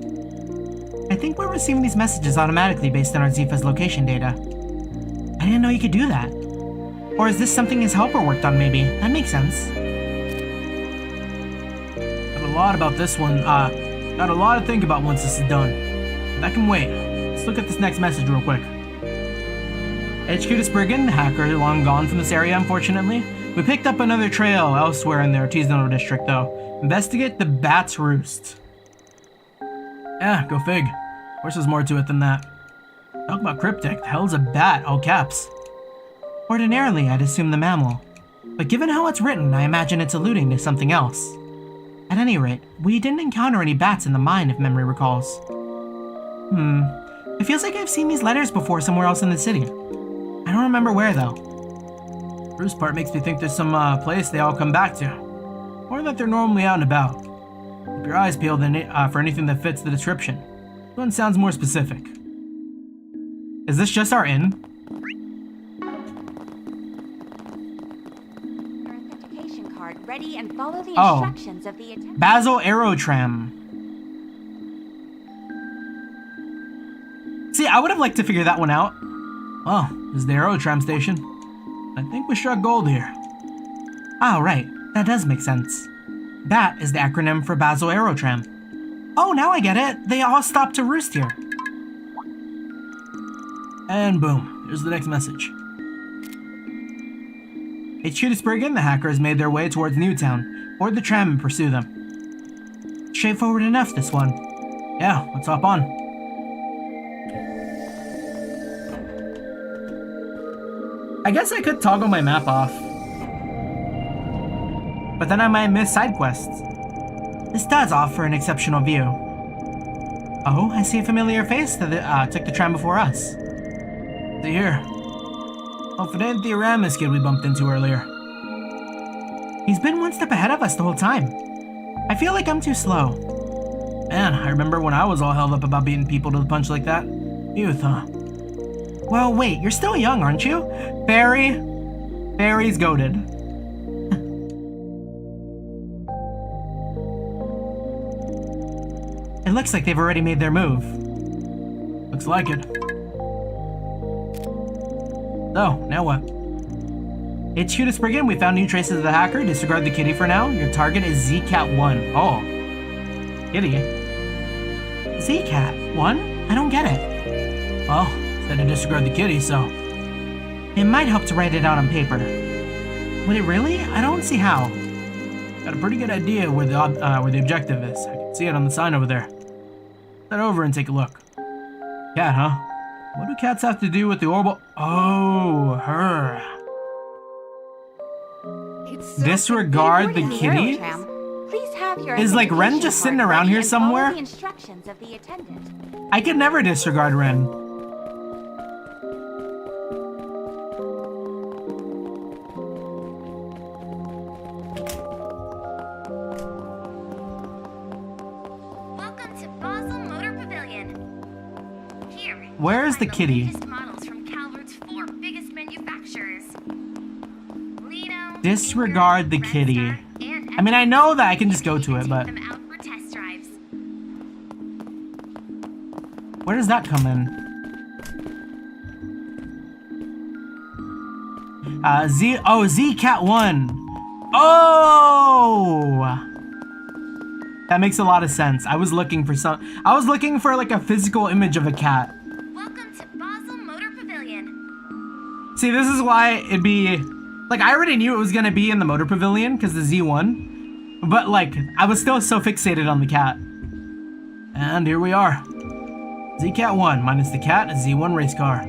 I think we're receiving these messages automatically based on our Zifa's location data. I didn't know you could do that. Or is this something his helper worked on maybe? That makes sense. Got a lot about this one, got a lot to think about once this is done. But that can wait. Let's look at this next message real quick. HQ to Spriggan, the hacker long gone from this area unfortunately. We picked up another trail elsewhere in the Artisanal District though. Investigate the Bat's Roost. Yeah, go fig. Of course there's more to it than that. Talk about cryptic, the hell's a bat, all caps. Ordinarily I'd assume the mammal. But given how it's written, I imagine it's alluding to something else. At any rate, we didn't encounter any bats in the mine if memory recalls. It feels like I've seen these letters before somewhere else in the city. I don't remember where though. First part makes me think there's some place they all come back to. or that they're normally out and about. Keep your eyes peeled for anything that fits the description. This one sounds more specific. Is this just our inn? Your authentication card ready and follow the Oh. instructions of the attendant. Basel Aerotram. See, I would have liked to figure that one out. Oh, this is the Aerotram station. I think we struck gold here. Oh, right. That does make sense. BAT is the acronym for Basel Aerotram. Oh, now I get it. They all stop to roost here. And boom, here's the next message. HQ to Spriggan, the hackers made their way towards Newtown. Board the tram and pursue them. Straightforward enough, this one. Yeah, let's hop on. I guess I could toggle my map off. But then I might miss side quests. This does offer an exceptional view. Oh, I see a familiar face that took the tram before us. See here. Oh, if it ain't the Aramis kid we bumped into earlier. He's been one step ahead of us the whole time. I feel like I'm too slow. Man, I remember when I was all held up about beating people to the punch like that. Youth, huh? Well, wait, you're still young, aren't you? Barry's goated. It looks like they've already made their move. Looks like it. So, now what? HQ to Spriggan, we found new traces of the hacker. Disregard the kitty for now. Your target is ZCat1. Oh. Kitty. ZCat1? I don't get it. Well, said to disregard the kitty, so... It might help to write it out on paper. Would it really? I don't see how. Got a pretty good idea where the objective is. I can see it on the sign over there. Head over and take a look. Cat, huh? What do cats have to do with the orbital? Oh, her. Disregard the kitty? Please have your Is like Ren just sitting around here somewhere? the instructions of the attendant. I could never disregard Ren. Welcome to Basel Motor Pavilion. Here, Where's the kitty? latest models from Calvert's 4 biggest manufacturers. Lino, Disregard the kitty. I mean, I know that I can just go to it, but... them out for test drives. Where does that come in? ZCat1. Oh! That makes a lot of sense. I was looking for like a physical image of a cat. Welcome to Basel Motor Pavilion. See, this is why it'd be... Like, I already knew it was gonna be in the Motor Pavilion, because the Z1. But, like, I was still so fixated on the cat. And here we are. ZCat1, minus the cat, a Z1 race car.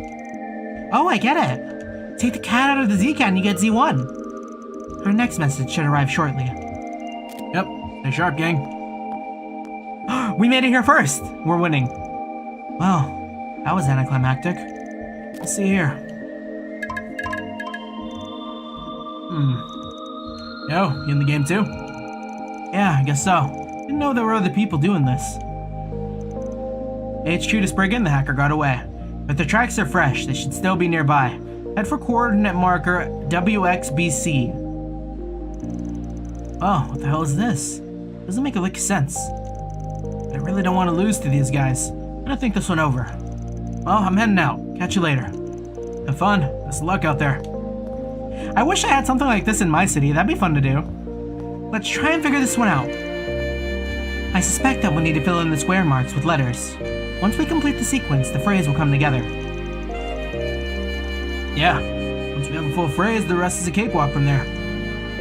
Oh, I get it. Take the cat out of the Z-Cat and you get Z1. Our next message should arrive shortly. Yep, stay sharp, gang. We made it here first! We're winning. Well, that was anticlimactic. Let's see here. Yo, you in the game too? Yeah, I guess so. Didn't know there were other people doing this. HQ to Spriggan, the hacker got away. But the tracks are fresh, they should still be nearby. Head for coordinate marker WXBC. Oh, what the hell is this? Doesn't make a lick of sense. I really don't want to lose to these guys. I'm gonna think this one over. Well, I'm heading out. Catch you later. Have fun. Best of luck out there. I wish I had something like this in my city. That'd be fun to do. Let's try and figure this one out. I suspect that we'll need to fill in the square marks with letters. Once we complete the sequence, the phrase will come together. Yeah. Once we have a full phrase, the rest is a cakewalk from there.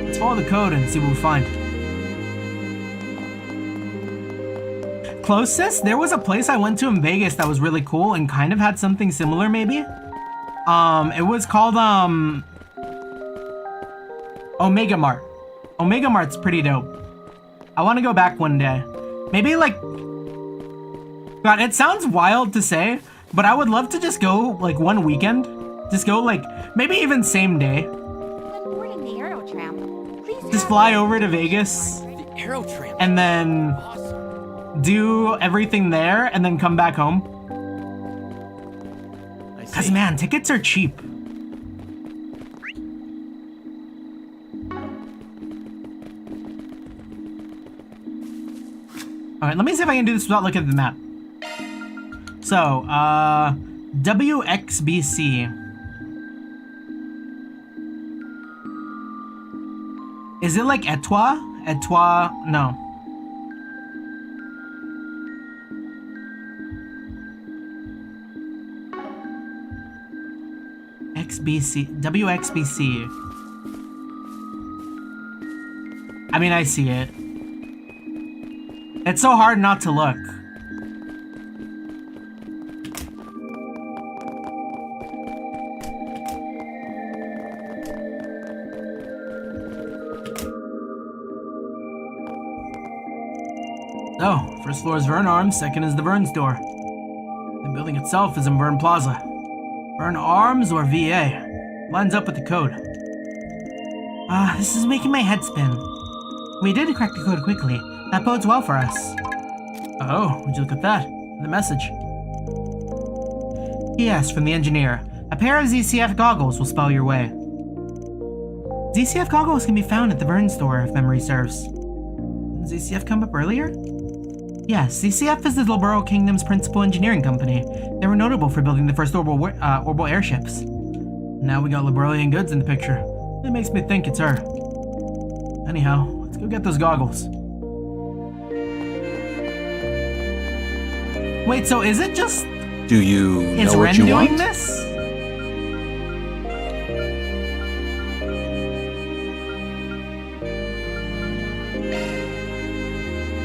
Let's follow the code and see what we find. Closest? There was a place I went to in Vegas that was really cool and kind of had something similar, maybe? It was called, Omega Mart. Omega Mart's pretty dope. I want to go back one day. Maybe like... God, it sounds wild to say, but I would love to just go like one weekend. Just go like, maybe even same day. When boarding the Aerotram, please just fly over to Vegas The arrow tram. and then do everything there and then come back home. Cause man, tickets are cheap. Alright, let me see if I can do this without looking at the map. So, WXBC. Is it like Etwa? Etwa? No. XBC. WXBC. I mean, I see it. It's so hard not to look. Oh, first floor is Vern Arms, second is the Vern store. The building itself is in Vern Plaza. Vern Arms or VA? Lines up with the code. This is making my head spin. We did crack the code quickly. That bodes well for us. Oh, would you look at that? The message. P.S. from the engineer. A pair of ZCF goggles will spell your way. ZCF goggles can be found at the Vern store, if memory serves. Did ZCF come up earlier? Yes, ZCF is the Dilboro Kingdom's principal engineering company. They were notable for building the first orbital airships. Now we got Librelian goods in the picture. That makes me think it's her. Anyhow, let's go get those goggles. Wait, so is it just... Do you Is know Ren what you doing want? this?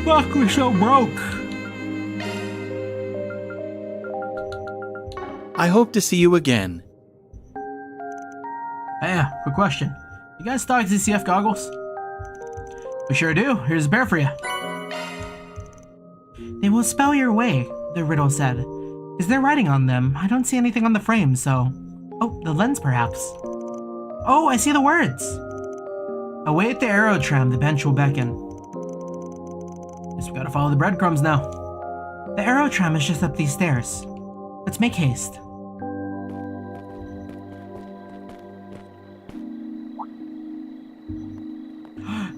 Fuck, we're so broke. I hope to see you again. Hey, quick question. You guys stock ZCF goggles? We sure do. Here's a pair for you. They will spell your way, the riddle said. Is there writing on them? I don't see anything on the frame, so... Oh, the lens perhaps. Oh, I see the words. Away at the arrow tram, the bench will beckon. Guess we gotta follow the breadcrumbs now. The arrow tram is just up these stairs. Let's make haste.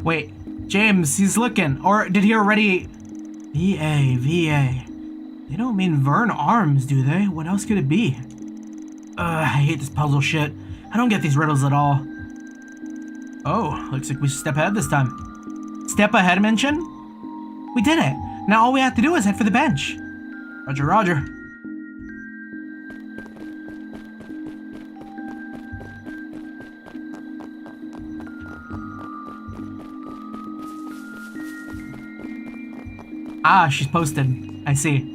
Wait, James, he's looking. Or did he already... VA. They don't mean Vern Arms, do they? What else could it be? I hate this puzzle shit. I don't get these riddles at all. Oh, looks like we should step ahead this time. Step ahead, mention? We did it. Now all we have to do is head for the bench. Roger. Ah, she's posted. I see.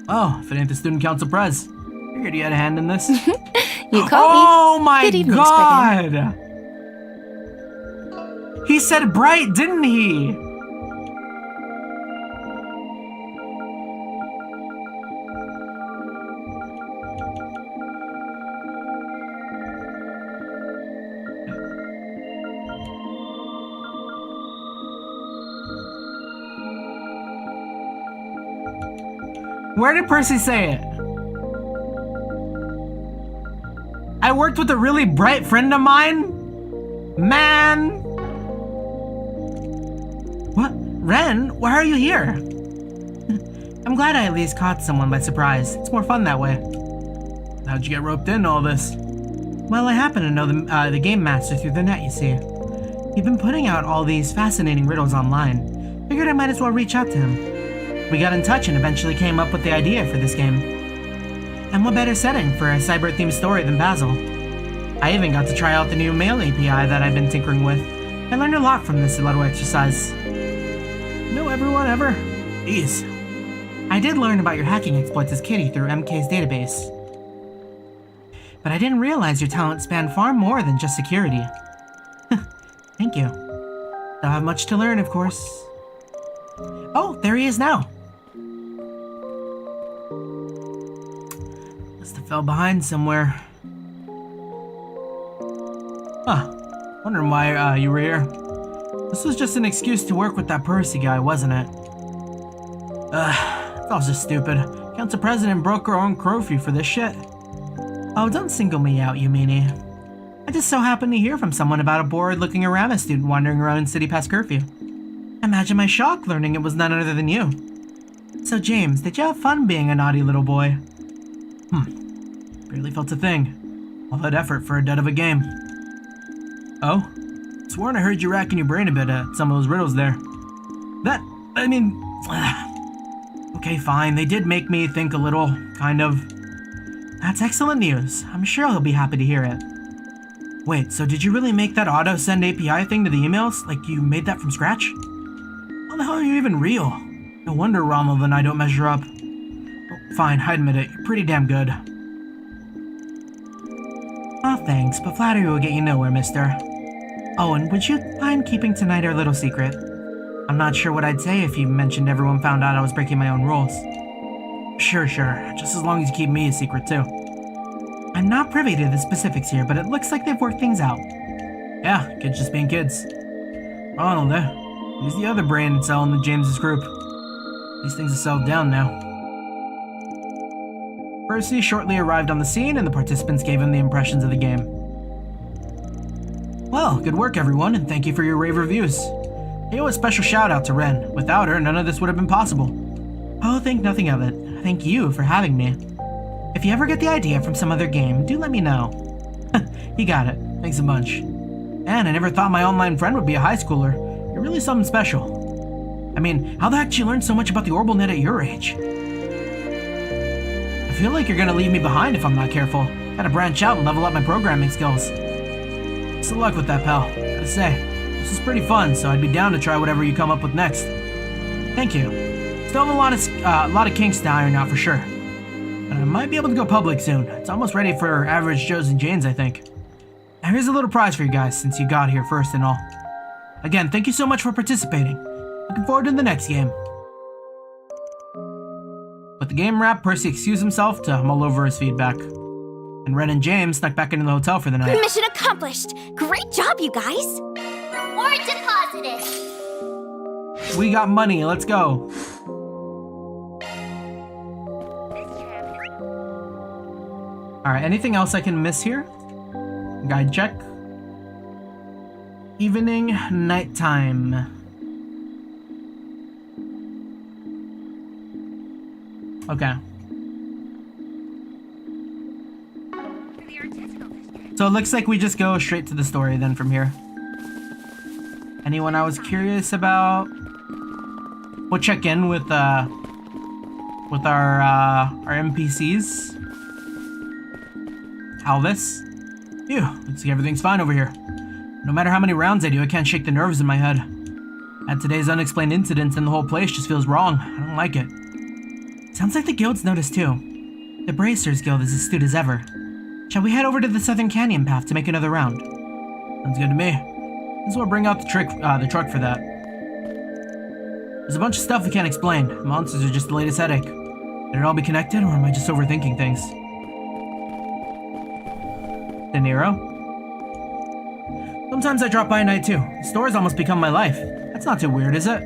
Oh, if it ain't the student council prez. Figured you had a hand in this. You caught me. Oh my Good evening, god! He said bright, didn't he? Where did Percy say it? I worked with a really bright friend of mine? Man! What? Ren, why are you here? I'm glad I at least caught someone by surprise. It's more fun that way. How'd you get roped into all this? Well, I happen to know the game master through the net, you see. He'd been putting out all these fascinating riddles online. Figured I might as well reach out to him. We got in touch and eventually came up with the idea for this game. And what better setting for a cyber-themed story than Basel? I even got to try out the new mail API that I've been tinkering with. I learned a lot from this little exercise. No everyone ever? Jeez. I did learn about your hacking exploits as Kitty through MK's database. But I didn't realize your talent spanned far more than just security. Thank you. Still have much to learn, of course. Oh, there he is now. Must have fell behind somewhere. Huh. Wondering why you were here. This was just an excuse to work with that Percy guy, wasn't it? It's all just stupid. Council President broke her own curfew for this shit. Oh, don't single me out, you meanie. I just so happened to hear from someone about a bored-looking Aramis student wandering around the city past curfew. Imagine my shock learning it was none other than you. So, James, did you have fun being a naughty little boy? Barely felt a thing. All that effort for a dud of a game. Oh? Sworn I heard you racking your brain a bit at some of those riddles there. Okay, fine. They did make me think a little, kind of. That's excellent news. I'm sure he'll be happy to hear it. Wait, so did you really make that auto-send API thing to the emails? Like you made that from scratch? How the hell are you even real? No wonder Rommel and I don't measure up. Oh, fine, I admit it. You're pretty damn good. Oh, thanks, but flattery will get you nowhere, mister. Oh, and would you mind keeping tonight our little secret? I'm not sure what I'd say if you mentioned everyone found out I was breaking my own rules. Sure. Just as long as you keep me a secret, too. I'm not privy to the specifics here, but it looks like they've worked things out. Yeah, kids just being kids. Ronald, he's the other brain cell in the James's group. These things are settled down now. Percy shortly arrived on the scene, and the participants gave him the impressions of the game. Well, good work, everyone, and thank you for your rave reviews. I owe a special shout out to Ren. Without her, none of this would have been possible. Oh, think nothing of it. Thank you for having me. If you ever get the idea from some other game, do let me know. You got it. Thanks a bunch. And I never thought my online friend would be a high schooler. You're really something special. I mean, how the heck did you learn so much about the orbital net at your age? I feel like you're gonna leave me behind if I'm not careful. Gotta branch out and level up my programming skills. Best of luck with that, pal. Gotta say, this is pretty fun, so I'd be down to try whatever you come up with next. Thank you. Still have a lot of kinks to iron out for sure. But I might be able to go public soon. It's almost ready for average Joes and Janes, I think. Now here's a little prize for you guys, since you got here first and all. Again, thank you so much for participating. Looking forward to the next game. With the game wrapped, Percy excused himself to mull over his feedback. And Ren and James snuck back into the hotel for the night. Mission accomplished! Great job, you guys! Reward deposited! We got money, let's go. Alright, anything else I can miss here? Guide check. Evening, nighttime. Okay. So it looks like we just go straight to the story then from here. Anyone I was curious about? We'll check in with our NPCs. Alvis. Phew, looks like everything's fine over here. No matter how many rounds I do, I can't shake the nerves in my head. And today's unexplained incidents and the whole place just feels wrong. I don't like it. Sounds like the guild's noticed too. The Bracers Guild is as astute as ever. Shall we head over to the Southern Canyon path to make another round? Sounds good to me. This will bring out the truck for that. There's a bunch of stuff we can't explain. Monsters are just the latest headache. Could it all be connected, or am I just overthinking things? De Niro? Sometimes I drop by at night too. The store's almost become my life. That's not too weird, is it?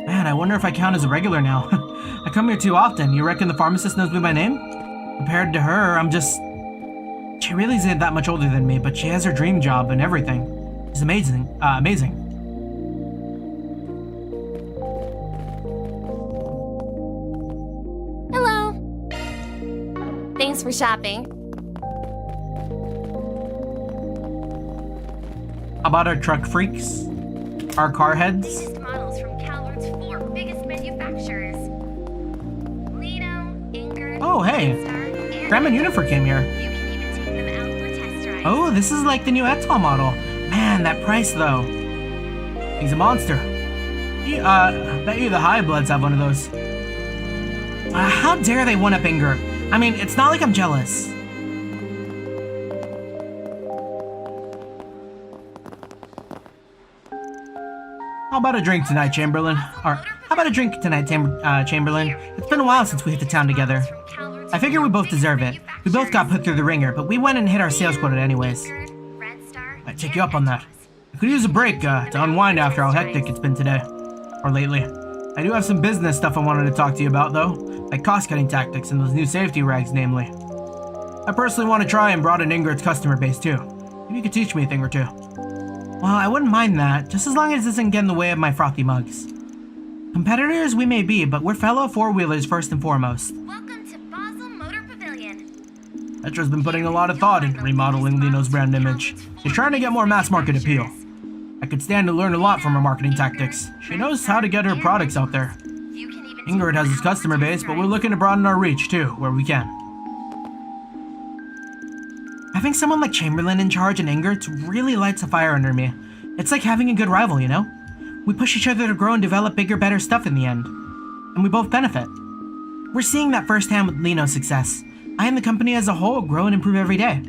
Man, I wonder if I count as a regular now. I come here too often. You reckon the pharmacist knows me by name? Compared to her, I'm just... She really isn't that much older than me, but she has her dream job and everything. She's amazing. Amazing. Hello. Thanks for shopping. How about our truck freaks? Our car heads? Latest models from Calvert's 4 biggest manufacturers. Lino, Inger, Oh, hey. Graham and Unifor came here. You can even take them out for test drives. Oh, this is like the new Etoile model. Man, that price though. He's a monster. Bet you the High Bloods have one of those. How dare they one-up Inger? I mean, it's not like I'm jealous. How about a drink tonight, Chamberlain? Or, how about a drink tonight, Chamberlain? It's been a while since we hit the town together. I figure we both deserve it. We both got put through the ringer, but we went and hit our sales quota anyways. I'd take you up on that. I could use a break to unwind after how hectic it's been today. Or lately. I do have some business stuff I wanted to talk to you about, though. Like cost-cutting tactics and those new safety rags, namely. I personally want to try and broaden Ingrid's customer base, too. Maybe you could teach me a thing or two. Well, I wouldn't mind that, just as long as it doesn't get in the way of my frothy mugs. Competitors we may be, but we're fellow four-wheelers first and foremost. Welcome to Basel Motor Pavilion. Petra's been putting a lot of thought into remodeling Lino's brand image. She's trying to get more mass-market appeal. I could stand to learn a lot from her marketing tactics. She knows how to get her products out there. Ingrid has his customer base, but we're looking to broaden our reach, too, where we can. Having someone like Chamberlain in charge and Ingrid really lights a fire under me. It's like having a good rival, you know? We push each other to grow and develop bigger, better stuff in the end. And we both benefit. We're seeing that firsthand with Lino's success. I and the company as a whole grow and improve every day.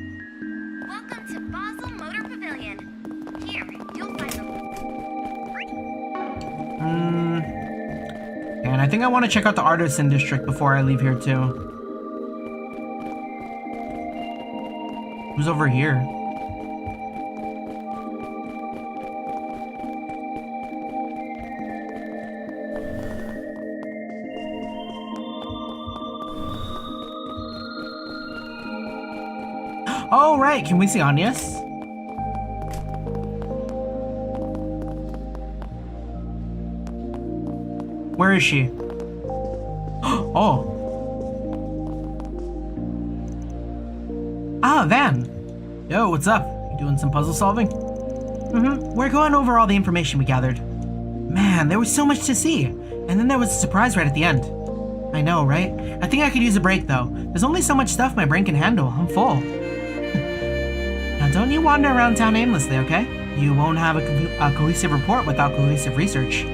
Welcome to Basel Motor Pavilion. Here, you'll find And I think I want to check out the Artisan District before I leave here, too. Who's over here? Oh, right. Can we see Agnes? Where is she? Oh. Ah, Van. Yo, what's up? You doing some puzzle solving? We're going over all the information we gathered. Man, there was so much to see. And then there was a surprise right at the end. I know, right? I think I could use a break, though. There's only so much stuff my brain can handle. I'm full. Now, don't you wander around town aimlessly, okay? You won't have a cohesive report without cohesive research.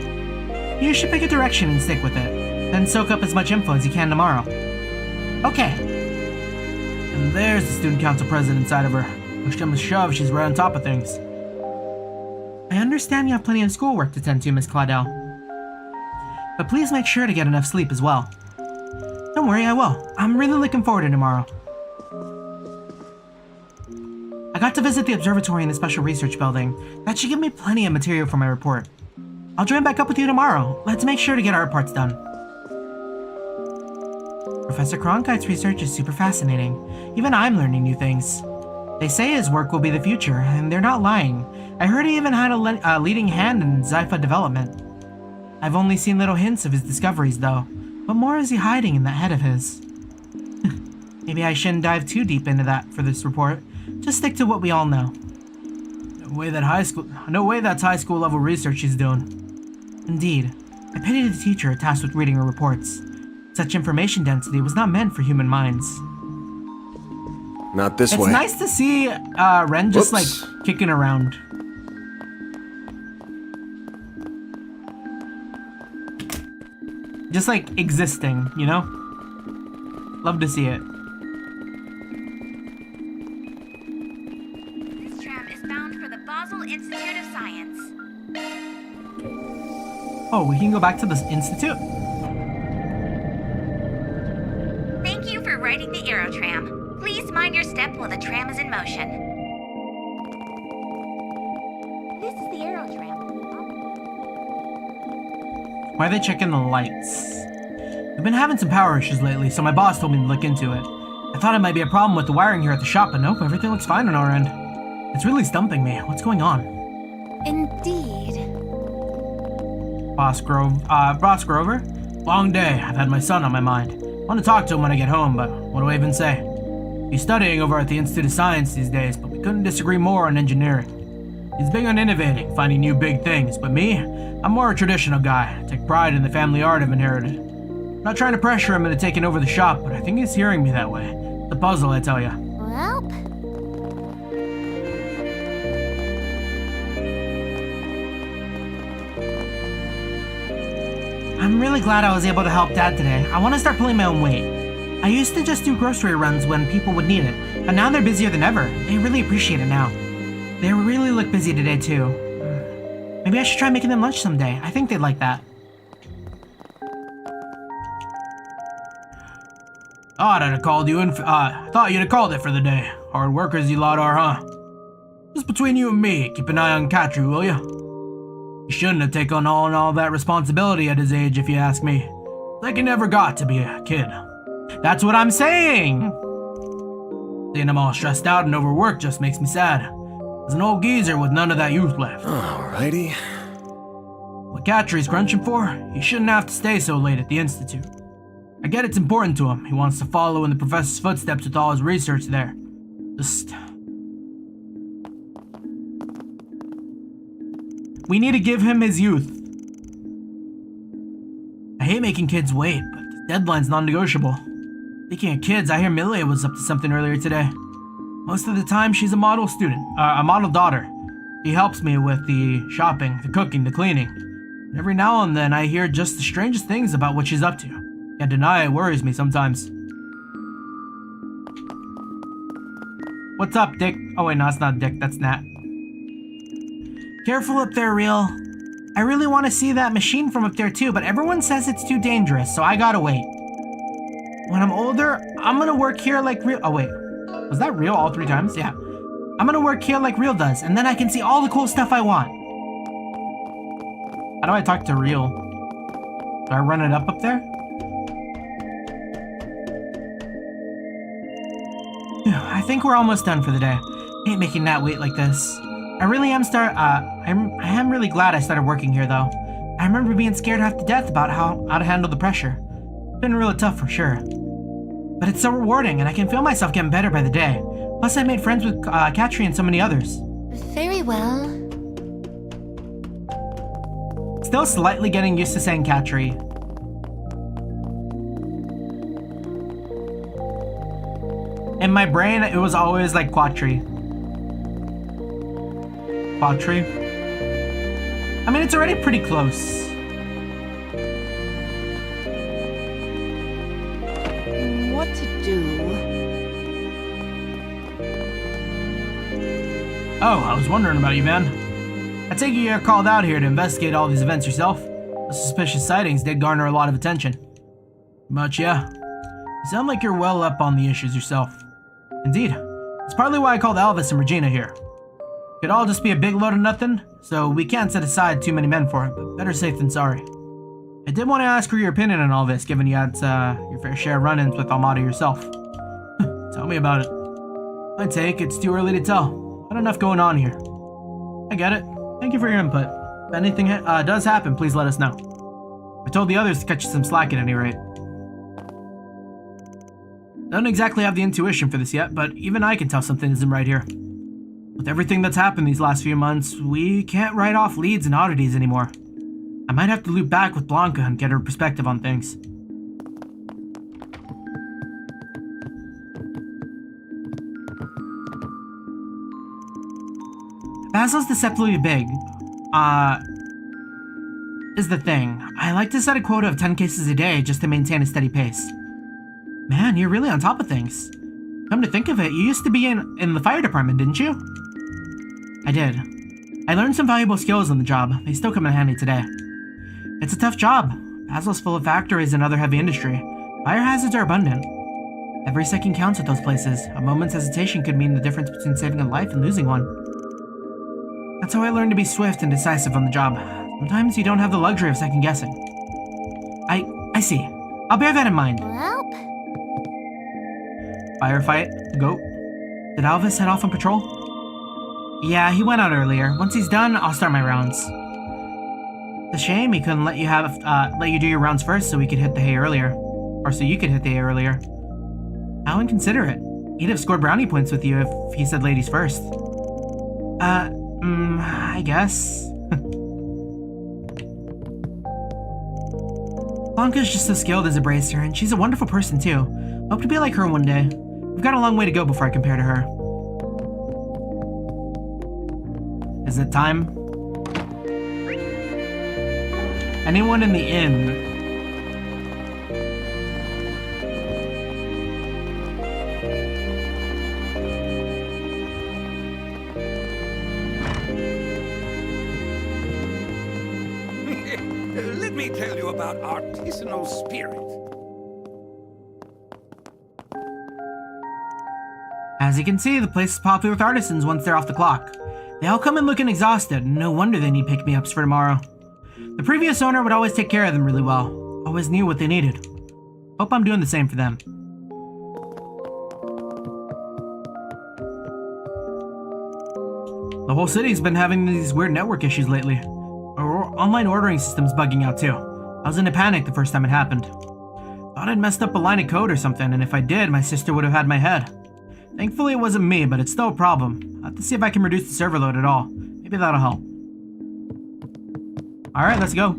You should pick a direction and stick with it. Then soak up as much info as you can tomorrow. Okay. And there's the student council president inside of her. Push come to shove, she's right on top of things. I understand you have plenty of schoolwork to tend to, Miss Claudel. But please make sure to get enough sleep as well. Don't worry, I will. I'm really looking forward to tomorrow. I got to visit the observatory in the special research building. That should give me plenty of material for my report. I'll join back up with you tomorrow. Let's make sure to get our parts done. Professor Cronkite's research is super fascinating. Even I'm learning new things. They say his work will be the future, and they're not lying. I heard he even had a leading hand in Zypha development. I've only seen little hints of his discoveries, though. What more is he hiding in that head of his? Maybe I shouldn't dive too deep into that for this report. Just stick to what we all know. No way that's high school level research he's doing. Indeed. I pity the teacher tasked with reading her reports. Such information density was not meant for human minds. Not this way. It's nice to see Ren just like kicking around. Just like existing, you know? Love to see it. This tram is bound for the Basel Institute of Science. Oh, we can go back to this institute. Thank you for riding the Aerotram. Please mind your step while the tram is in motion. This is the Aerotram. Why are they checking the lights? We've been having some power issues lately, so my boss told me to look into it. I thought it might be a problem with the wiring here at the shop, but nope, everything looks fine on our end. It's really stumping me. What's going on? Indeed. Boss Grover? Long day. I've had my son on my mind. Want to talk to him when I get home, but what do I even say? He's studying over at the Institute of Science these days, but we couldn't disagree more on engineering. He's big on innovating, finding new big things, but me? I'm more a traditional guy. I take pride in the family art I've inherited. I'm not trying to pressure him into taking over the shop, but I think he's hearing me that way. The puzzle, I tell ya. Well, I'm really glad I was able to help Dad today. I want to start pulling my own weight. I used to just do grocery runs when people would need it, but now they're busier than ever. They really appreciate it now. They really look busy today, too. Maybe I should try making them lunch someday. I think they'd like that. Thought you'd have called it for the day. Hard workers you lot are, huh? Just between you and me, keep an eye on Katru, will you? He shouldn't have taken on all that responsibility at his age, if you ask me. Like he never got to be a kid. That's what I'm saying! Seeing him all stressed out and overworked just makes me sad. As an old geezer with none of that youth left. Alrighty. What Katru's crunching for, he shouldn't have to stay so late at the Institute. I get it's important to him. He wants to follow in the professor's footsteps with all his research there. Just... we need to give him his youth. I hate making kids wait, but the deadline's non-negotiable. Speaking of kids, I hear Milia was up to something earlier today. Most of the time, she's a model student, a model daughter. She helps me with the shopping, the cooking, the cleaning. And every now and then, I hear just the strangest things about what she's up to. Can't deny it worries me sometimes. What's up, Dick? Oh wait, no, it's not Dick, that's Nat. Careful up there, Real. I really want to see that machine from up there too, but everyone says it's too dangerous, so I gotta wait. When I'm older, I'm gonna work here like Real. Oh wait, was that Real all 3 times? Yeah. I'm gonna work here like Real does, and then I can see all the cool stuff I want. How do I talk to Real? Do I run it up there? I think we're almost done for the day. I hate making Nat wait like this. I really am I am really glad I started working here though. I remember being scared half to death about how to handle the pressure. It's been really tough for sure. But it's so rewarding and I can feel myself getting better by the day. Plus I made friends with Katri and so many others. Very well. Still slightly getting used to saying Katri. In my brain, it was always like Quatri. Quatri? I mean, it's already pretty close. What to do? Oh, I was wondering about you, man. I take it you're called out here to investigate all these events yourself. The suspicious sightings did garner a lot of attention. Much, yeah. You sound like you're well up on the issues yourself. Indeed. It's partly why I called Elvis and Regina here. It could all just be a big load of nothing, so we can't set aside too many men for it, but better safe than sorry. I did want to ask for your opinion on all this, given you had your fair share of run-ins with Almada yourself. Tell me about it. My take, it's too early to tell. Not enough going on here. I get it. Thank you for your input. If anything does happen, please let us know. I told the others to catch you some slack at any rate. Don't exactly have the intuition for this yet, but even I can tell something isn't right here. With everything that's happened these last few months, we can't write off leads and oddities anymore. I might have to loop back with Blanca and get her perspective on things. Basel's deceptively big. Is the thing. I like to set a quota of 10 cases a day just to maintain a steady pace. Man, you're really on top of things. Come to think of it, you used to be in the fire department, didn't you? I did. I learned some valuable skills on the job. They still come in handy today. It's a tough job. Basel's full of factories and other heavy industry. Fire hazards are abundant. Every second counts at those places. A moment's hesitation could mean the difference between saving a life and losing one. That's how I learned to be swift and decisive on the job. Sometimes you don't have the luxury of second guessing. I see. I'll bear that in mind. Well. Firefight, goat. Did Alvis head off on patrol? Yeah, he went out earlier. Once he's done, I'll start my rounds. It's a shame he couldn't let you do your rounds first so we could hit the hay earlier. Or so you could hit the hay earlier. How inconsiderate. He'd have scored brownie points with you if he said ladies first. I guess. Blanca's just as skilled as a bracer, and she's a wonderful person too. Hope to be like her one day. We've got a long way to go before I compare to her. Is it time? Anyone in the inn? Let me tell you about artisanal spirit. As you can see, the place is popular with artisans once they're off the clock. They all come in looking exhausted, and no wonder they need pick-me-ups for tomorrow. The previous owner would always take care of them really well, always knew what they needed. Hope I'm doing the same for them. The whole city's been having these weird network issues lately. Our online ordering system's bugging out too. I was in a panic the first time it happened. Thought I'd messed up a line of code or something, and if I did, my sister would have had my head. Thankfully it wasn't me, but it's still a problem. I'll have to see if I can reduce the server load at all. Maybe that'll help. Alright, let's go.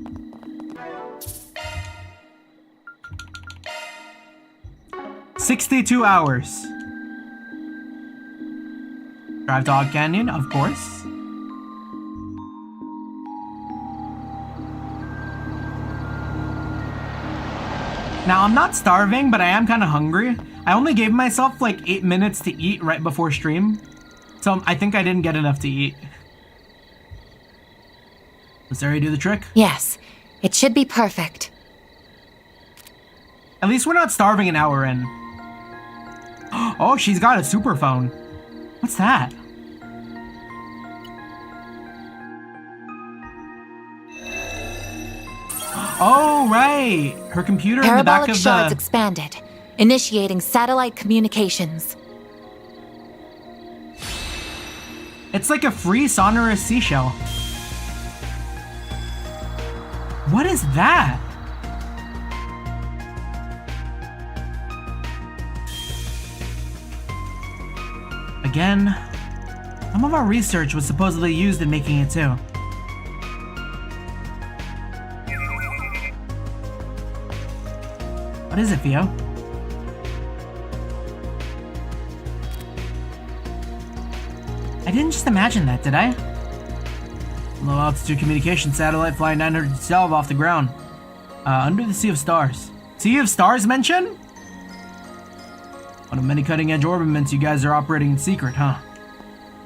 "62 hours. Drive to Hog Canyon, of course. Now, I'm not starving, but I am kind of hungry. I only gave myself like 8 minutes to eat right before stream, so I think I didn't get enough to eat. Does Ari do the trick? Yes, it should be perfect. At least we're not starving an hour in. Oh, she's got a super phone. What's that? Oh, right! Her computer in the back Parabolic of shards the... expanded, initiating satellite communications. It's like a free sonorous seashell. What is that? Again, some of our research was supposedly used in making it too. What is it, Theo? I didn't just imagine that, did I? Low altitude communication satellite flying 912 off the ground. Under the Sea of Stars. Sea of Stars mention? One of many cutting-edge orbitments you guys are operating in secret, huh?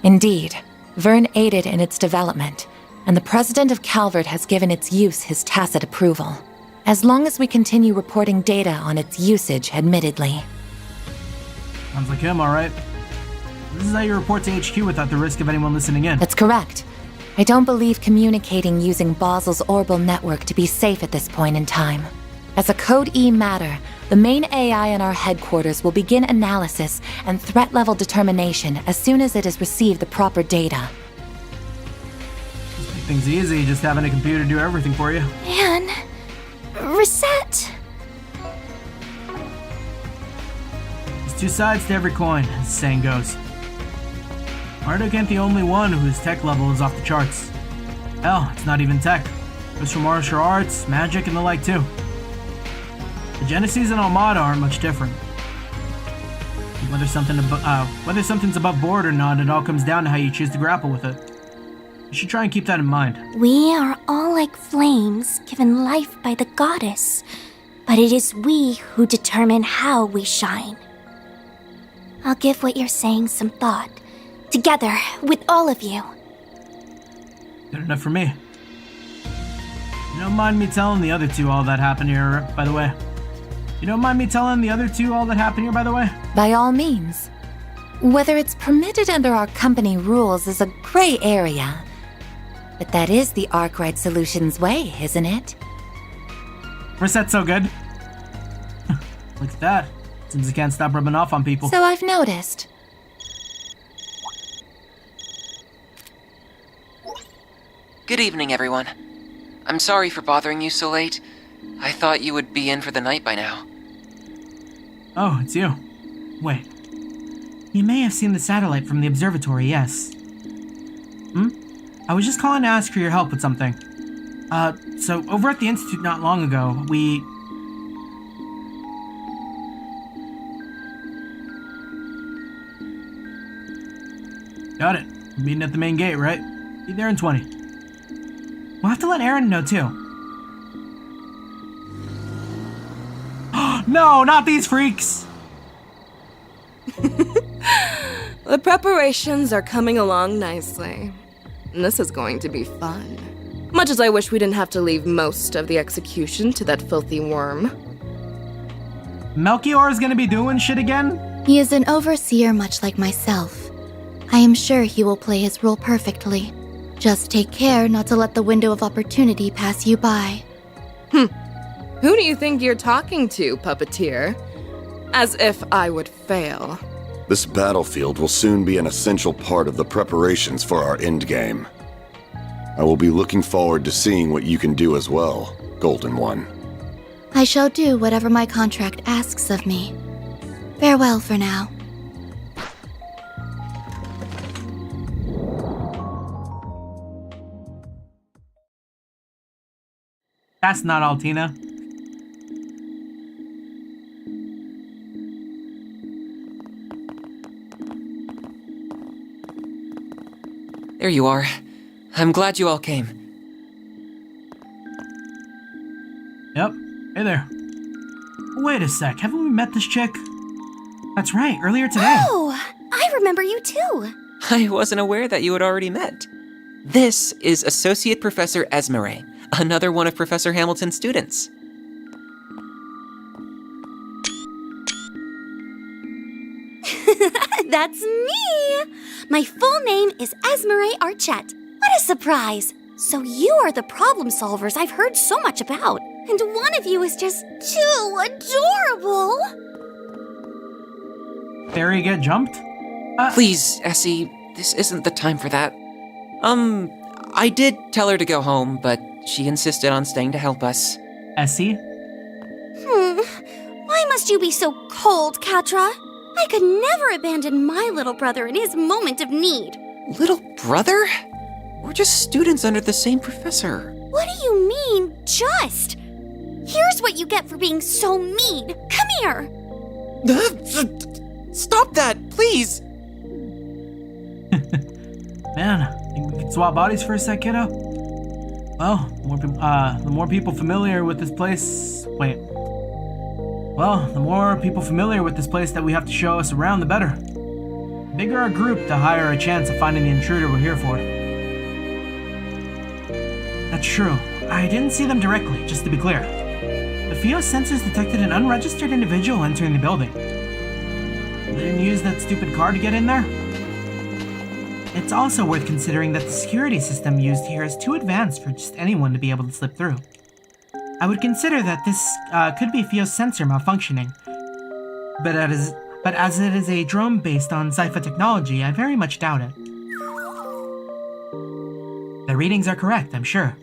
Indeed. Vern aided in its development, and the president of Calvert has given its use his tacit approval. As long as we continue reporting data on its usage, admittedly. Sounds like him, alright. This is how you report to HQ without the risk of anyone listening in. That's correct. I don't believe communicating using Basel's orbital network to be safe at this point in time. As a Code E matter, the main AI in our headquarters will begin analysis and threat level determination as soon as it has received the proper data. Just make things easy, just having a computer do everything for you. Man, reset. There's two sides to every coin, as the saying goes. Marduk ain't the only one whose tech level is off the charts. Hell, it's not even tech. It goes for martial arts, magic, and the like too. The Genesis and Armada aren't much different. Whether something's above board or not, it all comes down to how you choose to grapple with it. You should try and keep that in mind. We are all like flames given life by the goddess, but it is we who determine how we shine. I'll give what you're saying some thought, together with all of you. Good enough for me. You don't mind me telling the other two all that happened here, by the way? You don't mind me telling the other two all that happened here, by the way? By all means. Whether it's permitted under our company rules is a gray area. But that is the Arkride Solutions way, isn't it? Reset's so good. Look at that. Seems I can't stop rubbing off on people. So I've noticed. Good evening, everyone. I'm sorry for bothering you so late. I thought you would be in for the night by now. Oh, it's you. Wait. You may have seen the satellite from the observatory, yes. I was just calling to ask for your help with something. So over at the Institute not long ago, we... Got it. We're meeting at the main gate, right? Be there in 20. We'll have to let Aaron know, too. No, not these freaks! The preparations are coming along nicely. This is going to be fun. Much as I wish we didn't have to leave most of the execution to that filthy worm. Melchior is gonna be doing shit again? He is an overseer much like myself. I am sure he will play his role perfectly. Just take care not to let the window of opportunity pass you by. Who do you think you're talking to, puppeteer? As if I would fail. This battlefield will soon be an essential part of the preparations for our endgame. I will be looking forward to seeing what you can do as well, Golden One. I shall do whatever my contract asks of me. Farewell for now. That's not Altina. There you are. I'm glad you all came. Yep. Hey there. Wait a sec, haven't we met this chick? That's right, earlier today. Oh, I remember you too. I wasn't aware that you had already met. This is Associate Professor Esmeralda, another one of Professor Hamilton's students. That's me! My full name is Esmeralda Archette. What a surprise! So you are the problem solvers I've heard so much about. And one of you is just too adorable! Fairy get jumped? Please, Essie, this isn't the time for that. I did tell her to go home, but she insisted on staying to help us. Essie? Why must you be so cold, Katra? I could never abandon my little brother in his moment of need. Little brother? We're just students under the same professor. What do you mean, just? Here's what you get for being so mean. Come here. Stop that, please! Man, think we could swap bodies for a sec, kiddo? Well, the more people familiar with this place... Wait. Well, the more people familiar with this place that we have to show us around, the better. The bigger our group, the higher our chance of finding the intruder we're here for. That's true. I didn't see them directly, just to be clear. The FIO sensors detected an unregistered individual entering the building. They didn't use that stupid car to get in there? It's also worth considering that the security system used here is too advanced for just anyone to be able to slip through. I would consider that this could be FIO's sensor malfunctioning. But as it is a drone based on Cypher technology, I very much doubt it. The readings are correct, I'm sure.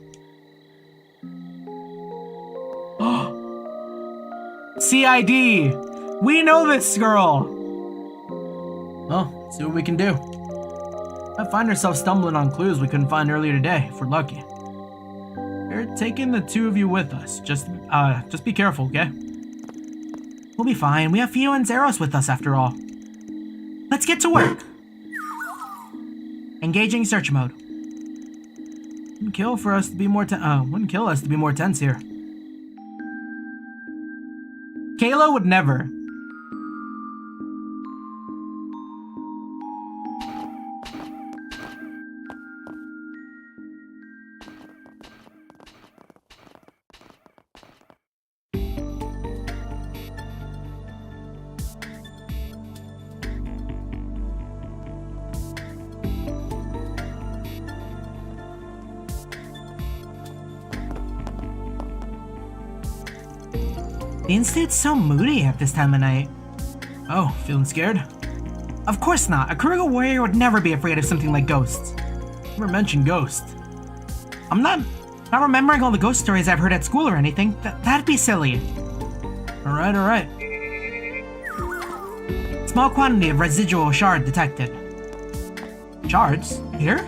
CID! We know this girl! Well, let's see what we can do. Might find ourselves stumbling on clues we couldn't find earlier today, if we're lucky. We're taking the two of you with us. Just be careful, okay? We'll be fine. We have Fio and Zeros with us after all. Let's get to work! Engaging search mode. Wouldn't kill us to be more tense here. Kayla would never. The instate's so moody at this time of night. Oh, feeling scared? Of course not. A Kuruga warrior would never be afraid of something like ghosts. Never mentioned ghosts. I'm not remembering all the ghost stories I've heard at school or anything. That'd be silly. Alright. Small quantity of residual shard detected. Shards? Here?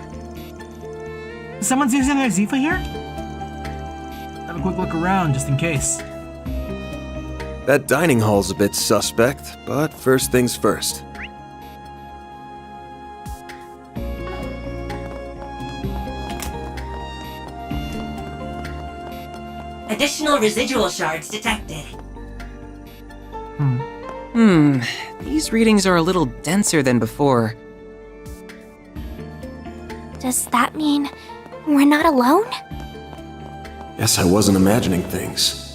Someone's using their Zifa here? Have a quick look around just in case. That dining hall's a bit suspect, but first things first. Additional residual shards detected. These readings are a little denser than before. Does that mean we're not alone? Guess I wasn't imagining things.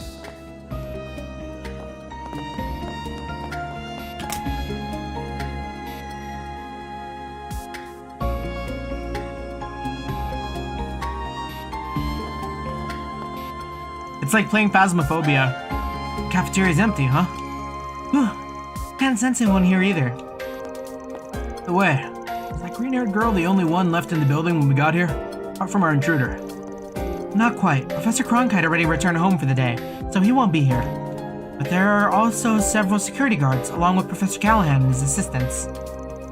like playing Phasmophobia. The cafeteria's empty, huh? Whew. Can't sense anyone here either. The way, is that green-haired girl the only one left in the building when we got here? Apart from our intruder. Not quite. Professor Cronkite already returned home for the day, so he won't be here. But there are also several security guards, along with Professor Callahan and his assistants.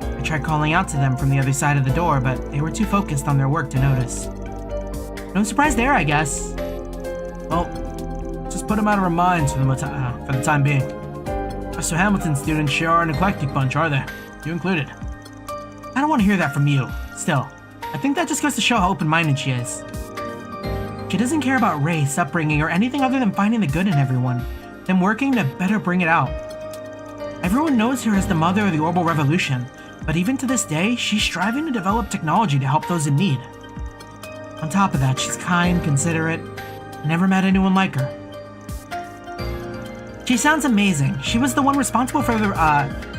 I tried calling out to them from the other side of the door, but they were too focused on their work to notice. No surprise there, I guess. Well, just put them out of our minds for the time being. Professor Hamilton's students sure are an eclectic bunch, are they? You included. I don't want to hear that from you. Still, I think that just goes to show how open-minded she is. She doesn't care about race, upbringing, or anything other than finding the good in everyone, then working to better bring it out. Everyone knows her as the mother of the Orbital Revolution, but even to this day, she's striving to develop technology to help those in need. On top of that, she's kind, considerate. Never met anyone like her. She sounds amazing. She was the one responsible for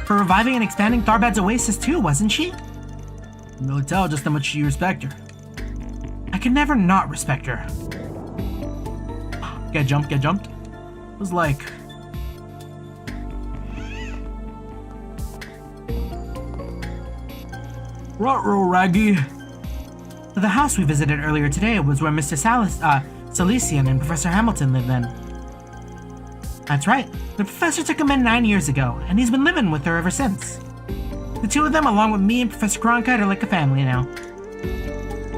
reviving and expanding Tharbad's Oasis too, wasn't she? You can really tell just how much you respect her. I could never not respect her. Get jumped. It was like... Ruh-roh, Raggy. The house we visited earlier today was where Mr. Salesian and Professor Hamilton lived then. That's right. The professor took him in 9 years ago, and he's been living with her ever since. The two of them, along with me and Professor Cronkite, are like a family now.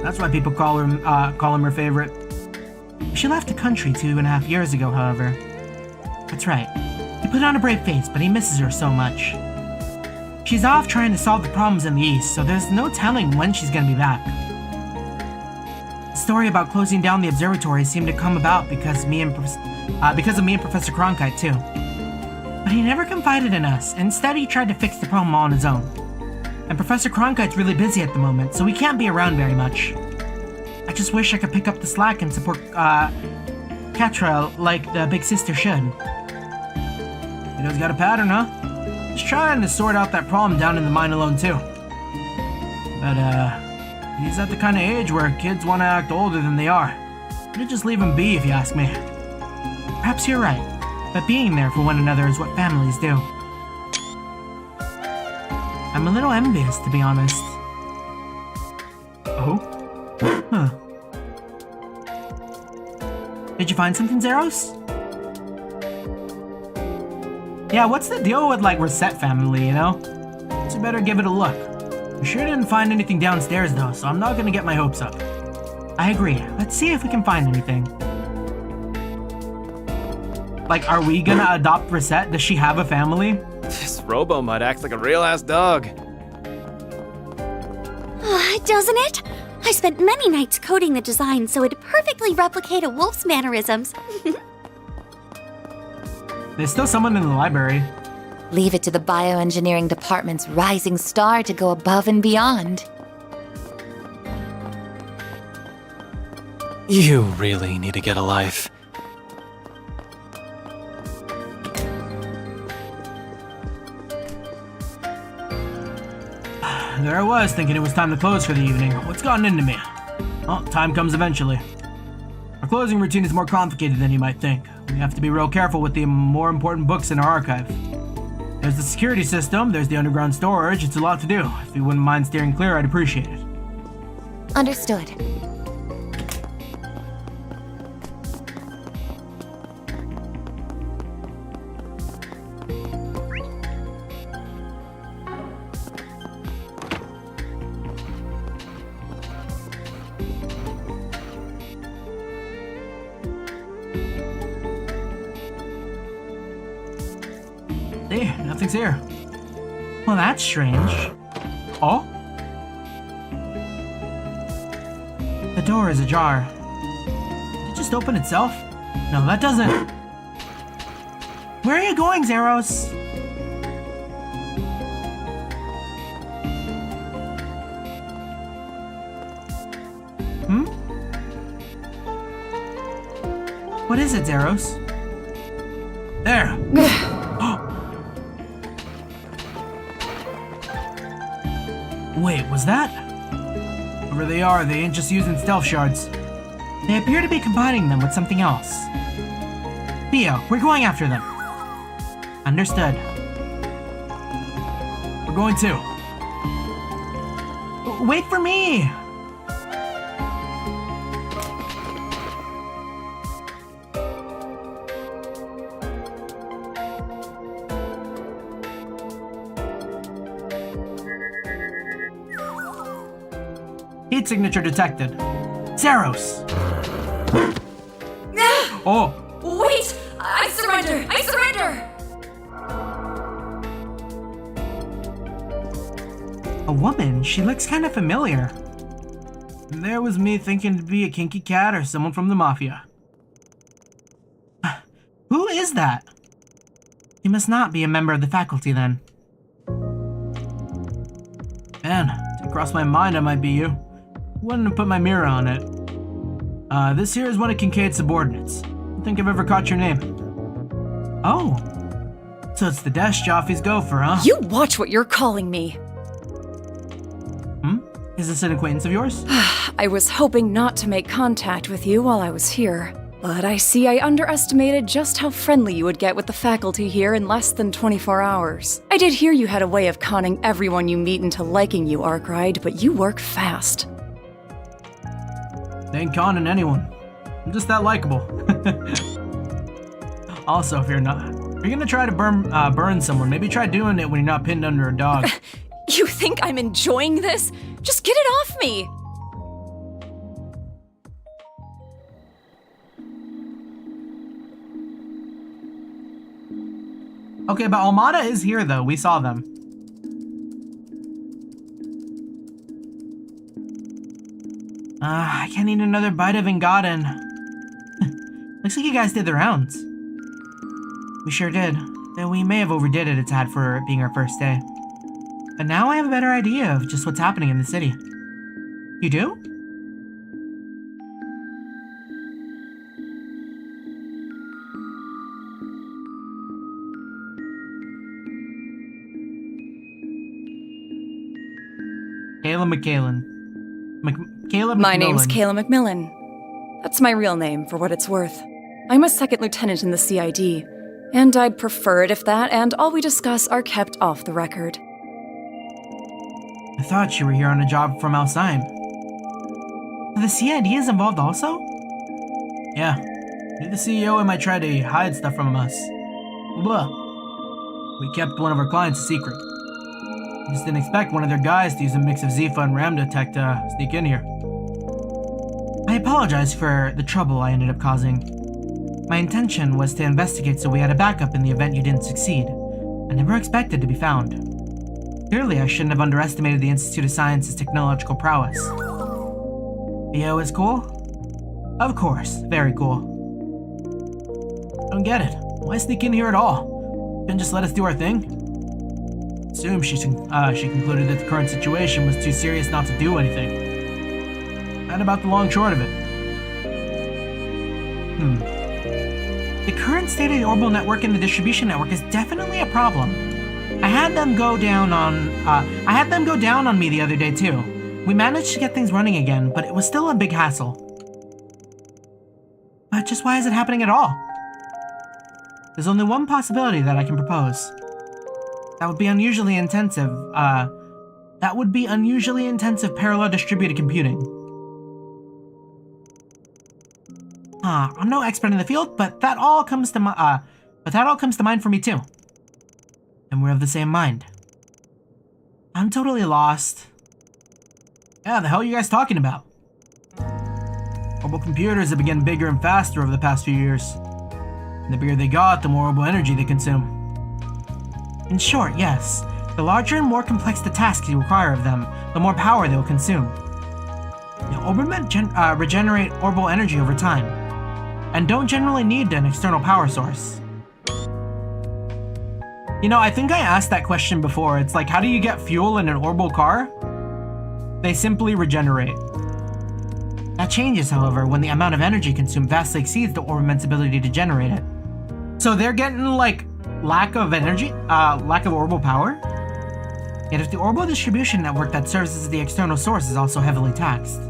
That's why people call him her favorite. She left the country 2.5 years ago, however. That's right. He put on a brave face, but he misses her so much. She's off trying to solve the problems in the East, so there's no telling when she's gonna be back. The story about closing down the observatory seemed to come about because of me and Professor Cronkite too. But he never confided in us. Instead, he tried to fix the problem all on his own. And Professor Cronkite's really busy at the moment, so he can't be around very much. I just wish I could pick up the slack and support Catra like the big sister should. You guys got a pattern, huh? Just trying to sort out that problem down in the mine alone too. But he's at the kind of age where kids want to act older than they are. You'd just leave him be if you ask me. Perhaps you're right, but being there for one another is what families do. I'm a little envious, to be honest. Oh? Huh. Did you find something, Zeros? Yeah, what's the deal with, like, Reset family, you know? So you better give it a look. I sure didn't find anything downstairs, though, so I'm not gonna get my hopes up. I agree. Let's see if we can find anything. Like, are we gonna adopt Reset? Does she have a family? This Robo-Mud acts like a real-ass dog. Doesn't it? I spent many nights coding the design so it'd perfectly replicate a wolf's mannerisms. There's still someone in the library. Leave it to the bioengineering department's rising star to go above and beyond. You really need to get a life. There I was, thinking it was time to close for the evening. What's gotten into me? Well, time comes eventually. Our closing routine is more complicated than you might think. We have to be real careful with the more important books in our archive. There's the security system, there's the underground storage, it's a lot to do. If you wouldn't mind steering clear, I'd appreciate it. Understood. Hey, nothing's here. Well, that's strange. Oh? The door is ajar. Did it just open itself? No, that doesn't. Where are you going, Zeros? What is it, Zeros? There! Wait, was that? Whoever they are, they ain't just using stealth shards. They appear to be combining them with something else. Theo, we're going after them. Understood. We're going too. Wait for me! Heat signature detected. Zeros! Oh! Wait! I surrender! I surrender! A woman? She looks kind of familiar. There was me thinking to be a kinky cat or someone from the mafia. Who is that? He must not be a member of the faculty then. Man, it crossed my mind I might be you. Wouldn't have put my mirror on it. This here is one of Kincaid's subordinates. I think I've ever caught your name. Oh. So it's the desk Joffrey's gopher, huh? You watch what you're calling me. Is this an acquaintance of yours? I was hoping not to make contact with you while I was here, but I see I underestimated just how friendly you would get with the faculty here in less than 24 hours. I did hear you had a way of conning everyone you meet into liking you, Arkride, but you work fast. They ain't conning anyone. I'm just that likable. Also, if you're gonna try to burn someone, maybe try doing it when you're not pinned under a dog. You think I'm enjoying this? Just get it off me! Okay, but Almada is here though. We saw them. I can't eat another bite of Ingaden. Looks like you guys did the rounds. We sure did. Though we may have overdid it a tad for it being our first day. But now I have a better idea of just what's happening in the city. You do? My name's Kayla McMillan. That's my real name, for what it's worth. I'm a second lieutenant in the CID, and I'd prefer it if that and all we discuss are kept off the record. I thought you were here on a job from Alzheim. The CID is involved also? Yeah. You're the CEO and might try to hide stuff from us. Blah. We kept one of our clients a secret. We just didn't expect one of their guys to use a mix of Zifa and Ramda tech to sneak in here. I apologize for the trouble I ended up causing. My intention was to investigate so we had a backup in the event you didn't succeed. I never expected to be found. Clearly, I shouldn't have underestimated the Institute of Science's technological prowess. BO is cool? Of course, very cool. I don't get it. Why sneak in here at all? Couldn't just let us do our thing? Assume she concluded that the current situation was too serious not to do anything. That about the long short of it. The current state of the orbital network and the distribution network is definitely a problem. I had them go down on me the other day too. We managed to get things running again, but it was still a big hassle. But just why is it happening at all? There's only one possibility that I can propose. That would be unusually intensive parallel distributed computing. I'm no expert in the field, but that all comes to mind for me too. And we're of the same mind. I'm totally lost. Yeah, the hell are you guys talking about? Orbital computers have been getting bigger and faster over the past few years. And the bigger they got, the more orbital energy they consume. In short, yes. The larger and more complex the tasks you require of them, the more power they'll consume. Now, Orbimen regenerate orbital energy over time, and don't generally need an external power source. You know, I think I asked that question before. It's like, how do you get fuel in an orbital car? They simply regenerate. That changes, however, when the amount of energy consumed vastly exceeds the Orbimen's ability to generate it. So they're getting, like, lack of orbital power? Yet if the orbital distribution network that serves as the external source is also heavily taxed,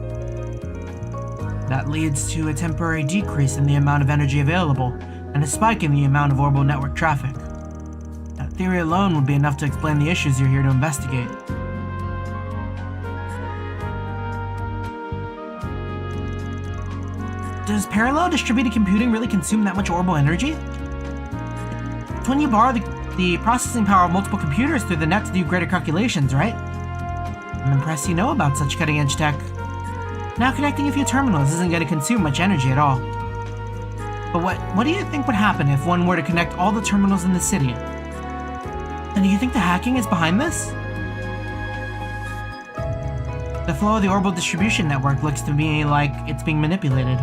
that leads to a temporary decrease in the amount of energy available, and and a spike in the amount of orbital network traffic. That theory alone would be enough to explain the issues you're here to investigate. Does parallel distributed computing really consume that much orbital energy? It's when you borrow the processing power of multiple computers through the net to do greater calculations, right? I'm impressed you know about such cutting-edge tech. Now connecting a few terminals isn't going to consume much energy at all. But what do you think would happen if one were to connect all the terminals in the city? And do you think the hacking is behind this? The flow of the orbital distribution network looks to me like it's being manipulated.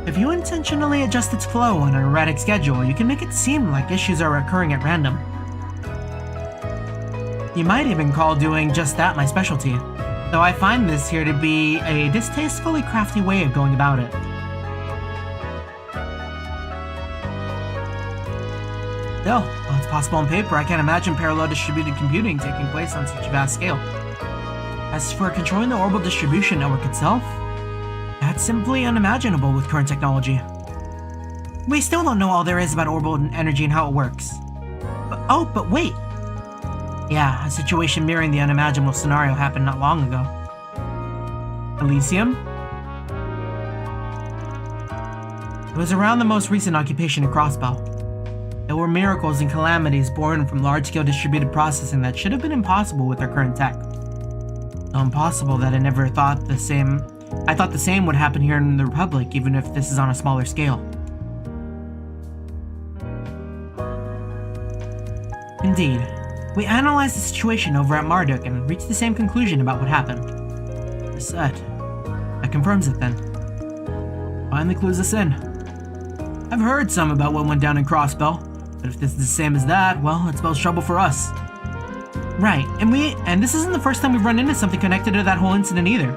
If you intentionally adjust its flow on an erratic schedule, you can make it seem like issues are occurring at random. You might even call doing just that my specialty, though I find this here to be a distastefully crafty way of going about it. Still, while it's possible on paper, I can't imagine parallel distributed computing taking place on such a vast scale. As for controlling the orbital distribution network itself, that's simply unimaginable with current technology. We still don't know all there is about orbital energy and how it works. But wait! Yeah, a situation mirroring the unimaginable scenario happened not long ago. Elysium? It was around the most recent occupation of Crossbell. There were miracles and calamities born from large-scale distributed processing that should have been impossible with our current tech. So impossible that I thought the same would happen here in the Republic, even if this is on a smaller scale. Indeed. We analyzed the situation over at Marduk and reached the same conclusion about what happened. The set. That confirms it then. Finally clues us in. I've heard some about what went down in Crossbell, but if this is the same as that, well, it spells trouble for us. Right, and this isn't the first time we've run into something connected to that whole incident either.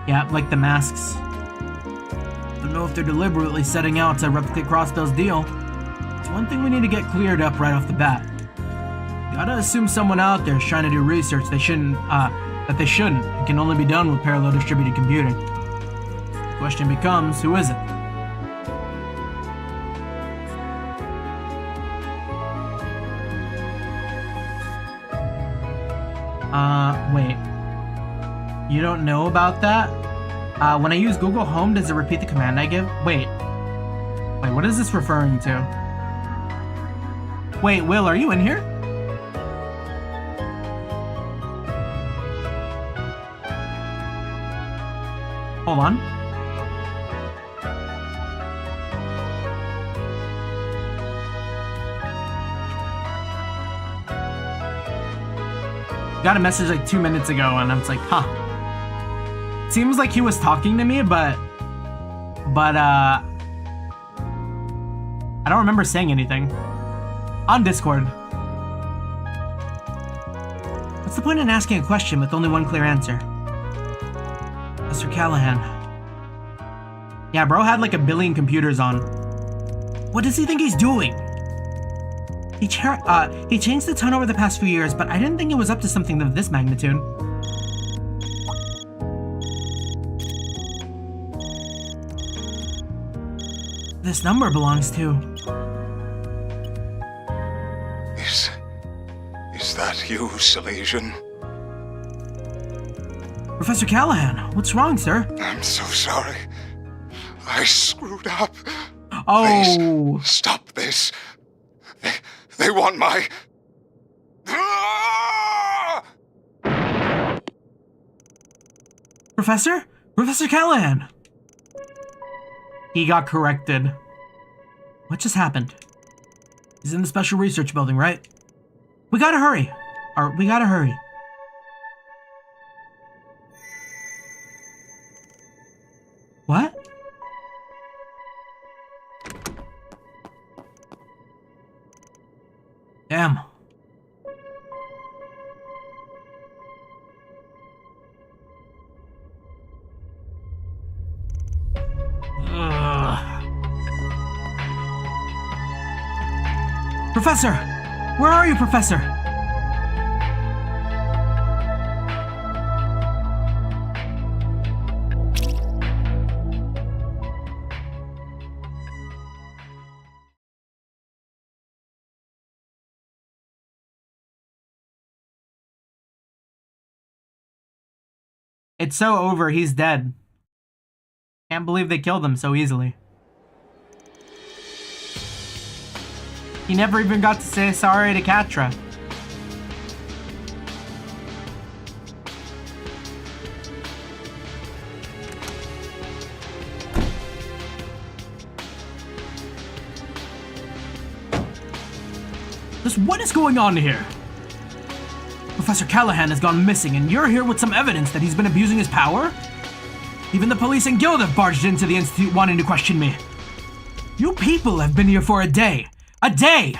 Yeah, like the masks. Don't know if they're deliberately setting out to replicate Crossbell's deal. It's one thing we need to get cleared up right off the bat. Gotta assume someone out there is trying to do research they shouldn't, and can only be done with parallel distributed computing. The question becomes, who is it? Wait. You don't know about that? When I use Google Home, does it repeat the command I give? Wait, what is this referring to? Wait, Will, are you in here? Hold on. Got a message like 2 minutes ago, and I was like, huh. Seems like he was talking to me, but I don't remember saying anything. On Discord. What's the point in asking a question with only one clear answer? Mr. Callahan. Yeah, bro had like 1 billion computers on. What does he think he's doing? He changed the ton over the past few years, but I didn't think it was up to something of this magnitude. This number belongs to... Is that you, Silesian? Professor Callahan, what's wrong, sir? I'm so sorry. I screwed up. Oh. Please, stop this. They want my... Professor? Professor Callahan! He got corrected. What just happened? He's in the special research building, right? We gotta hurry. We gotta hurry. What? Damn. Professor! Where are you, Professor? It's so over, he's dead. Can't believe they killed him so easily. He never even got to say sorry to Catra. Just what is going on here? Professor Callahan has gone missing, and you're here with some evidence that he's been abusing his power? Even the police and guild have barged into the Institute wanting to question me. You people have been here for a day. A day!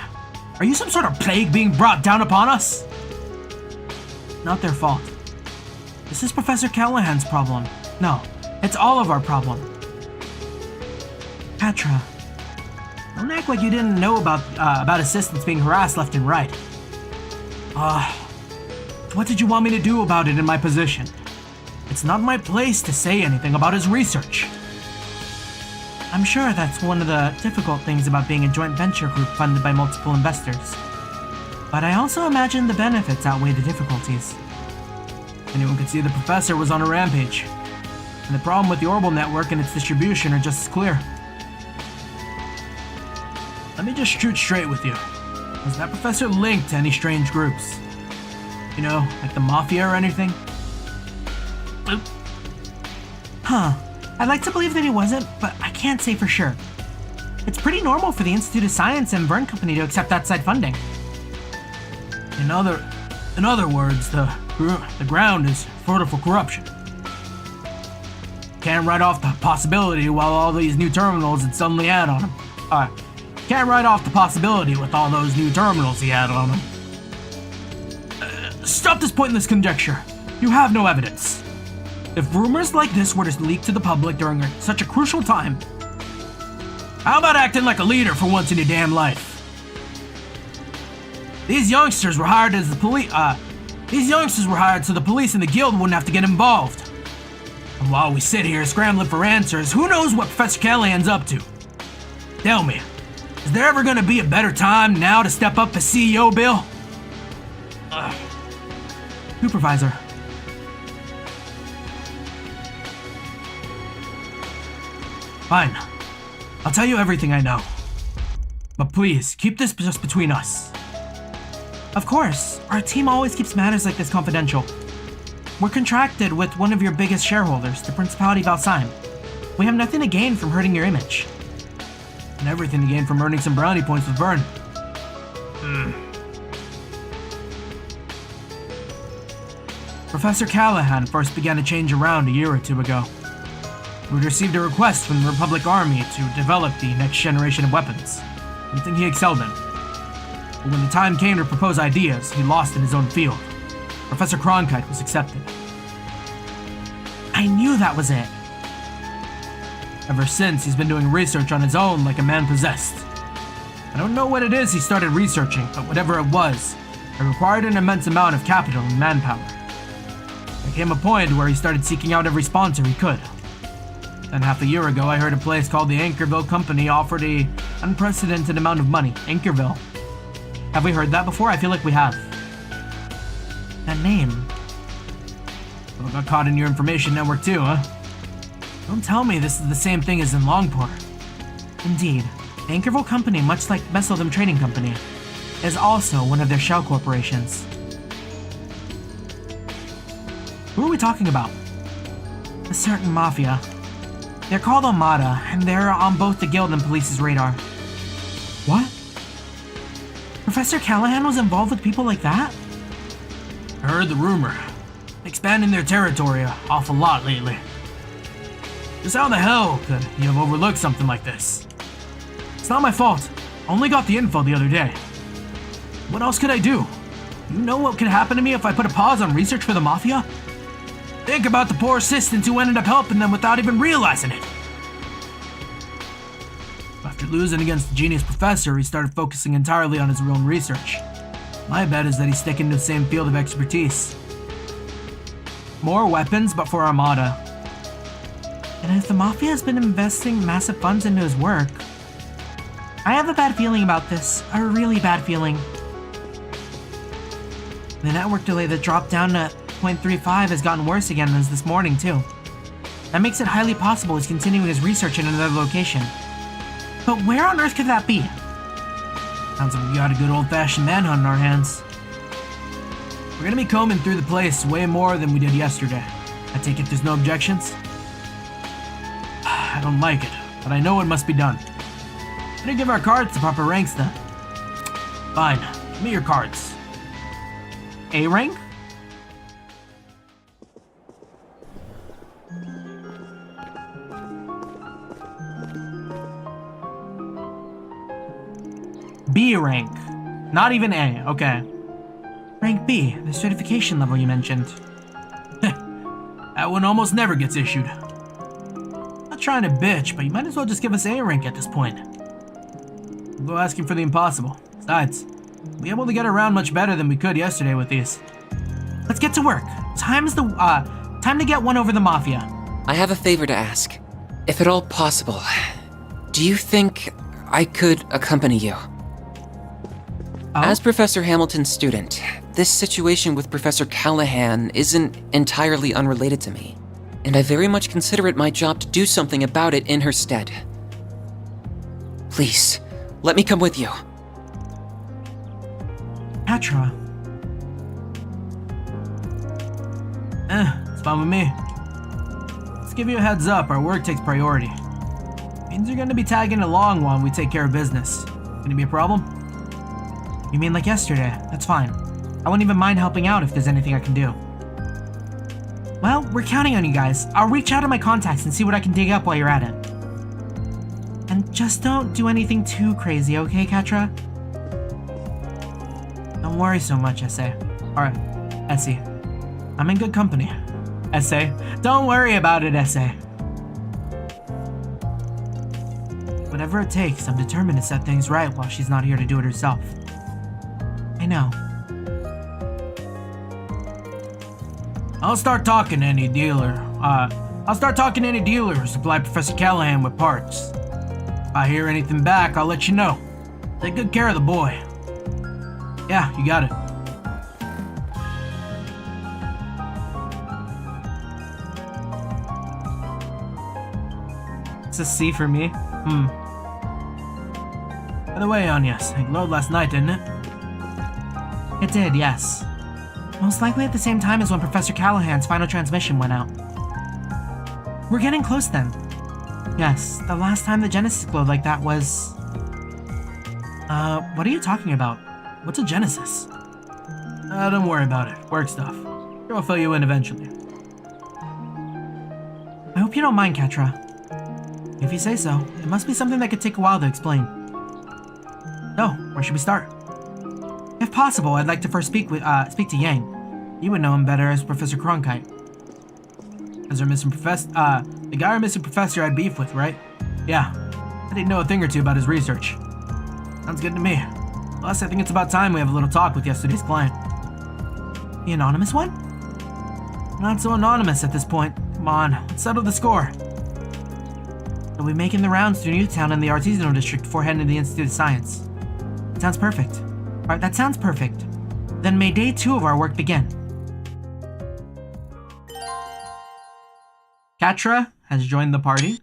Are you some sort of plague being brought down upon us? Not their fault. This is Professor Callahan's problem. No, it's all of our problem. Catra, don't act like you didn't know about assistants being harassed left and right. What did you want me to do about it in my position? It's not my place to say anything about his research. I'm sure that's one of the difficult things about being a joint venture group funded by multiple investors. But I also imagine the benefits outweigh the difficulties. Anyone could see the professor was on a rampage. And the problem with the orbital network and its distribution are just as clear. Let me just shoot straight with you. Was that professor linked to any strange groups? You know, like the Mafia or anything? Huh. I'd like to believe that he wasn't, but I can't say for sure. It's pretty normal for the Institute of Science and Vern Company to accept outside funding. In other words, the ground is fertile for corruption. Can't write off the possibility while all these new terminals had suddenly had on him. Can't write off the possibility with all those new terminals he had on him. Stop this pointless conjecture. You have no evidence. If rumors like this were to leak to the public during such a crucial time, how about acting like a leader for once in your damn life? These youngsters were hired as the police. These youngsters were hired so the police and the guild wouldn't have to get involved. And while we sit here scrambling for answers, who knows what Professor Callahan's up to? Tell me, is there ever going to be a better time now to step up as CEO, Bill? Supervisor. Fine. I'll tell you everything I know. But please, keep this just between us. Of course. Our team always keeps matters like this confidential. We're contracted with one of your biggest shareholders, the Principality of Valsheim. We have nothing to gain from hurting your image. And everything to gain from earning some brownie points with Vern. Professor Callahan first began to change around a year or two ago. We'd received a request from the Republic Army to develop the next generation of weapons, something he excelled in. But when the time came to propose ideas, he lost in his own field. Professor Cronkite was accepted. I knew that was it. Ever since, he's been doing research on his own like a man possessed. I don't know what it is he started researching, but whatever it was, it required an immense amount of capital and manpower. There came a point where he started seeking out every sponsor he could. Then half a year ago, I heard a place called the Anchorville Company offered an unprecedented amount of money. Anchorville. Have we heard that before? I feel like we have. That name. Well, got caught in your information network too, huh? Don't tell me this is the same thing as in Longport. Indeed, the Anchorville Company, much like Basel Trading Company, is also one of their shell corporations. Who are we talking about? A certain mafia. They're called Armada, and they're on both the guild and police's radar. What? Professor Callahan was involved with people like that? I heard the rumor. Expanding their territory an awful lot lately. Just how the hell could you have overlooked something like this? It's not my fault. I only got the info the other day. What else could I do? You know what could happen to me if I put a pause on research for the Mafia? Think about the poor assistants who ended up helping them without even realizing it. After losing against the genius professor, he started focusing entirely on his own research. My bet is that he's sticking to the same field of expertise. More weapons, but for Armada. And if the Mafia has been investing massive funds into his work, I have a bad feeling about this. A really bad feeling. The network delay that dropped down to 0.35 has gotten worse again since this morning, too. That makes it highly possible he's continuing his research in another location. But where on earth could that be? Sounds like we got a good old-fashioned manhunt on our hands. We're gonna be combing through the place way more than we did yesterday. I take it there's no objections? I don't like it, but I know it must be done. Gonna give our cards the proper ranks then. Fine, give me your cards. A rank? B rank. Not even A, okay. Rank B, the certification level you mentioned. That one almost never gets issued. Not trying to bitch, but you might as well just give us A rank at this point. We'll go asking for the impossible. Besides, we'll be able to get around much better than we could yesterday with these. Let's get to work. Time to get one over the Mafia. I have a favor to ask. If at all possible, do you think I could accompany you? As Professor Hamilton's student, this situation with Professor Callahan isn't entirely unrelated to me, and I very much consider it my job to do something about it in her stead. Please, let me come with you. Petra. It's fine with me. Let's give you a heads up, our work takes priority. Means you're gonna be tagging along while we take care of business. Gonna be a problem? You mean like yesterday? That's fine. I won't even mind helping out if there's anything I can do. Well, we're counting on you guys. I'll reach out to my contacts and see what I can dig up while you're at it. And just don't do anything too crazy, okay, Katra? Don't worry so much, Essay. Alright, Essie. I'm in good company. Essay. Don't worry about it, Essay. Whatever it takes, I'm determined to set things right while she's not here to do it herself. I know. I'll start talking to any dealer who supply Professor Callahan with parts. If I hear anything back, I'll let you know. Take good care of the boy. Yeah, you got it. It's a C for me. By the way, Anyas, it glowed last night, didn't it? It did, yes. Most likely at the same time as when Professor Callahan's final transmission went out. We're getting close then. Yes, the last time the Genesis glowed like that was... what are you talking about? What's a Genesis? Don't worry about it. Work stuff. I'll fill you in eventually. I hope you don't mind, Katra. If you say so, it must be something that could take a while to explain. So, where should we start? If possible, I'd like to first speak to Yang. You would know him better as Professor Cronkite. As our missing professor, the guy our missing professor had beef with, right? Yeah, I didn't know a thing or two about his research. Sounds good to me. Plus, I think it's about time we have a little talk with yesterday's client. The anonymous one? Not so anonymous at this point. Come on, let's settle the score. We'll be making the rounds through Newtown and the Artisanal District before heading to the Institute of Science. Sounds perfect. Alright, that sounds perfect. Then may day 2 of our work begin. Katra has joined the party.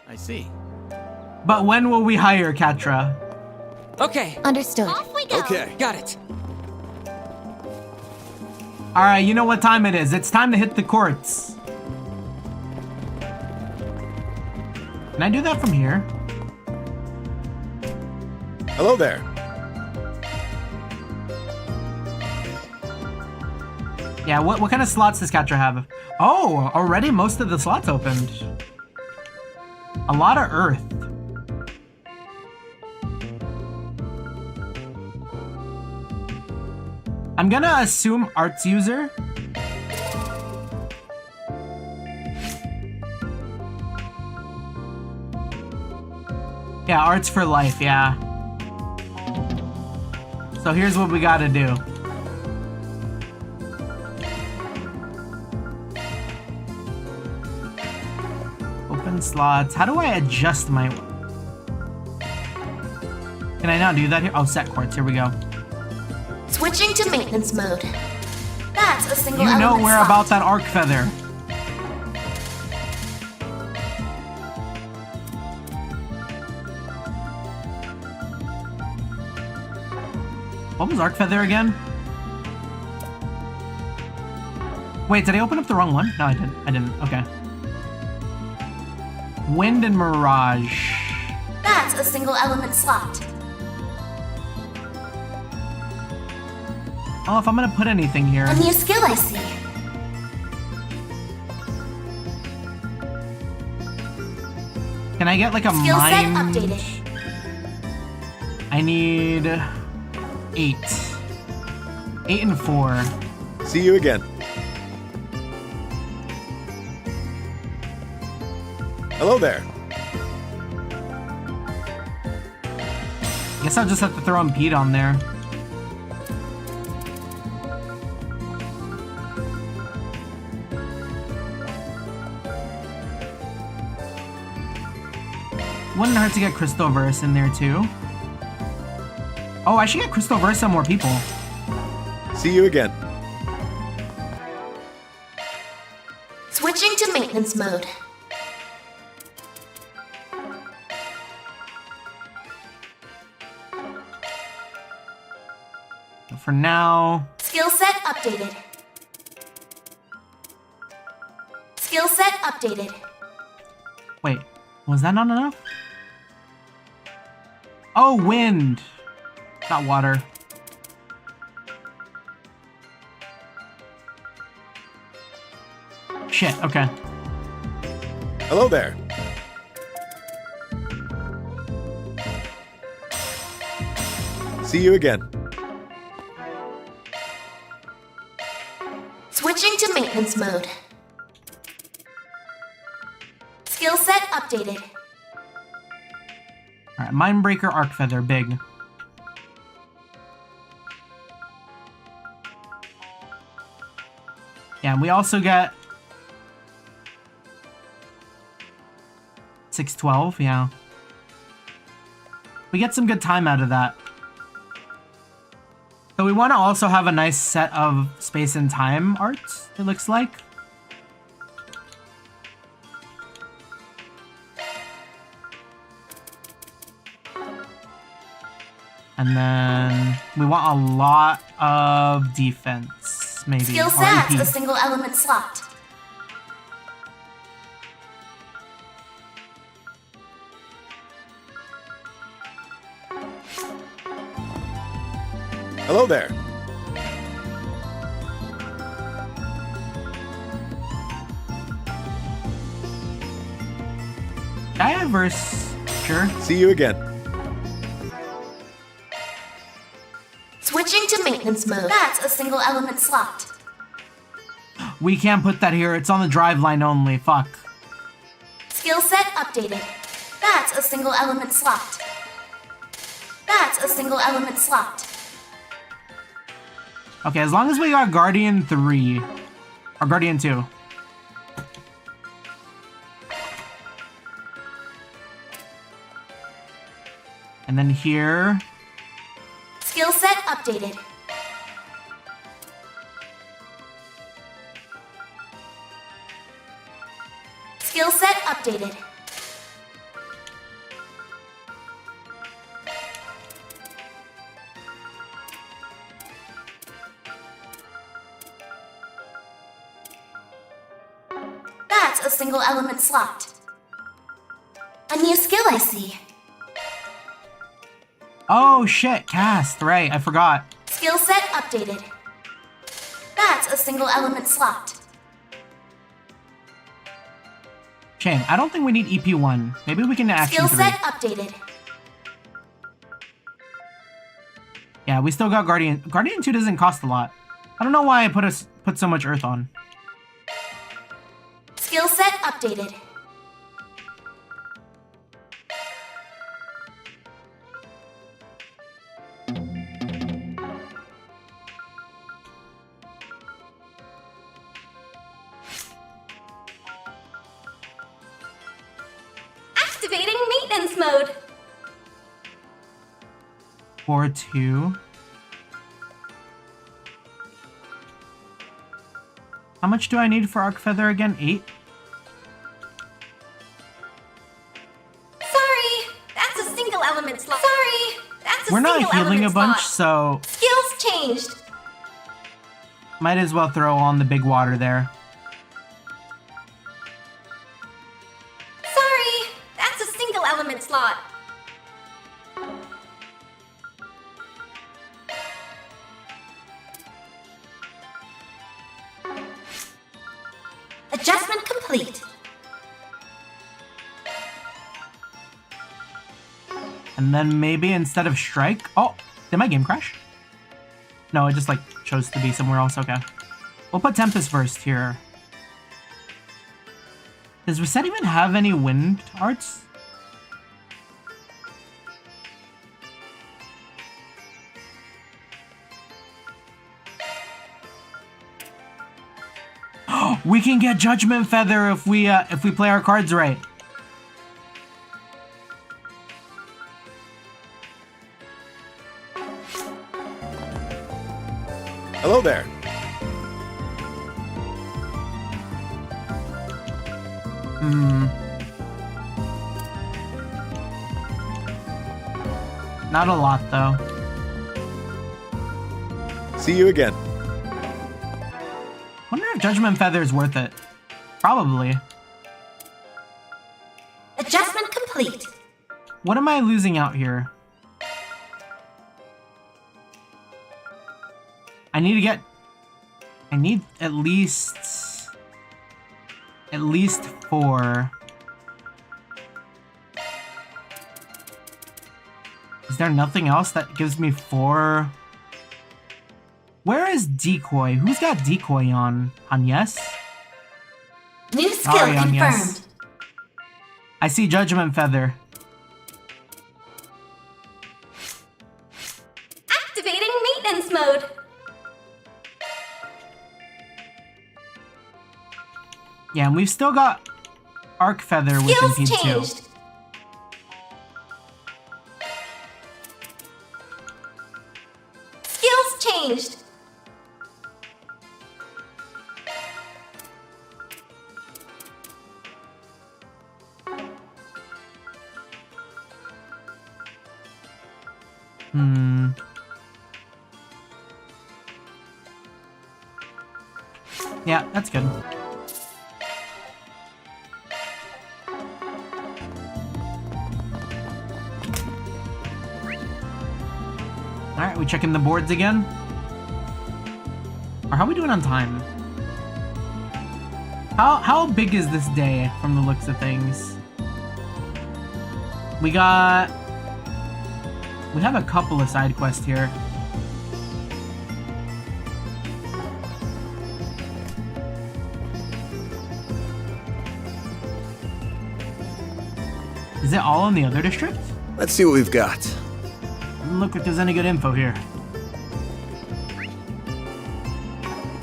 I see. But when will we hire Katra? Okay. Understood. Off we go. Okay. Got it. Alright, you know what time it is. It's time to hit the courts. Can I do that from here? Hello there. Yeah, what kind of slots does Katra have? Oh, already most of the slots opened. A lot of Earth. I'm gonna assume arts user. Yeah, arts for life, yeah. So here's what we gotta do. Open slots. How do I adjust my... Can I not do that here? Oh, set courts. Here we go. Switching to maintenance mode. That That's a single You know element where slot. about that arc feather. What was arc feather again? Wait, did I open up the wrong one? No, I didn't. I didn't. Okay. Wind and Mirage. That's a single element slot. Oh, if I'm gonna put anything here. A new skill I see. Can I get like a Skill set mind? updated. I need 8. 8 and 4. See you again. Hello there. Guess I'll just have to throw Impede on there. Wouldn't hurt to get Crystal Verse in there too. Oh, I should get Crystal Verse on more people. See you again. Switching to maintenance mode. For now, Skill set updated. Skill set updated. wait, was that not enough? Oh, wind, not water. Shit, okay. Hello there. See you again. Switching to maintenance mode. Skill set updated. Alright, Mindbreaker, Arc Feather, big. Yeah, we also get 612, yeah. We get some good time out of that. So we want to also have a nice set of space and time arts, it looks like. And then we want a lot of defense, maybe. Skill or set EP. a single element slot. Hello there. Diverse, sure. See you again. Switching to maintenance mode. That's a single element slot. We can't put that here. It's on the drive line only. Fuck. Skill set updated. That's a single element slot. That's a single element slot. Okay, as long as we got Guardian 3. Or Guardian 2. And then here. Skill set updated. Skill set updated. That's a single element slot. A new skill I see. Oh shit, cast, right, I forgot. Skill set updated. That's a single element slot. Shame, I don't think we need EP1. Maybe we can action Skill 3. set updated. Yeah, we still got Guardian. Guardian 2 doesn't cost a lot. I don't know why I put so much Earth on. Skill set updated. Activating maintenance mode. 4-2. How much do I need for Arc Feather again? 8? Sorry, that's a single element slot. Sorry, that's a We're single not healing a element bunch, slot. so Skills changed. might as well throw on the big water there. Sorry, that's a single element slot. Adjustment complete. And then maybe instead of strike... Oh, did my game crash? No, it just like chose to be somewhere else. Okay. We'll put Tempest first here. Does Reset even have any wind arts? We can get Judgment Feather if we play our cards right. Hello there. Not a lot, though. See you again. Wonder if Judgment Feather is worth it. Probably. Adjustment complete. What am I losing out here? I need at least 4. Is there nothing else that gives me 4? Where is Decoy? Who's got Decoy on? Yes? New skill confirmed. Yes. I see Judgment Feather. Activating maintenance mode. Yeah, and we've still got Arc Feather with Skills Impede too. changed. Skills changed. Yeah, that's good. Alright, we checking the boards again? Or how are we doing on time? How big is this day from the looks of things? We have a couple of side quests here. Is it all in the other district? Let's see what we've got. Doesn't look like there's any good info here.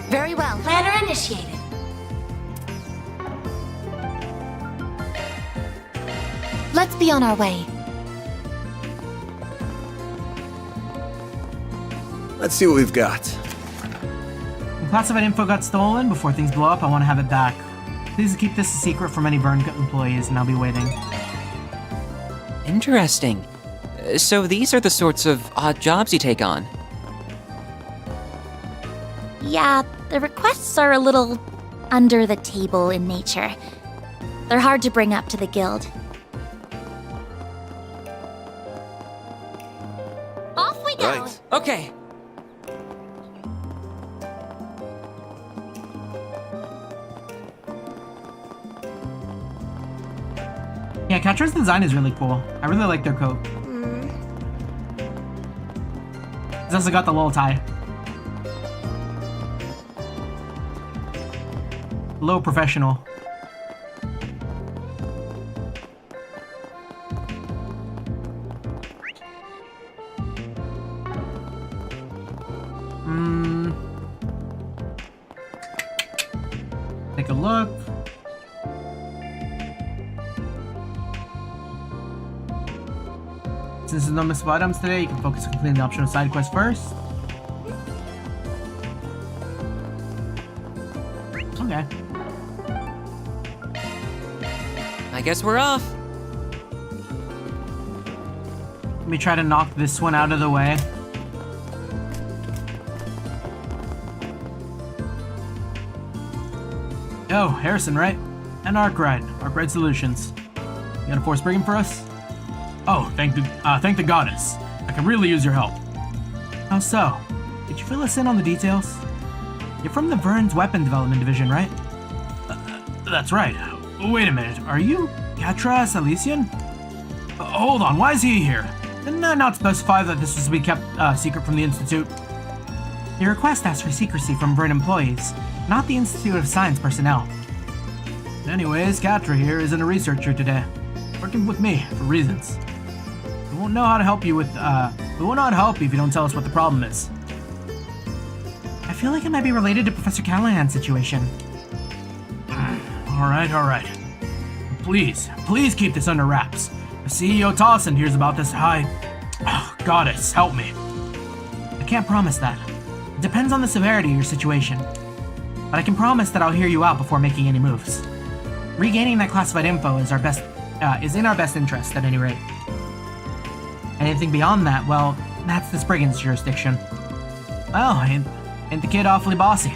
Very well. Planner initiated. Let's be on our way. Let's see what we've got. When classified info got stolen, before things blow up, I want to have it back. Please keep this a secret from any Vern employees, and I'll be waiting. Interesting. So these are the sorts of odd jobs you take on. Yeah, the requests are a little under the table in nature. They're hard to bring up to the guild. Off we go. Right. Okay. Yeah, Catra's design is really cool. I really like their coat. It's also got the little tie. A little professional. Take a look. Since there's no missable items today, you can focus on completing the optional side quest first. Okay. I guess we're off. Let me try to knock this one out of the way. Oh, Harrison, right? And Arkride Solutions. You got a force briefing for us? Oh, thank the goddess. I can really use your help. How so? Did you fill us in on the details? You're from the Vern's Weapon Development Division, right? That's right. Wait a minute, are you Catra Salesian? Hold on, why is he here? Didn't I not specify that this was to be kept secret from the Institute? The request asks for secrecy from Vern employees, not the Institute of Science personnel. Anyways, Catra here isn't a researcher today. Working with me, for reasons. We won't know how to help you we won't know how to help you if you don't tell us what the problem is. I feel like it might be related to Professor Callahan's situation. Alright. Please keep this under wraps. The CEO Towson hears about this. Goddess, help me. I can't promise that. It depends on the severity of your situation. But I can promise that I'll hear you out before making any moves. Regaining that classified info is in our best interest, at any rate. Anything beyond that, well, that's the Spriggan's jurisdiction. Well, ain't the kid awfully bossy?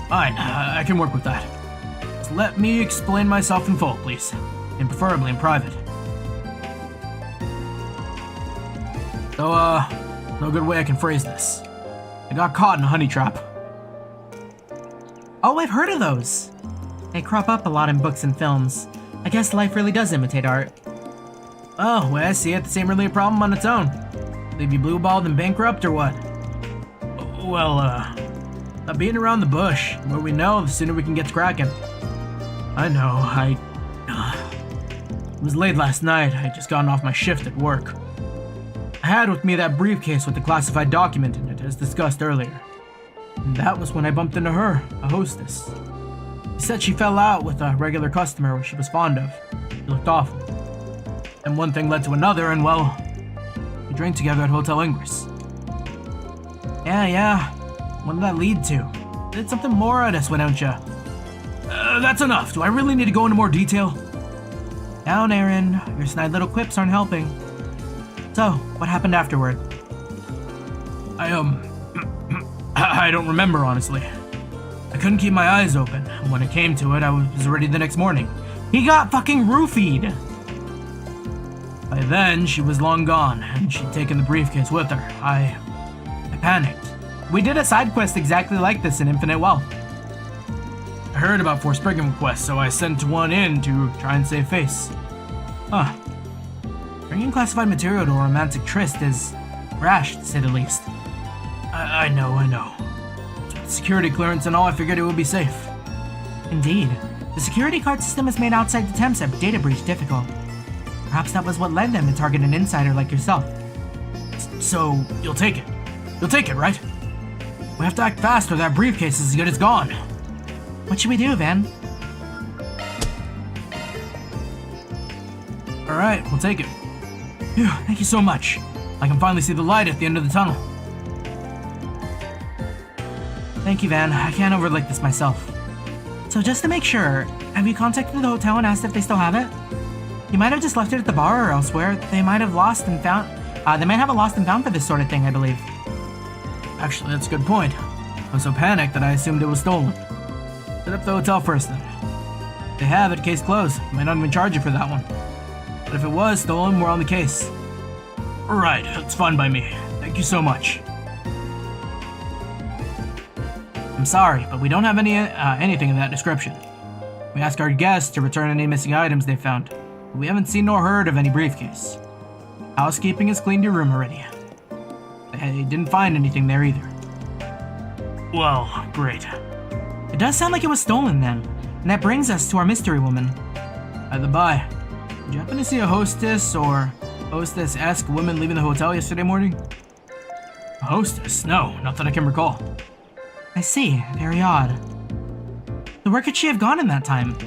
Fine, I can work with that. Just let me explain myself in full, please. And preferably in private. So, no good way I can phrase this. I got caught in a honey trap. Oh, I've heard of those. They crop up a lot in books and films. I guess life really does imitate art. Oh, well, I see it. This ain't really a problem on its own. Leave you blue-balled and bankrupt, or what? Well, not being around the bush. The more we know, the sooner we can get to cracking. I know, It was late last night. I had just gotten off my shift at work. I had with me that briefcase with the classified document in it, as discussed earlier. And that was when I bumped into her, a hostess. She said she fell out with a regular customer she was fond of. She looked awful. And one thing led to another, and well, we drank together at Hotel Ingress. Yeah. What did that lead to? Did something more at us, why don't ya? That's enough. Do I really need to go into more detail? Down, Aaron. Your snide little quips aren't helping. So, what happened afterward? I don't remember, honestly. I couldn't keep my eyes open. When it came to it, I was ready the next morning. He got fucking roofied! By then, she was long gone, and she'd taken the briefcase with her. I panicked. We did a side quest exactly like this in Infinite Wealth. I heard about Force Spriggan requests, so I sent one in to try and save face. Bringing classified material to a romantic tryst is rash, to say the least. I know. With security clearance and all, I figured it would be safe. Indeed. The security card system has made outside attempts at data breach difficult. Perhaps that was what led them to target an insider like yourself. So, you'll take it. You'll take it, right? We have to act fast or that briefcase is as good as gone. What should we do, Van? Alright, we'll take it. Phew, thank you so much. I can finally see the light at the end of the tunnel. Thank you, Van. I can't overlook this myself. So just to make sure, have you contacted the hotel and asked if they still have it? You might have just left it at the bar or elsewhere. They might have lost and found. They might have a lost and found for this sort of thing, I believe. Actually, that's a good point. I was so panicked that I assumed it was stolen. Set up the hotel first, then. If they have it, case closed. Might not even charge you for that one. But if it was stolen, we're on the case. Right, that's fine by me. Thank you so much. I'm sorry, but we don't have anything in that description. We asked our guests to return any missing items they found, but we haven't seen nor heard of any briefcase. Housekeeping has cleaned your room already. They didn't find anything there either. Well, great. It does sound like it was stolen then, and that brings us to our mystery woman. By the by, did you happen to see a hostess or hostess-esque woman leaving the hotel yesterday morning? A hostess? No, not that I can recall. I see. Very odd. So where could she have gone in that time?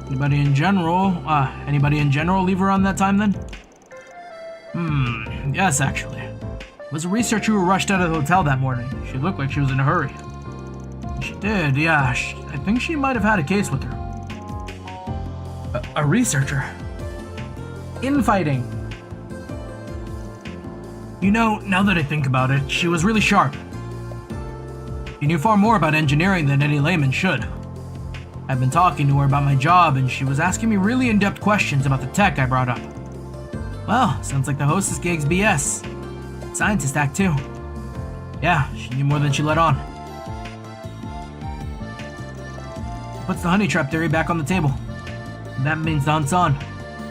Anybody in general leave around that time then? Yes, actually. It was a researcher who rushed out of the hotel that morning. She looked like she was in a hurry. She did, yeah. I think she might have had a case with her. A researcher. Infighting. You know, now that I think about it, she was really sharp. She knew far more about engineering than any layman should. I've been talking to her about my job, and she was asking me really in-depth questions about the tech I brought up. Well, sounds like the hostess gig's BS. Scientist act too. Yeah, she knew more than she let on. Puts the honey trap theory back on the table. And that means the hunt's on.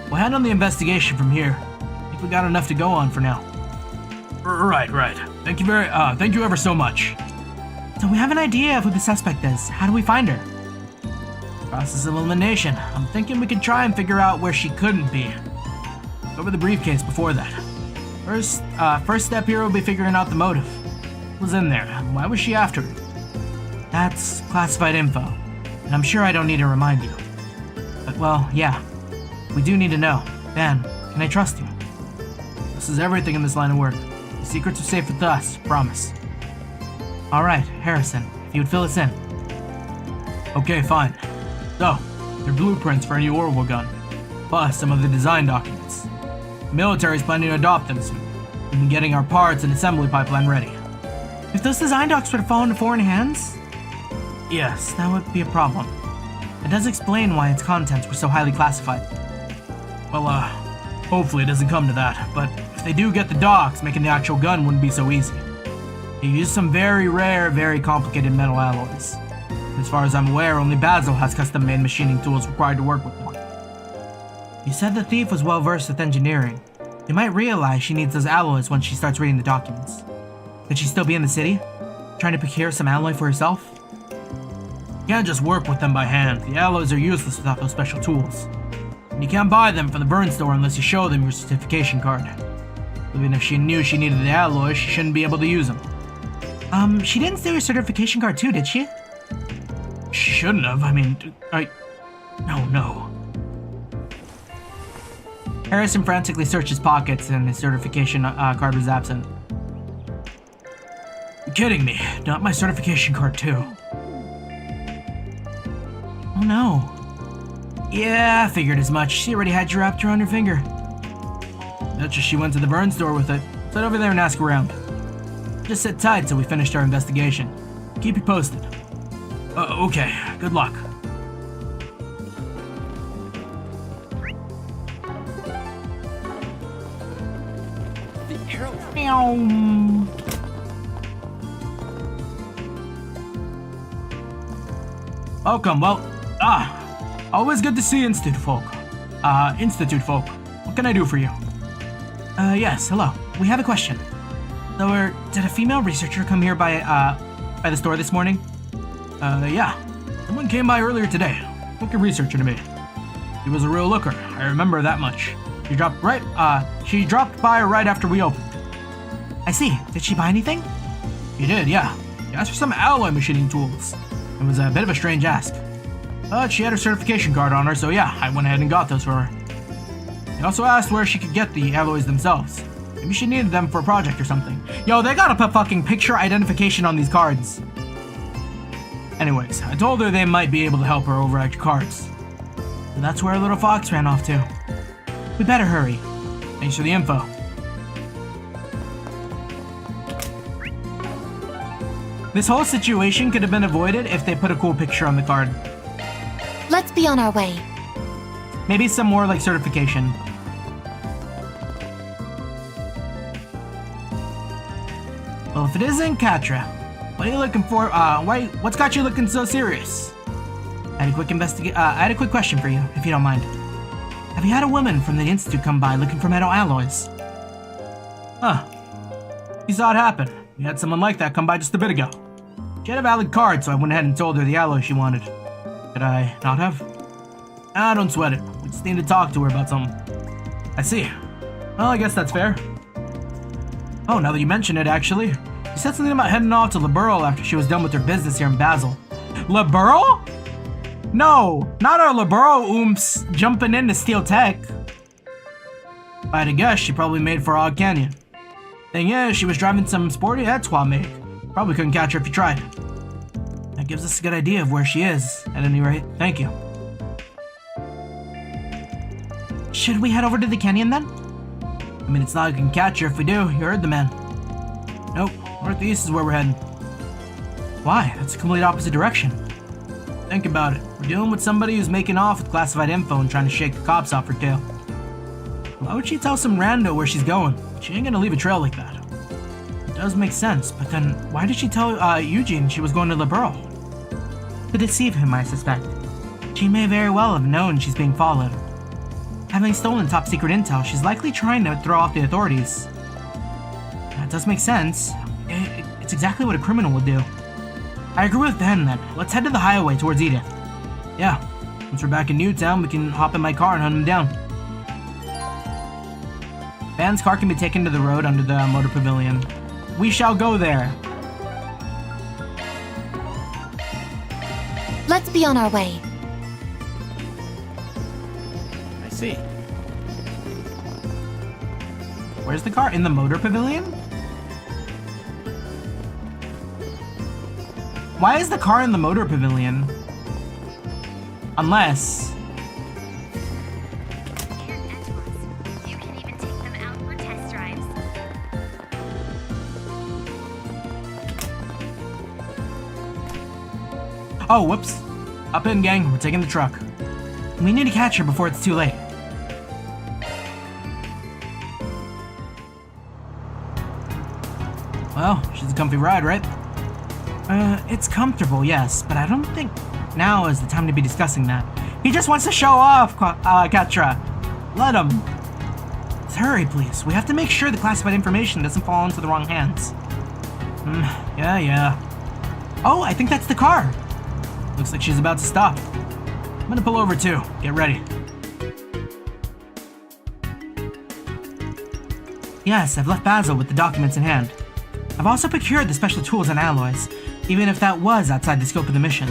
We'll handle the investigation from here. I think we got enough to go on for now. Right. Thank you ever so much. So we have an idea of who the suspect is. How do we find her? Process of elimination. I'm thinking we could try and figure out where she couldn't be. Go over the briefcase before that. First step here will be figuring out the motive. What was in there? Why was she after it? That's classified info, and I'm sure I don't need to remind you. But well, yeah. We do need to know. Dan, can I trust you? This is everything in this line of work. The secrets are safe with us, promise. Alright, Harrison, if you would fill us in. Okay, fine. So, your blueprints for a new orbital gun, plus some of the design documents. The military's planning to adopt them soon. We've been getting our parts and assembly pipeline ready. If those design docs were to fall into foreign hands? Yes. That would be a problem. It does explain why its contents were so highly classified. Well, hopefully it doesn't come to that, but if they do get the docs, making the actual gun wouldn't be so easy. They use some very rare, very complicated metal alloys. As far as I'm aware, only Basel has custom-made machining tools required to work with them. You said the thief was well-versed with engineering. You might realize she needs those alloys once she starts reading the documents. Could she still be in the city? Trying to procure some alloy for herself? You can't just work with them by hand. The alloys are useless without those special tools. And you can't buy them from the burn store unless you show them your certification card. Even if she knew she needed the alloys, she shouldn't be able to use them. She didn't steal your certification card too, did she? She shouldn't have. I mean, No. Harrison frantically searched his pockets and his certification card was absent. You're kidding me. Not my certification card too. Oh no. Yeah, I figured as much. She already had you wrapped around her finger. That's just she went to the burn store with it. Sit over there and ask around. Just sit tight till we finished our investigation. Keep you posted. Okay. Good luck. The arrow. Welcome. Well, always good to see Institute folk. What can I do for you? Yes, hello. We have a question. So, did a female researcher come here by the store this morning? Yeah. Someone came by earlier today. Took a researcher to me. She was a real looker. I remember that much. She dropped by right after we opened. I see. Did she buy anything? She did, yeah. She asked for some alloy machining tools. It was a bit of a strange ask. But she had her certification card on her, so yeah, I went ahead and got those for her. She also asked where she could get the alloys themselves. Maybe she needed them for a project or something. Yo, they gotta put fucking picture identification on these cards. Anyways, I told her they might be able to help her overwrite your cards. So that's where our little fox ran off to. We better hurry. Thanks for the info. This whole situation could have been avoided if they put a cool picture on the card. Let's be on our way. Maybe some more like certification. Well, if it isn't Katra, what are you looking for? What's got you looking so serious? I had a quick question for you, if you don't mind. Have you had a woman from the Institute come by looking for metal alloys? Huh. You saw it happen. We had someone like that come by just a bit ago. She had a valid card, so I went ahead and told her the alloy she wanted. Did I not have? Don't sweat it. We just need to talk to her about something. I see. Well, I guess that's fair. Oh, now that you mention it, actually. She said something about heading off to Liberl after she was done with her business here in Basel. Liberl? No, not our Liberl oomps jumping in to steal tech. If I had to guess, she probably made for Odd Canyon. Thing is, she was driving some sporty Etswa make. Probably couldn't catch her if you tried. I gives us a good idea of where she is, at any rate. Thank you. Should we head over to the canyon then? I mean, it's not like we can catch her if we do. You heard the man. Nope, northeast is where we're heading. Why? That's a complete opposite direction. Think about it. We're dealing with somebody who's making off with classified info and trying to shake the cops off her tail. Why would she tell some rando where she's going? She ain't gonna leave a trail like that. It does make sense, but then why did she tell Eugene she was going to Liberal? To deceive him, I suspect. She may very well have known she's being followed. Having stolen top secret intel, she's likely trying to throw off the authorities. That does make sense. It's exactly what a criminal would do. I agree with Ben then. Let's head to the highway towards Edith. Yeah, once we're back in Newtown, we can hop in my car and hunt him down. Ben's car can be taken to the road under the motor pavilion. We shall go there. Let's be on our way. I see. Where's the car? In the motor pavilion? Why is the car in the motor pavilion? Unless... You can even take them out for test drives. Oh, whoops. Up in, gang. We're taking the truck. We need to catch her before it's too late. Well, she's a comfy ride, right? It's comfortable, yes, but I don't think now is the time to be discussing that. He just wants to show off, Katra. Let him. Let's hurry, please. We have to make sure the classified information doesn't fall into the wrong hands. Yeah. Oh, I think that's the car. Looks like she's about to stop. I'm gonna pull over too. Get ready. Yes, I've left Basel with the documents in hand. I've also procured the special tools and alloys, even if that was outside the scope of the mission.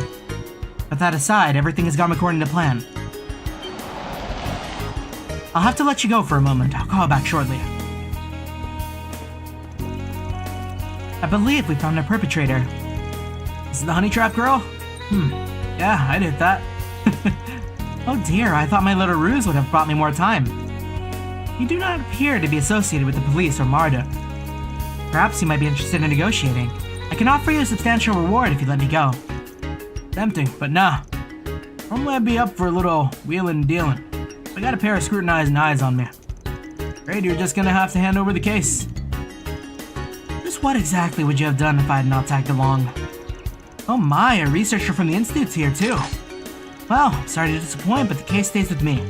But that aside, everything has gone according to plan. I'll have to let you go for a moment. I'll call back shortly. I believe we found a perpetrator. This is the honey trap girl? Yeah, I did that. Oh dear, I thought my little ruse would have brought me more time. You do not appear to be associated with the police or Marduk. Perhaps you might be interested in negotiating. I can offer you a substantial reward if you let me go. Tempting, but nah. Normally I'd be up for a little wheeling and dealing. I got a pair of scrutinizing eyes on me. Afraid you're just gonna have to hand over the case. Just what exactly would you have done if I had not tagged along? Oh my, a researcher from the Institute's here too. Well, sorry to disappoint, but the case stays with me.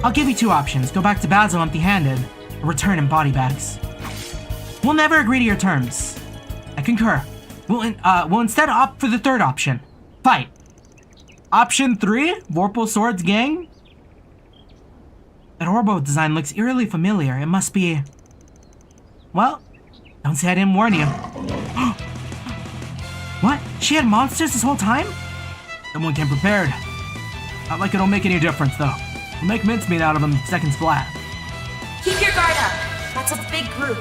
I'll give you two options. Go back to Basel empty-handed, or return in body bags. We'll never agree to your terms. I concur. We'll instead opt for the third option. Fight. Option 3? Vorpal Swords Gang? That Orbo design looks eerily familiar. It must be... Well, don't say I didn't warn you. What? She had monsters this whole time? Someone came prepared. Not like it'll make any difference, though. We'll make mincemeat out of them seconds flat. Keep your guard up. That's a big group.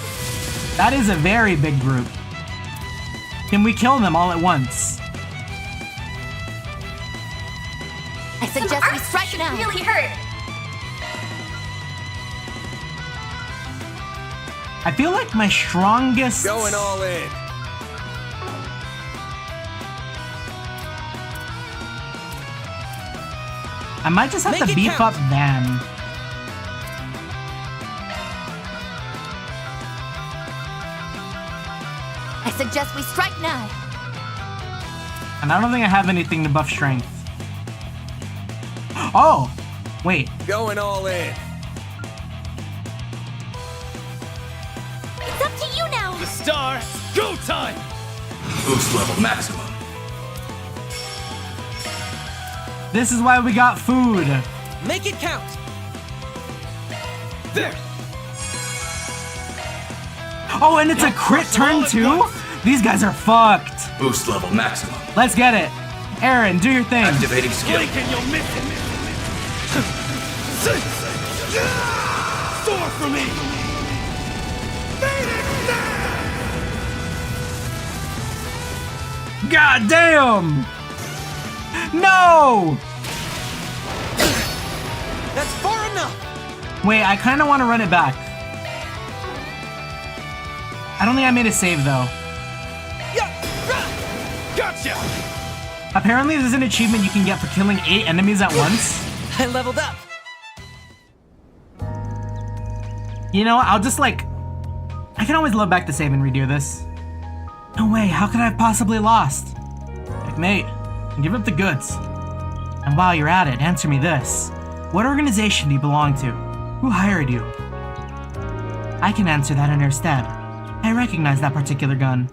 That is a very big group. Can we kill them all at once? I suggest we strike now. Really hurt. I feel like my strongest... Going all in. I might just have to beef up Van. I suggest we strike now. And I don't think I have anything to buff strength. Oh! Wait. Going all in. It's up to you now. The star, go time! Boost level maximum. This is why we got food. Make it count. There. Oh, and it's a crit turn too? These guys are fucked. Boost level maximum. Let's get it. Aaron, do your thing. Activating skill. Blink and you'll miss it. Soar for me. God damn! No! That's far enough! Wait, I kind of want to run it back. I don't think I made a save, though. Gotcha! Apparently, there's an achievement you can get for killing 8 enemies at once. I leveled up! You know, I'll just, like... I can always load back the save and redo this. No way, how could I have possibly lost? Like, mate, give up the goods. And while you're at it, answer me this. What organization do you belong to? Who hired you? I can answer that in her stead. I recognize that particular gun.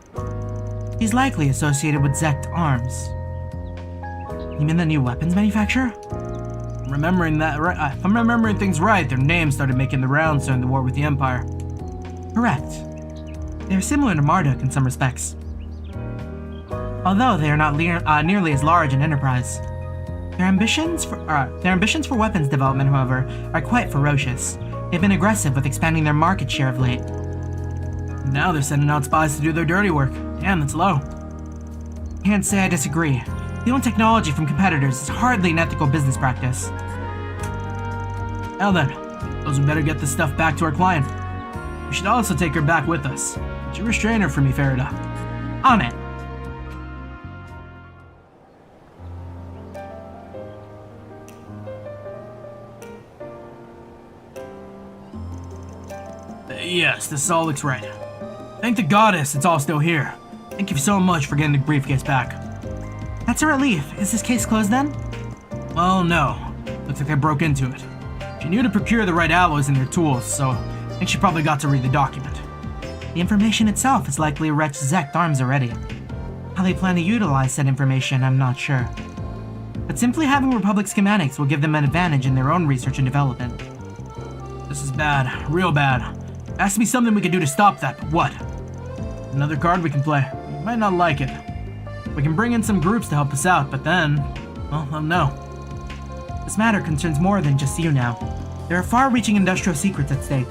He's likely associated with Zect Arms. You mean the new weapons manufacturer? If I'm remembering things right, their names started making the rounds during the war with the Empire. Correct. They are similar to Marduk in some respects. Although they are not nearly as large an enterprise. Their ambitions for weapons development, however, are quite ferocious. They've been aggressive with expanding their market share of late. Now they're sending out spies to do their dirty work. Damn, that's low. Can't say I disagree. Stealing technology from competitors is hardly an ethical business practice. Now then, those who better get this stuff back to our client. We should also take her back with us. Would you restrain her for me, Farida? On it. Yes, this all looks right. Thank the goddess it's all still here. Thank you so much for getting the briefcase back. That's a relief. Is this case closed then? Well, no. Looks like they broke into it. She knew to procure the right alloys and their tools, so I think she probably got to read the document. The information itself is likely a wretched Zect Arms already. How they plan to utilize said information, I'm not sure. But simply having Republic schematics will give them an advantage in their own research and development. This is bad. Real bad. Has to be something we can do to stop that, but what? Another card we can play. You might not like it. We can bring in some groups to help us out, but then, well, no. This matter concerns more than just you now. There are far-reaching industrial secrets at stake.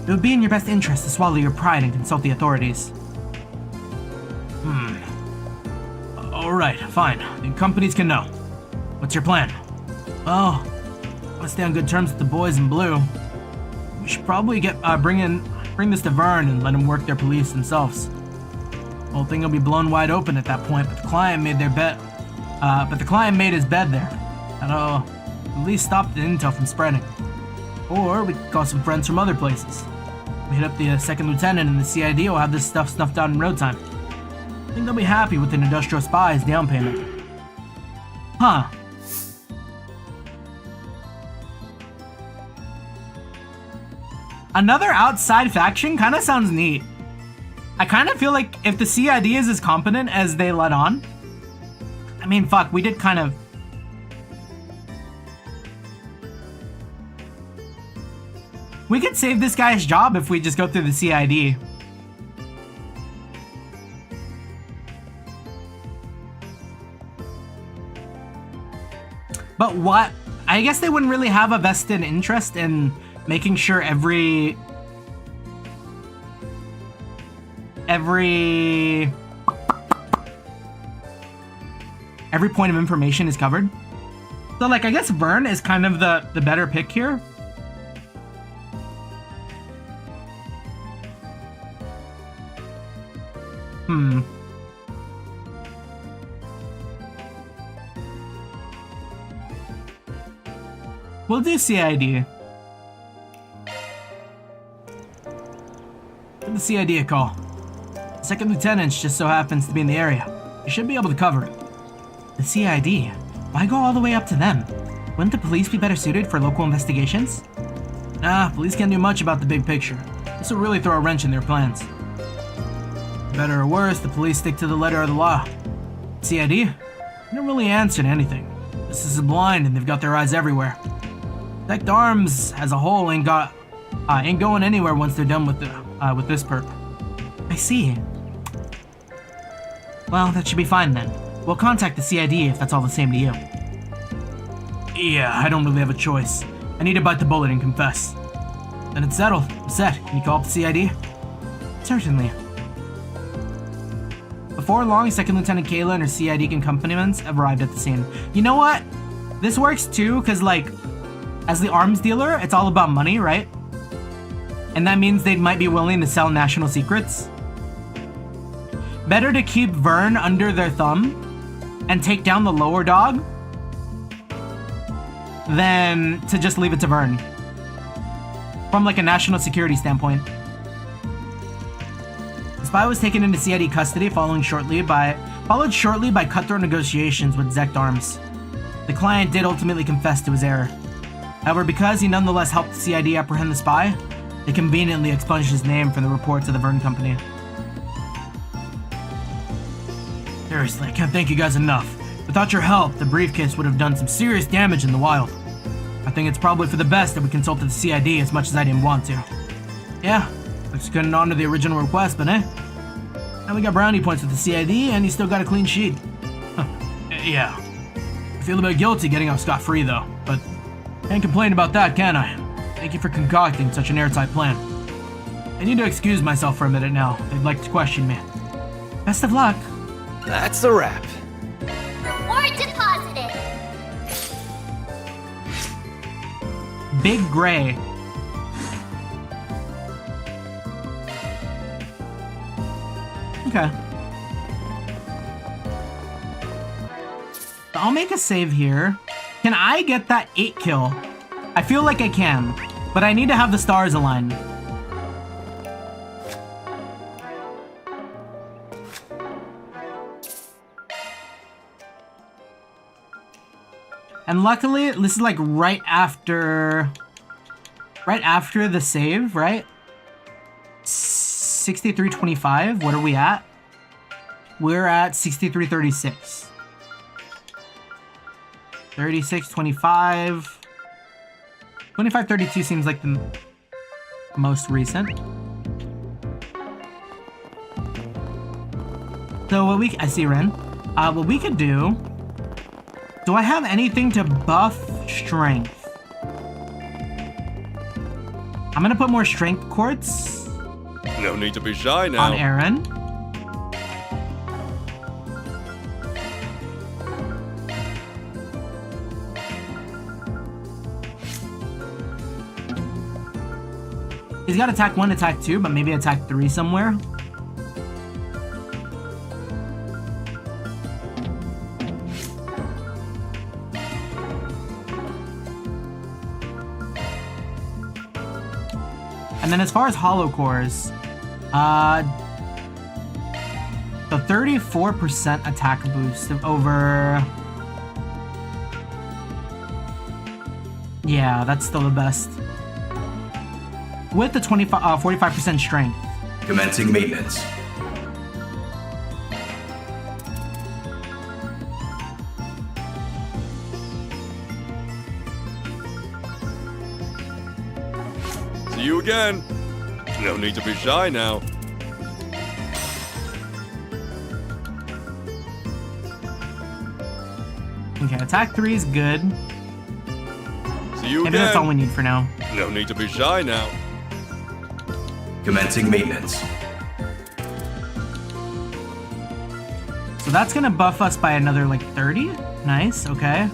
It would be in your best interest to swallow your pride and consult the authorities. Alright, fine. The companies can know. What's your plan? Well, I want to stay on good terms with the boys in blue. We should probably bring this to Vern and let them work their police themselves. The whole thing will be blown wide open at that point, but the client made their bet. The client made his bed there. That'll at least stop the intel from spreading. Or we could call some friends from other places. We hit up the second lieutenant and the CID will have this stuff snuffed out in no time. I think they'll be happy with an industrial spy's down payment. Huh. Another outside faction kind of sounds neat. I kind of feel like if the CID is as competent as they let on, I mean, fuck, we did kind of... We could save this guy's job if we just go through the CID. But what? I guess they wouldn't really have a vested interest in making sure every point of information is covered. So, like, I guess Vern is kind of the better pick here. We'll do CID. Give the CID a call. The second lieutenant just so happens to be in the area. You should be able to cover it. The CID? Why go all the way up to them? Wouldn't the police be better suited for local investigations? Nah, police can't do much about the big picture. This will really throw a wrench in their plans. Better or worse, the police stick to the letter of the law. CID? They don't really answer to anything. This is blind and they've got their eyes everywhere. Zect Arms as a whole ain't going anywhere once they're done with this perp. I see. Well, that should be fine then. We'll contact the CID if that's all the same to you. Yeah, I don't really have a choice. I need to bite the bullet and confess. Then it's settled. I'm set. Can you call up the CID? Certainly. Before Before long, Second Lieutenant Kayla and her CID accompaniments arrived at the scene. You know what? This works too, because like, as the arms dealer, it's all about money, right? And that means they might be willing to sell national secrets. Better to keep Vern under their thumb and take down the lower dog than to just leave it to Vern. From like a national security standpoint. The spy was taken into CID custody followed shortly by cutthroat negotiations with Zect Arms. The client did ultimately confess to his error. However, because he nonetheless helped CID apprehend the spy, they conveniently expunged his name from the reports of the Vern Company. Seriously, I can't thank you guys enough. Without your help, the briefcase would have done some serious damage in the wild. I think it's probably for the best that we consulted the CID as much as I didn't want to. Yeah, looks couldn't honor the original request, but now we got brownie points with the CID, and you still got a clean sheet. Huh. Yeah. I feel a bit guilty getting off scot-free, though, but can't complain about that, can I? Thank you for concocting such an airtight plan. I need to excuse myself for a minute now. They'd like to question me. Best of luck. That's a wrap. Reward deposited. Big Gray. Okay. I'll make a save here. Can I get that 8 kill? I feel like I can, but I need to have the stars aligned. And luckily, this is like right after the save, right? 6325, what are we at? We're at 6336. 3625. 2532 seems like the most recent. So I see Ren. What we could do I have anything to buff strength? I'm gonna put more strength quartz. No need to be shy now. On Aaron. He's got attack 1, attack 2, but maybe attack 3 somewhere. And then as far as hollow cores, the 34% attack boost over... Yeah, that's still the best. With the 45% strength. Commencing maintenance. See you again. No need to be shy now. Okay, attack 3 is good. See you Maybe again. that's all we need for now. No need to be shy now. Commencing maintenance. So that's gonna buff us by another like 30. Nice, okay.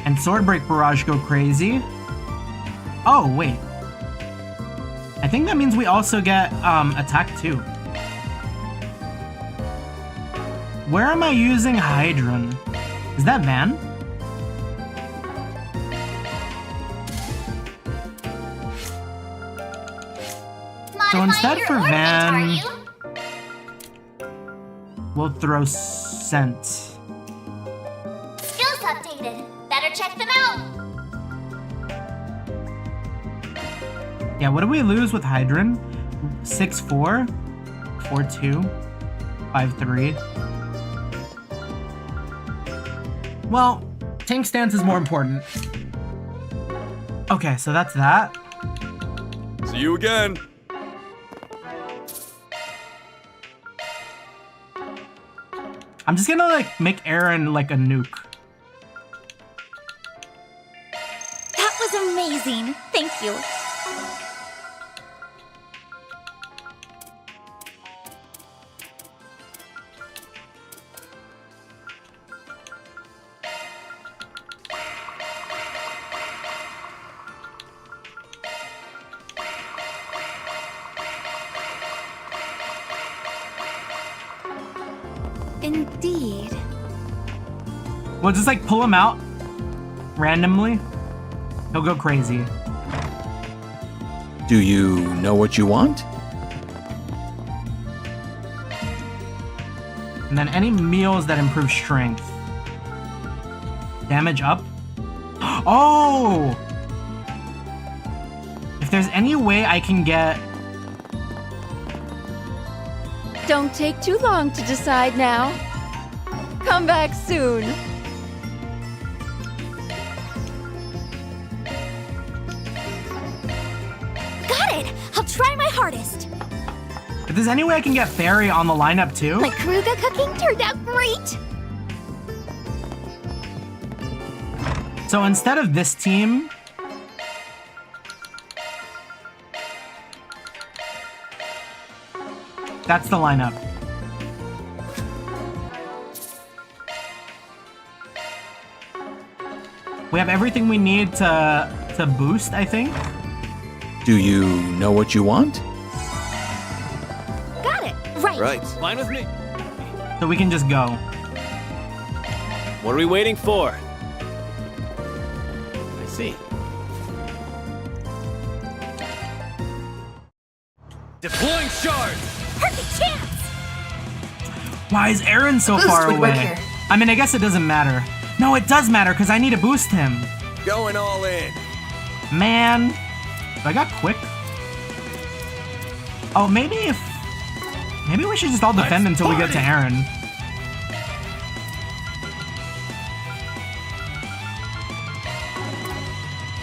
And Sword Break Barrage go crazy. Oh, wait. I think that means we also get attack 2. Where am I using Hydron? Is that Van? So instead for Van, we'll throw Scent. Skills updated. Better check them out. Yeah, what do we lose with Hydron? 6-4, 4-2, 5-3. Well, tank stance is more important. Okay, so that's that. See you again. I'm just gonna like make Aaron like a nuke. That was amazing. Thank you. Indeed. We'll just like pull him out randomly. He'll go crazy. Do you know what you want? And then any meals that improve strength. Damage up. Oh! If there's any way I can get... Don't take too long to decide now. Come back soon. Got it! I'll try my hardest. If there's any way I can get Fairy on the lineup too. My Kruga cooking turned out great. So instead of this team... That's the lineup. We have everything we need to boost, I think. Do you know what you want? Got it. Right. Right. Fine with me. So we can just go. What are we waiting for? I see. Deploying shards! Perfect chance! Why is Aaron so Boost far would work away? here. I mean, I guess it doesn't matter. No, it does matter because I need to boost him. Going all in. Man. I got quick. Oh, maybe we should just all defend until we get to Aaron.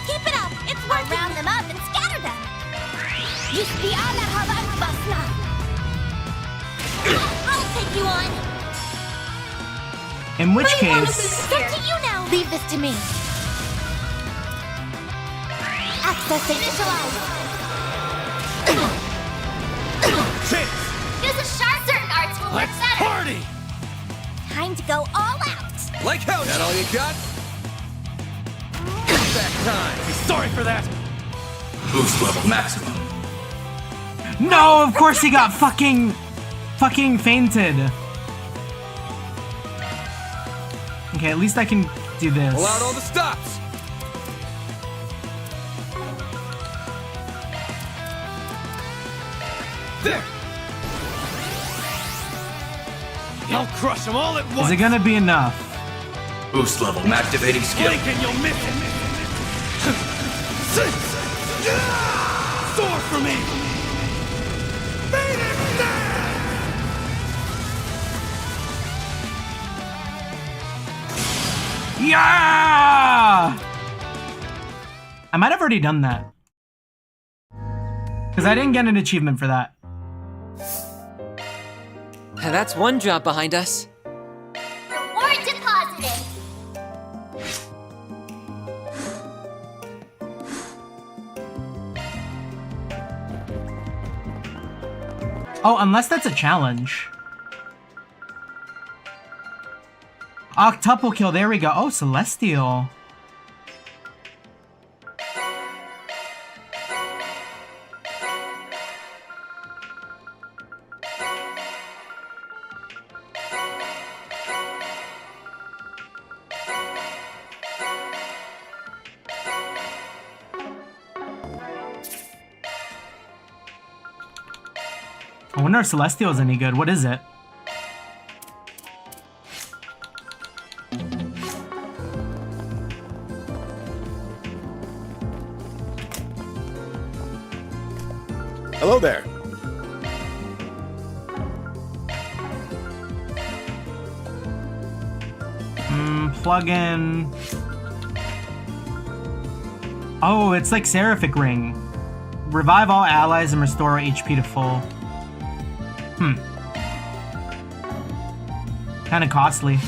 Keep it up! It's working! I'll round them up and scatter them! Yuspiana Havan Basna! I'll take you on! In which case... It's up to you now! Leave this to me. Access initialized! Use a sharp! Certain arts will work better! Party! Time to go all out! Like how? That all you got? Back time. Sorry for that. Boost level maximum. No, of course he got fucking fainted. Okay, at least I can do this. Pull out all the stops. There. I'll crush them all at once. Is it gonna be enough? Boost level activating skill. Blink and you'll miss it. Soar for me. Yeah! I might have already done that. Because I didn't get an achievement for that. That's one job behind us. Reward deposited! Oh, unless that's a challenge. Octuple kill, there we go. Oh, Celestial. I wonder if Celestial is any good. What is it? Hello there. Plug in. Oh, it's like Seraphic Ring. Revive all allies and restore HP to full. Kind of costly.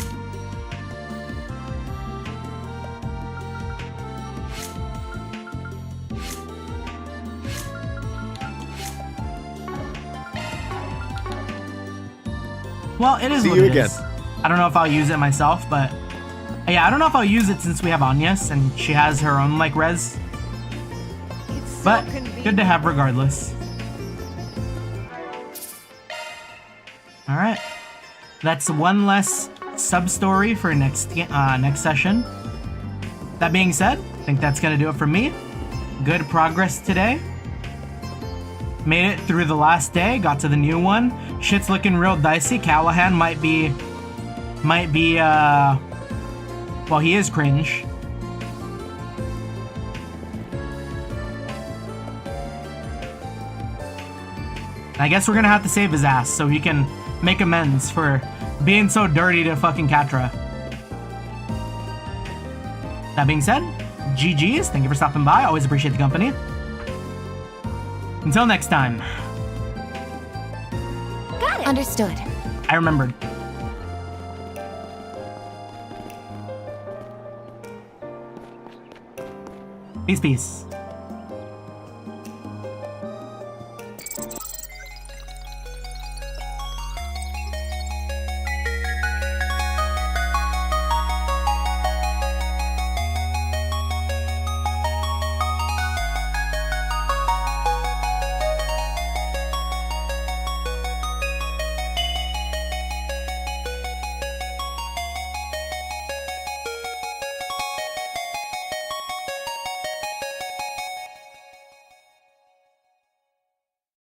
Well, it is See what you it again. is. I don't know if I'll use it myself, but yeah, I don't know if I'll use it since we have Agnes and she has her own like res. But good to have regardless. All right. That's one less sub-story for next session. That being said, I think that's gonna do it for me. Good progress today. Made it through the last day, got to the new one. Shit's looking real dicey. Callahan might be, well, he is cringe. I guess we're gonna have to save his ass so he can make amends for being so dirty to fucking Catra. That being said, GG's. Thank you for stopping by. Always appreciate the company. Until next time. Got it. Understood. I remembered. Peace, peace.